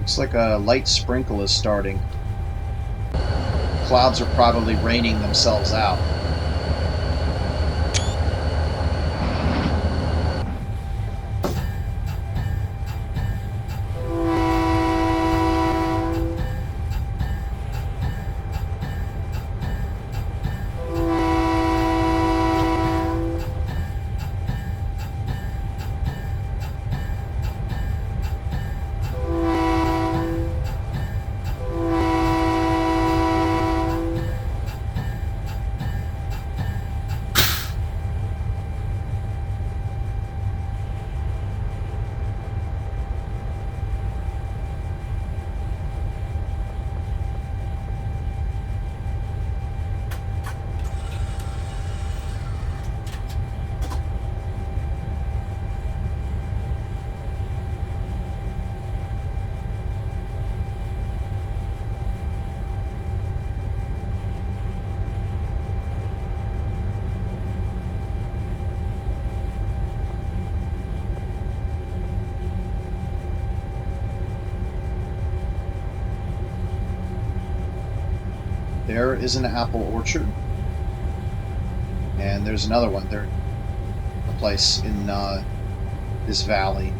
Looks like a light sprinkle is starting. Clouds are probably raining themselves out. there is an apple orchard. And there's another one there, a place in this valley.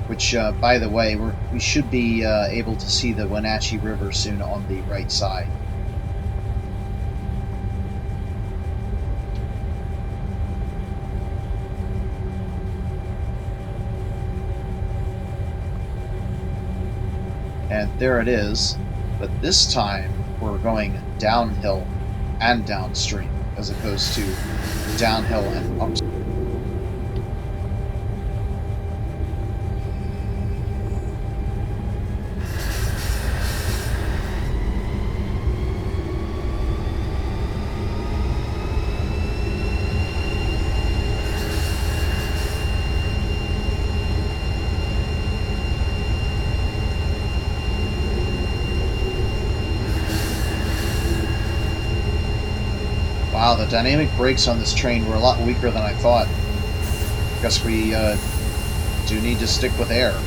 Which, by the way, we should be able to see the Wenatchee River soon on the right side. And there it is, but this time we're going downhill and downstream, as opposed to downhill and upstream. Wow, the dynamic brakes on this train were a lot weaker than I thought. I guess we do need to stick with air.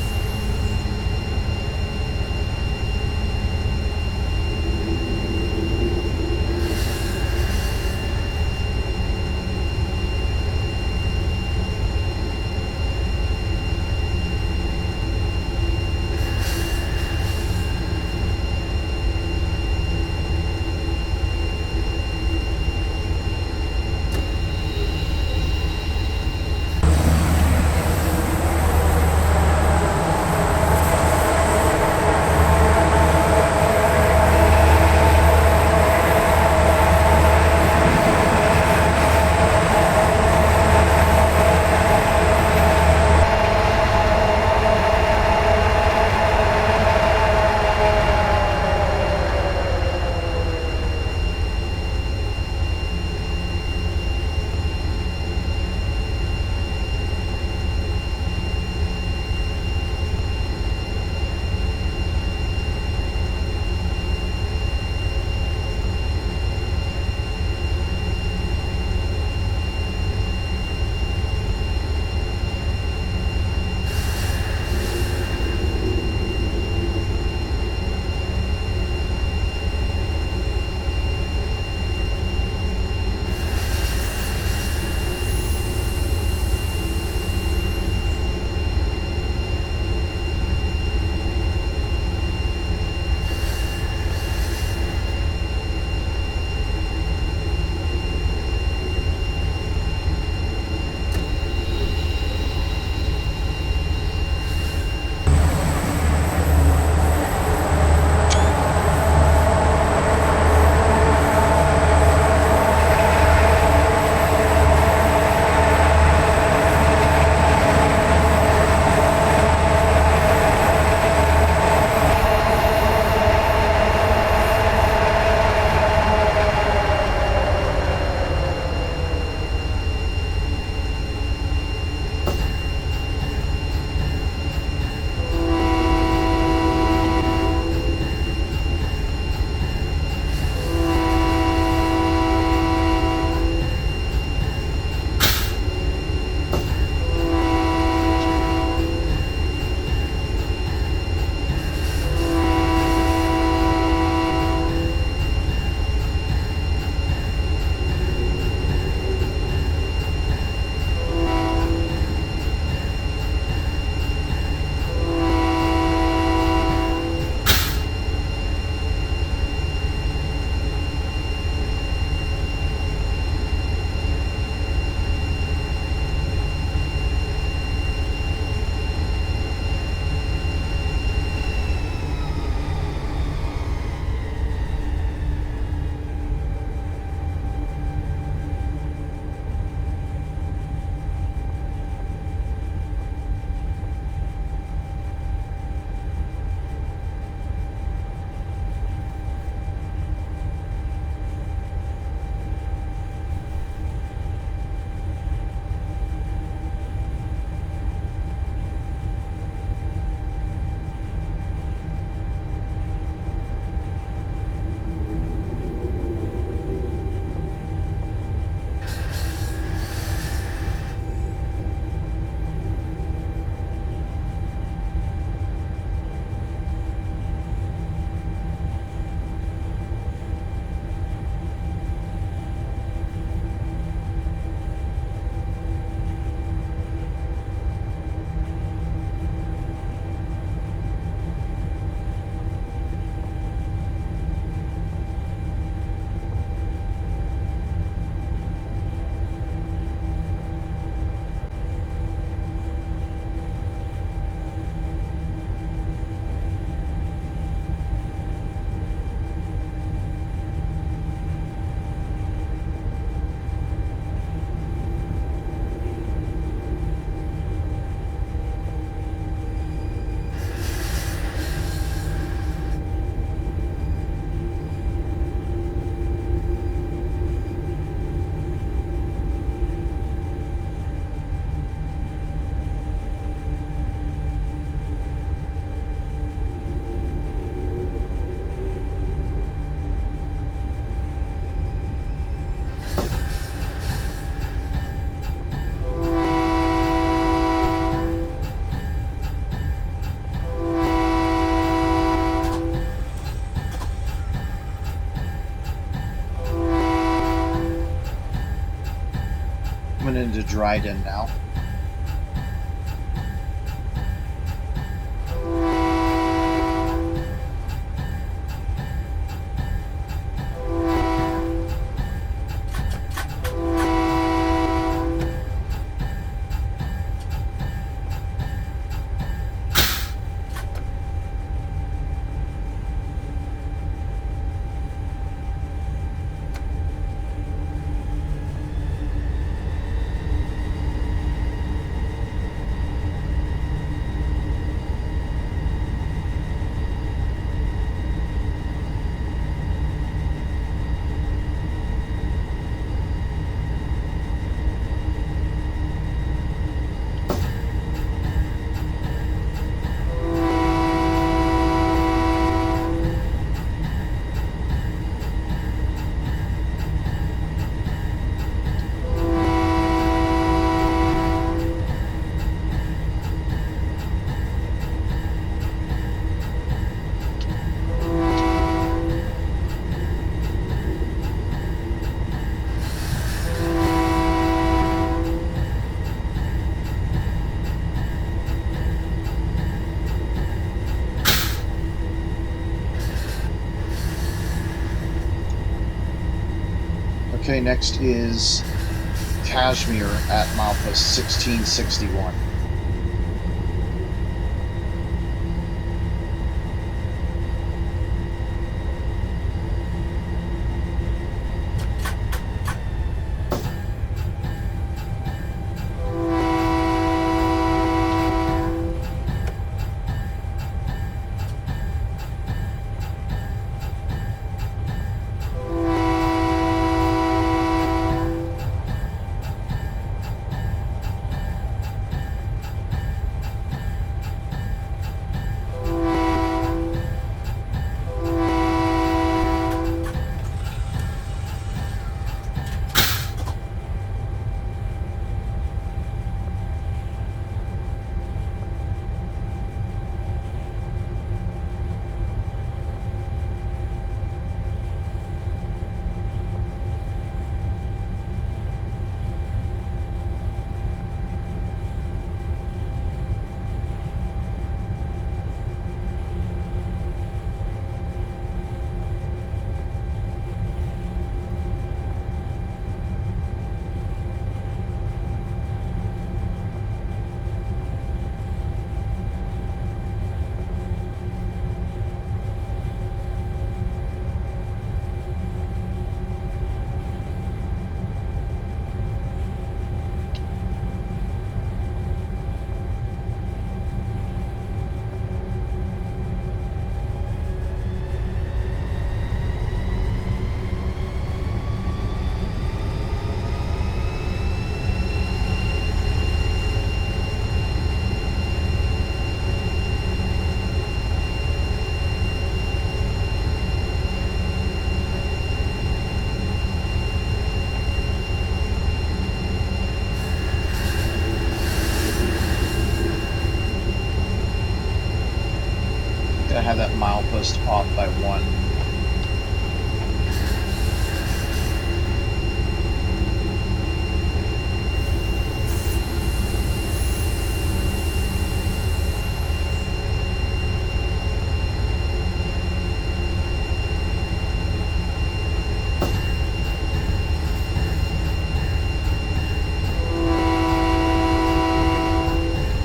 to Dryden now. Okay, next is Kashmir at milepost 1661. Gonna have that milepost off by 1.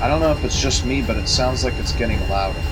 I don't know if it's just me, but it sounds like it's getting louder.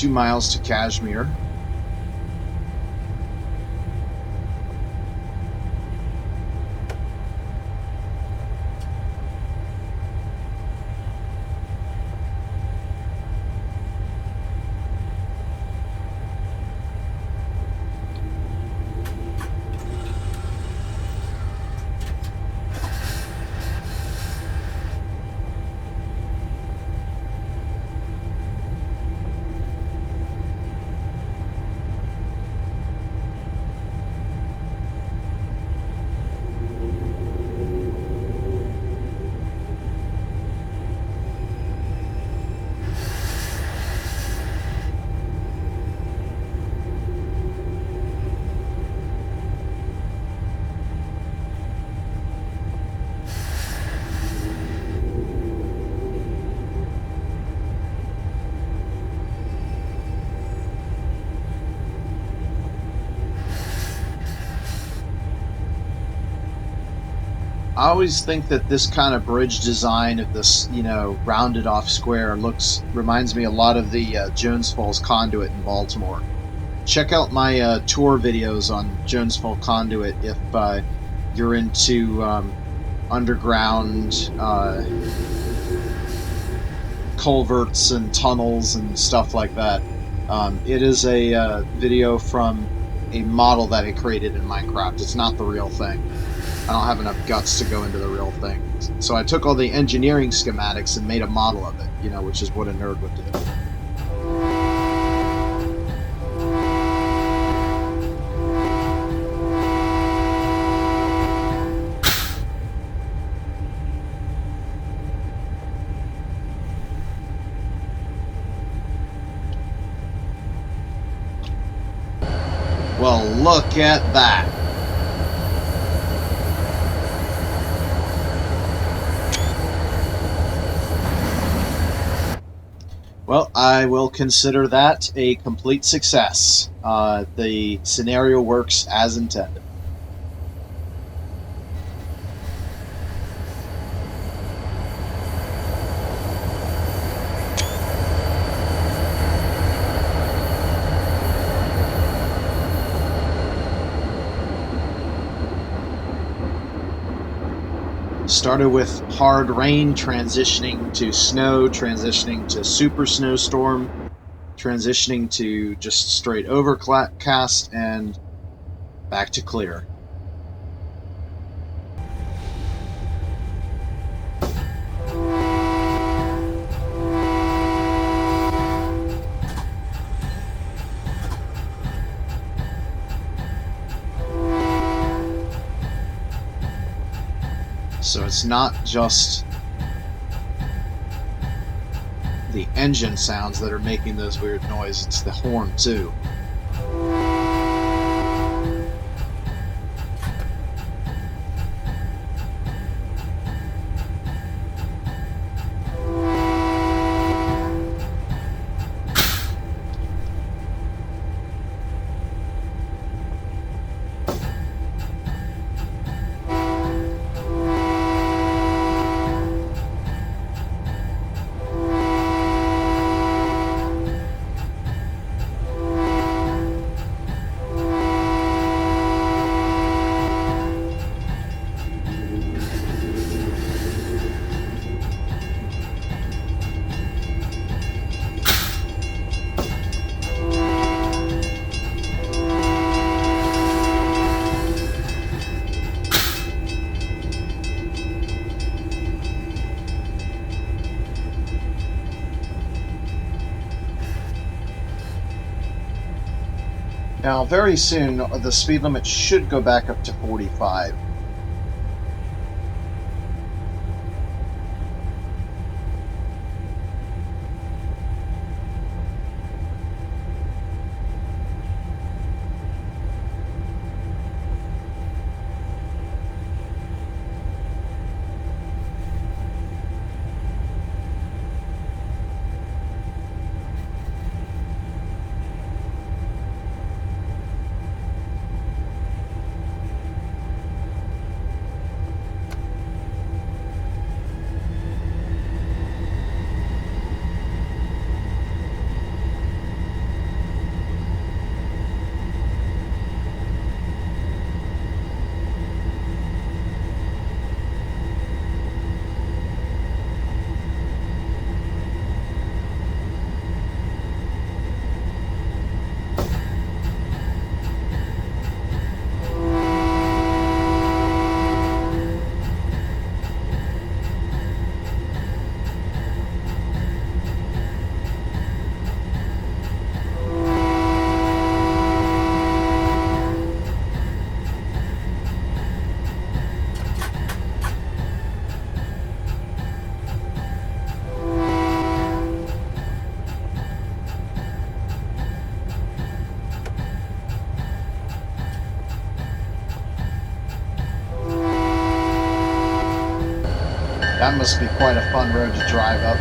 2 miles to Kashmir. I always think that this kind of bridge design of this, rounded off square reminds me a lot of the Jones Falls Conduit in Baltimore. Check out my tour videos on Jones Falls Conduit if you're into underground culverts and tunnels and stuff like that. It is a video from a model that I created in Minecraft. It's not the real thing. I don't have enough guts to go into the real thing. So I took all the engineering schematics and made a model of it, which is what a nerd would do. Well, look at that. Well, I will consider that a complete success. The scenario works as intended. Started with hard rain, transitioning to snow, transitioning to super snowstorm, transitioning to just straight overcast, and back to clear. So it's not just the engine sounds that are making those weird noises, it's the horn too. Now, very soon, the speed limit should go back up to 45. That must be quite a fun road to drive up.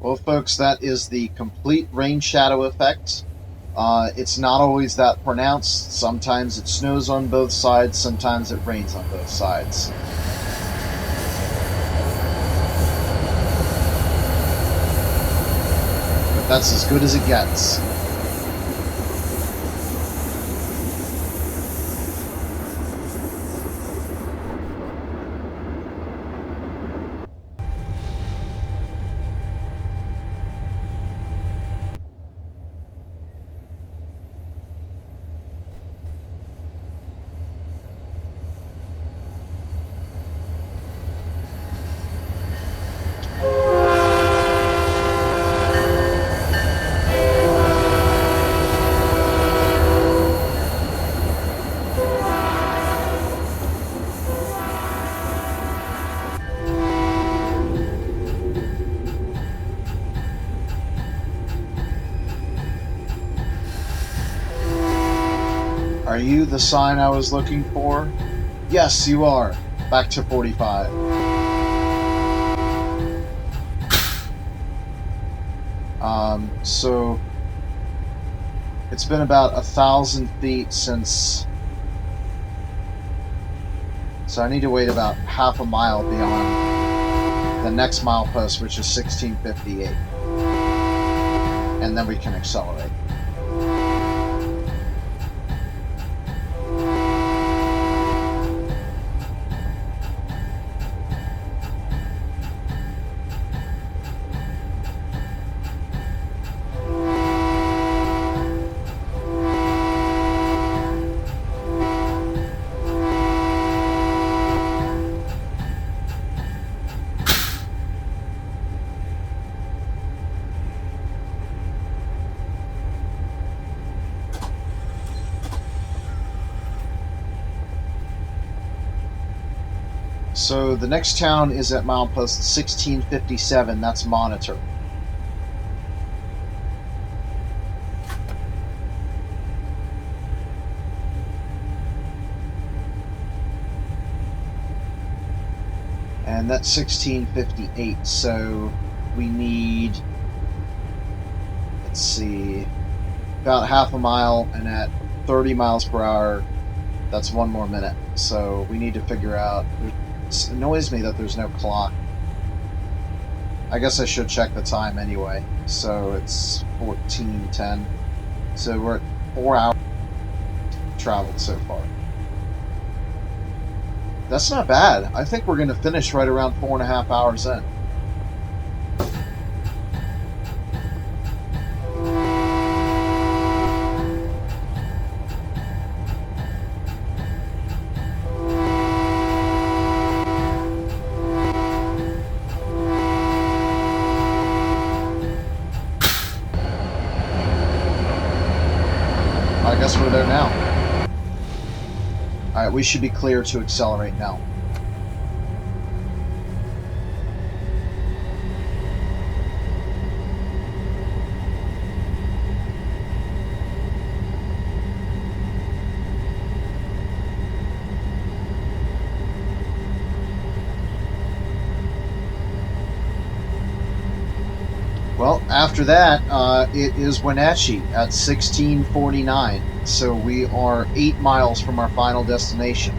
Well, folks, that is the complete rain shadow effect. It's not always that pronounced. Sometimes it snows on both sides, sometimes it rains on both sides. But that's as good as it gets. Are you the sign I was looking for? Yes, you are. Back to 45. So it's been about 1,000 feet since. So I need to wait about half a mile beyond the next milepost, which is 1658. And then we can accelerate. So the next town is at milepost 1657. That's Monitor. And that's 1658. So we need, let's see, about half a mile, and at 30 miles per hour, that's 1 more minute. So we need to figure out. It annoys me that there's no clock. I guess I should check the time anyway. So it's 14:10. So we're at 4 hours traveled so far. That's not bad. I think we're going to finish right around 4.5 hours in. I guess we're there now. Alright, we should be clear to accelerate now. after that, it is Wenatchee at 1649. So we are 8 miles from our final destination.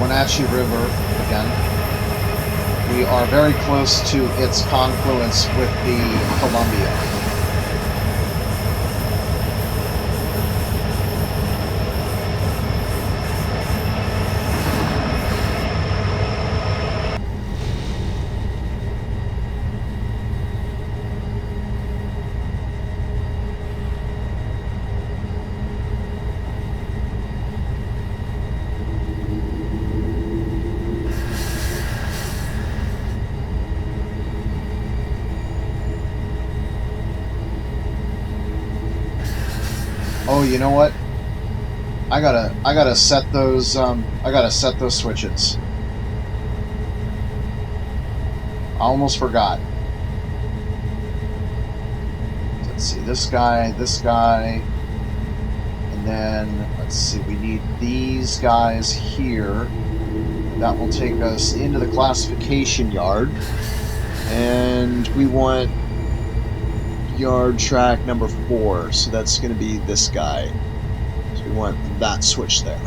Wenatchee River again. We are very close to its confluence with the Columbia. Oh, you know what? I gotta set those switches. I almost forgot. Let's see, this guy, and then let's see, we need these guys here. That will take us into the classification yard, and we want yard track number 4, so that's going to be this guy. So we want that switch there.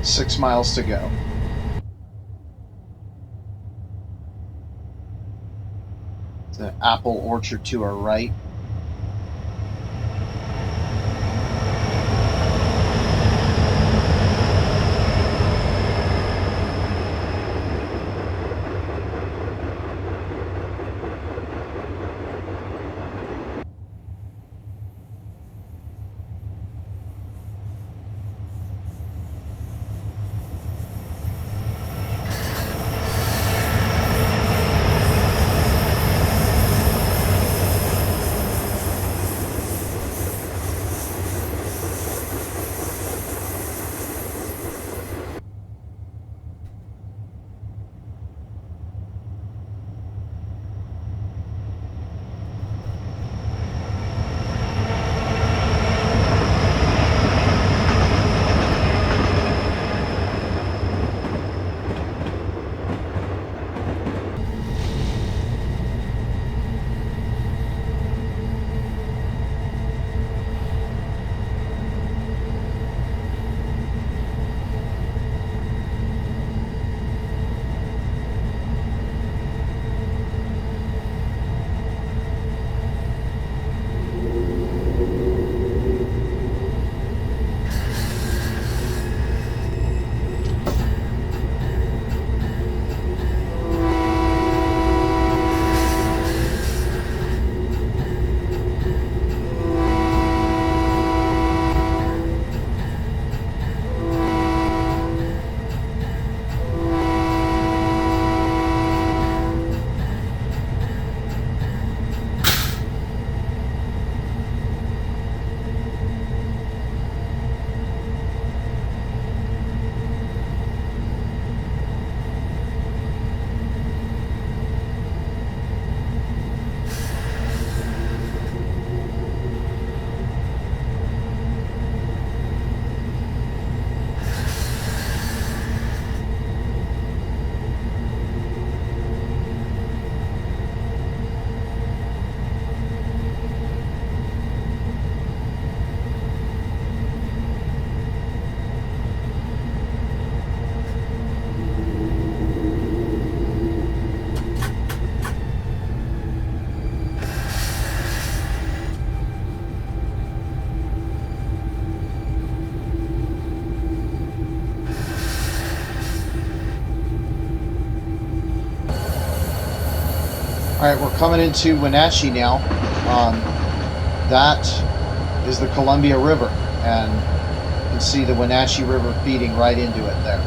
Six miles to go. The apple orchard to our right. Alright, we're coming into Wenatchee now. That is the Columbia River, and you can see the Wenatchee River feeding right into it there.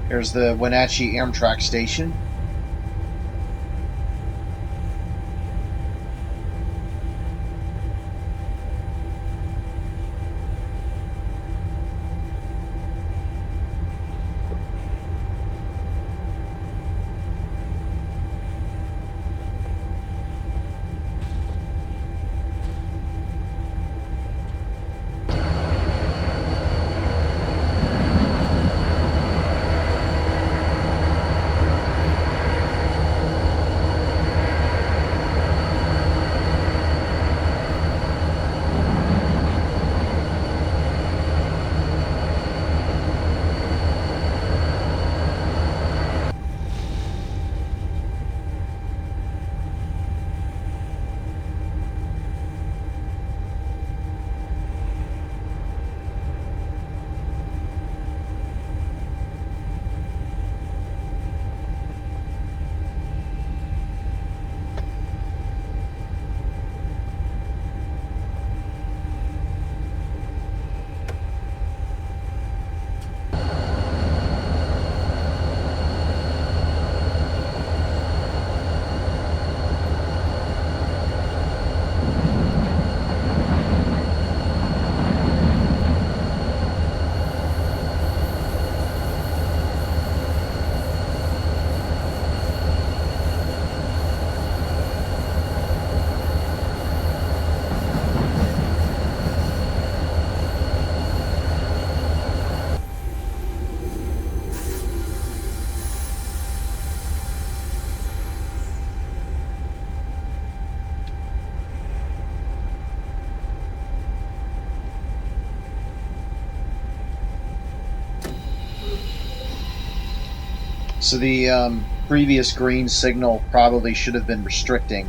Here's the Wenatchee Amtrak station. So the previous green signal probably should have been restricting,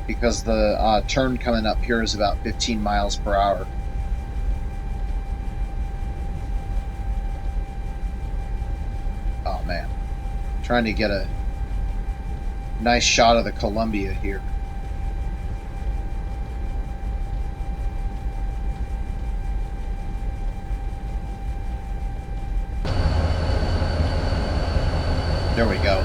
because the turn coming up here is about 15 miles per hour. Oh man, trying to get a nice shot of the Columbia here. There we go.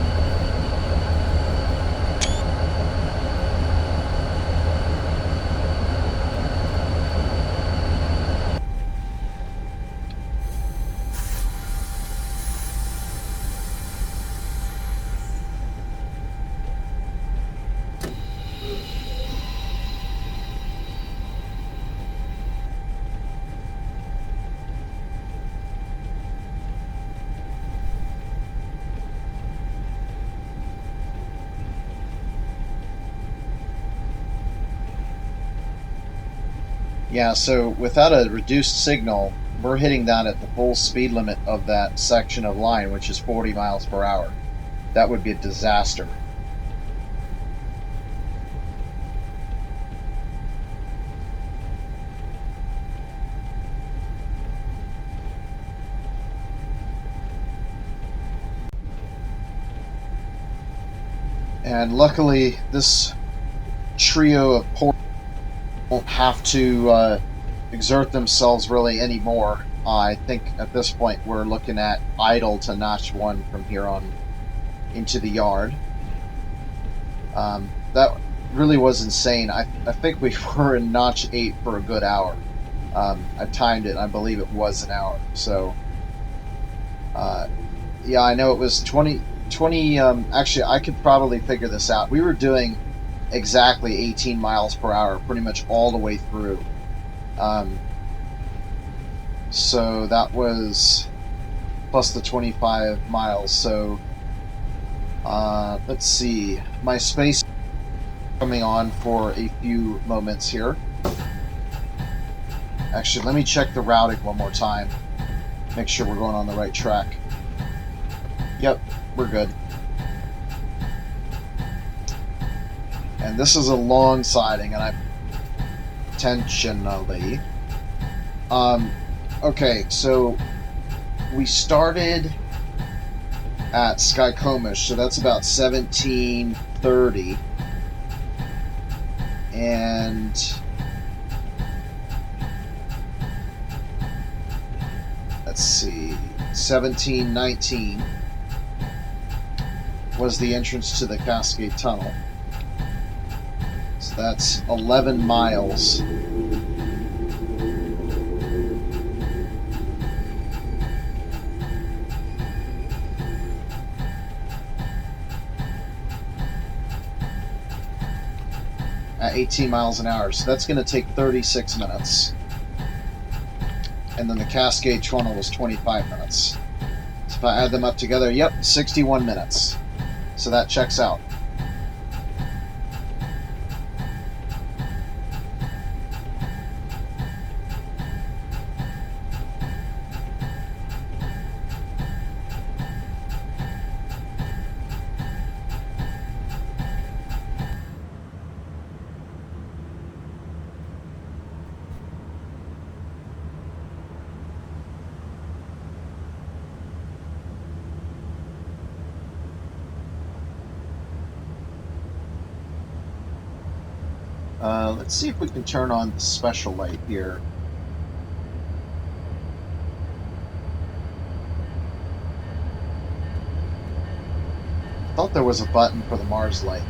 Yeah, so without a reduced signal, we're hitting down at the full speed limit of that section of line, which is 40 miles per hour. That would be a disaster. And luckily, this trio of ports won't have to exert themselves really anymore. I think at this point we're looking at idle to notch 1 from here on into the yard. That really was insane. I think we were in notch 8 for a good hour. I timed it, and I believe it was an hour. So, yeah, I know it was 20. Actually, I could probably figure this out. We were doing exactly 18 miles per hour pretty much all the way through. So that was plus the 25 miles. So let's see. My space coming on for a few moments here. Actually, let me check the routing one more time. Make sure we're going on the right track. Yep, we're good. And this is a long siding, and I'm intentionally. Okay, so we started at Skycomish, so that's about 1730, and let's see, 1719 was the entrance to the Cascade Tunnel. So that's 11 miles. At 18 miles an hour. So that's going to take 36 minutes. And then the Cascade Tunnel was 25 minutes. So if I add them up together, yep, 61 minutes. So that checks out. Let's see if we can turn on the special light here. I thought there was a button for the Mars light.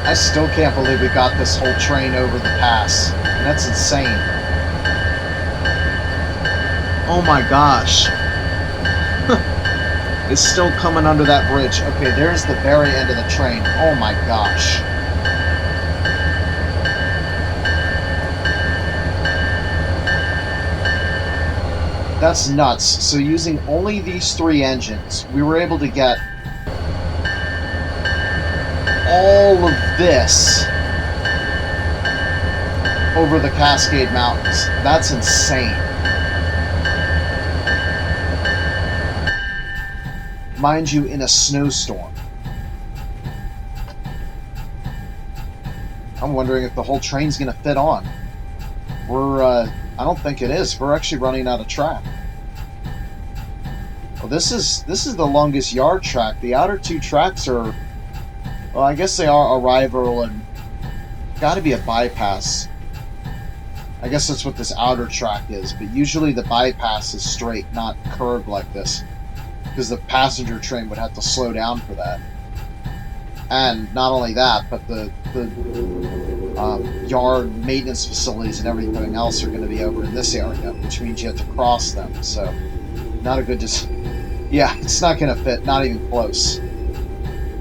I still can't believe we got this whole train over the pass. And that's insane. Oh my gosh. It's still coming under that bridge. Okay, there's the very end of the train. Oh my gosh. That's nuts. So using only these 3 engines, we were able to get all of this over the Cascade Mountains. That's insane. Mind you, in a snowstorm. I'm wondering if the whole train's going to fit on. I don't think it is. We're actually running out of track. Well, this is the longest yard track. The outer 2 tracks are, well, I guess they are arrival and got to be a bypass. I guess that's what this outer track is, but usually the bypass is straight, not curved like this, because the passenger train would have to slow down for that. And not only that, but the yard maintenance facilities and everything else are going to be over in this area, which means you have to cross them. So, not a good yeah, it's not going to fit, not even close.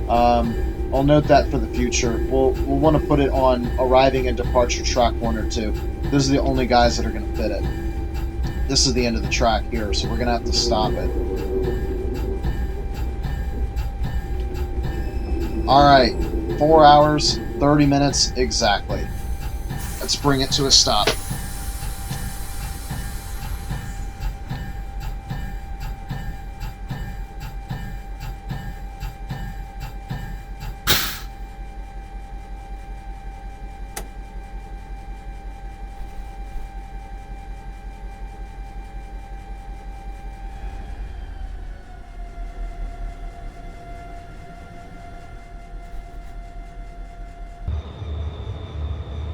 I'll note that for the future. We'll want to put it on arriving and departure track 1 or 2. Those are the only guys that are going to fit it. This is the end of the track here, so we're going to have to stop it. Alright, 4 hours, 30 minutes exactly. Let's bring it to a stop.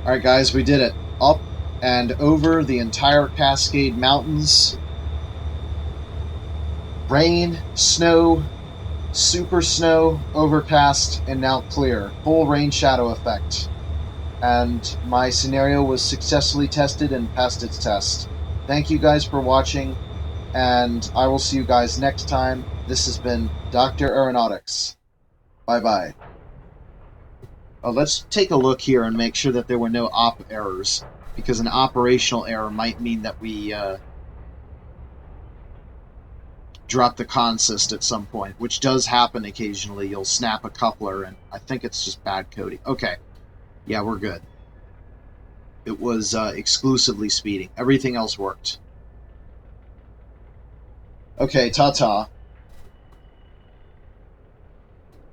Alright guys, we did it. Up and over the entire Cascade Mountains. Rain, snow, super snow, overcast, and now clear. Full rain shadow effect. And my scenario was successfully tested and passed its test. Thank you guys for watching, and I will see you guys next time. This has been Dr. Aeronautics. Bye-bye. Oh, let's take a look here and make sure that there were no op errors, because an operational error might mean that we drop the consist at some point, which does happen occasionally. You'll snap a coupler, and I think it's just bad coding. Okay, yeah, we're good. It was exclusively speeding. Everything else worked. Okay, ta-ta.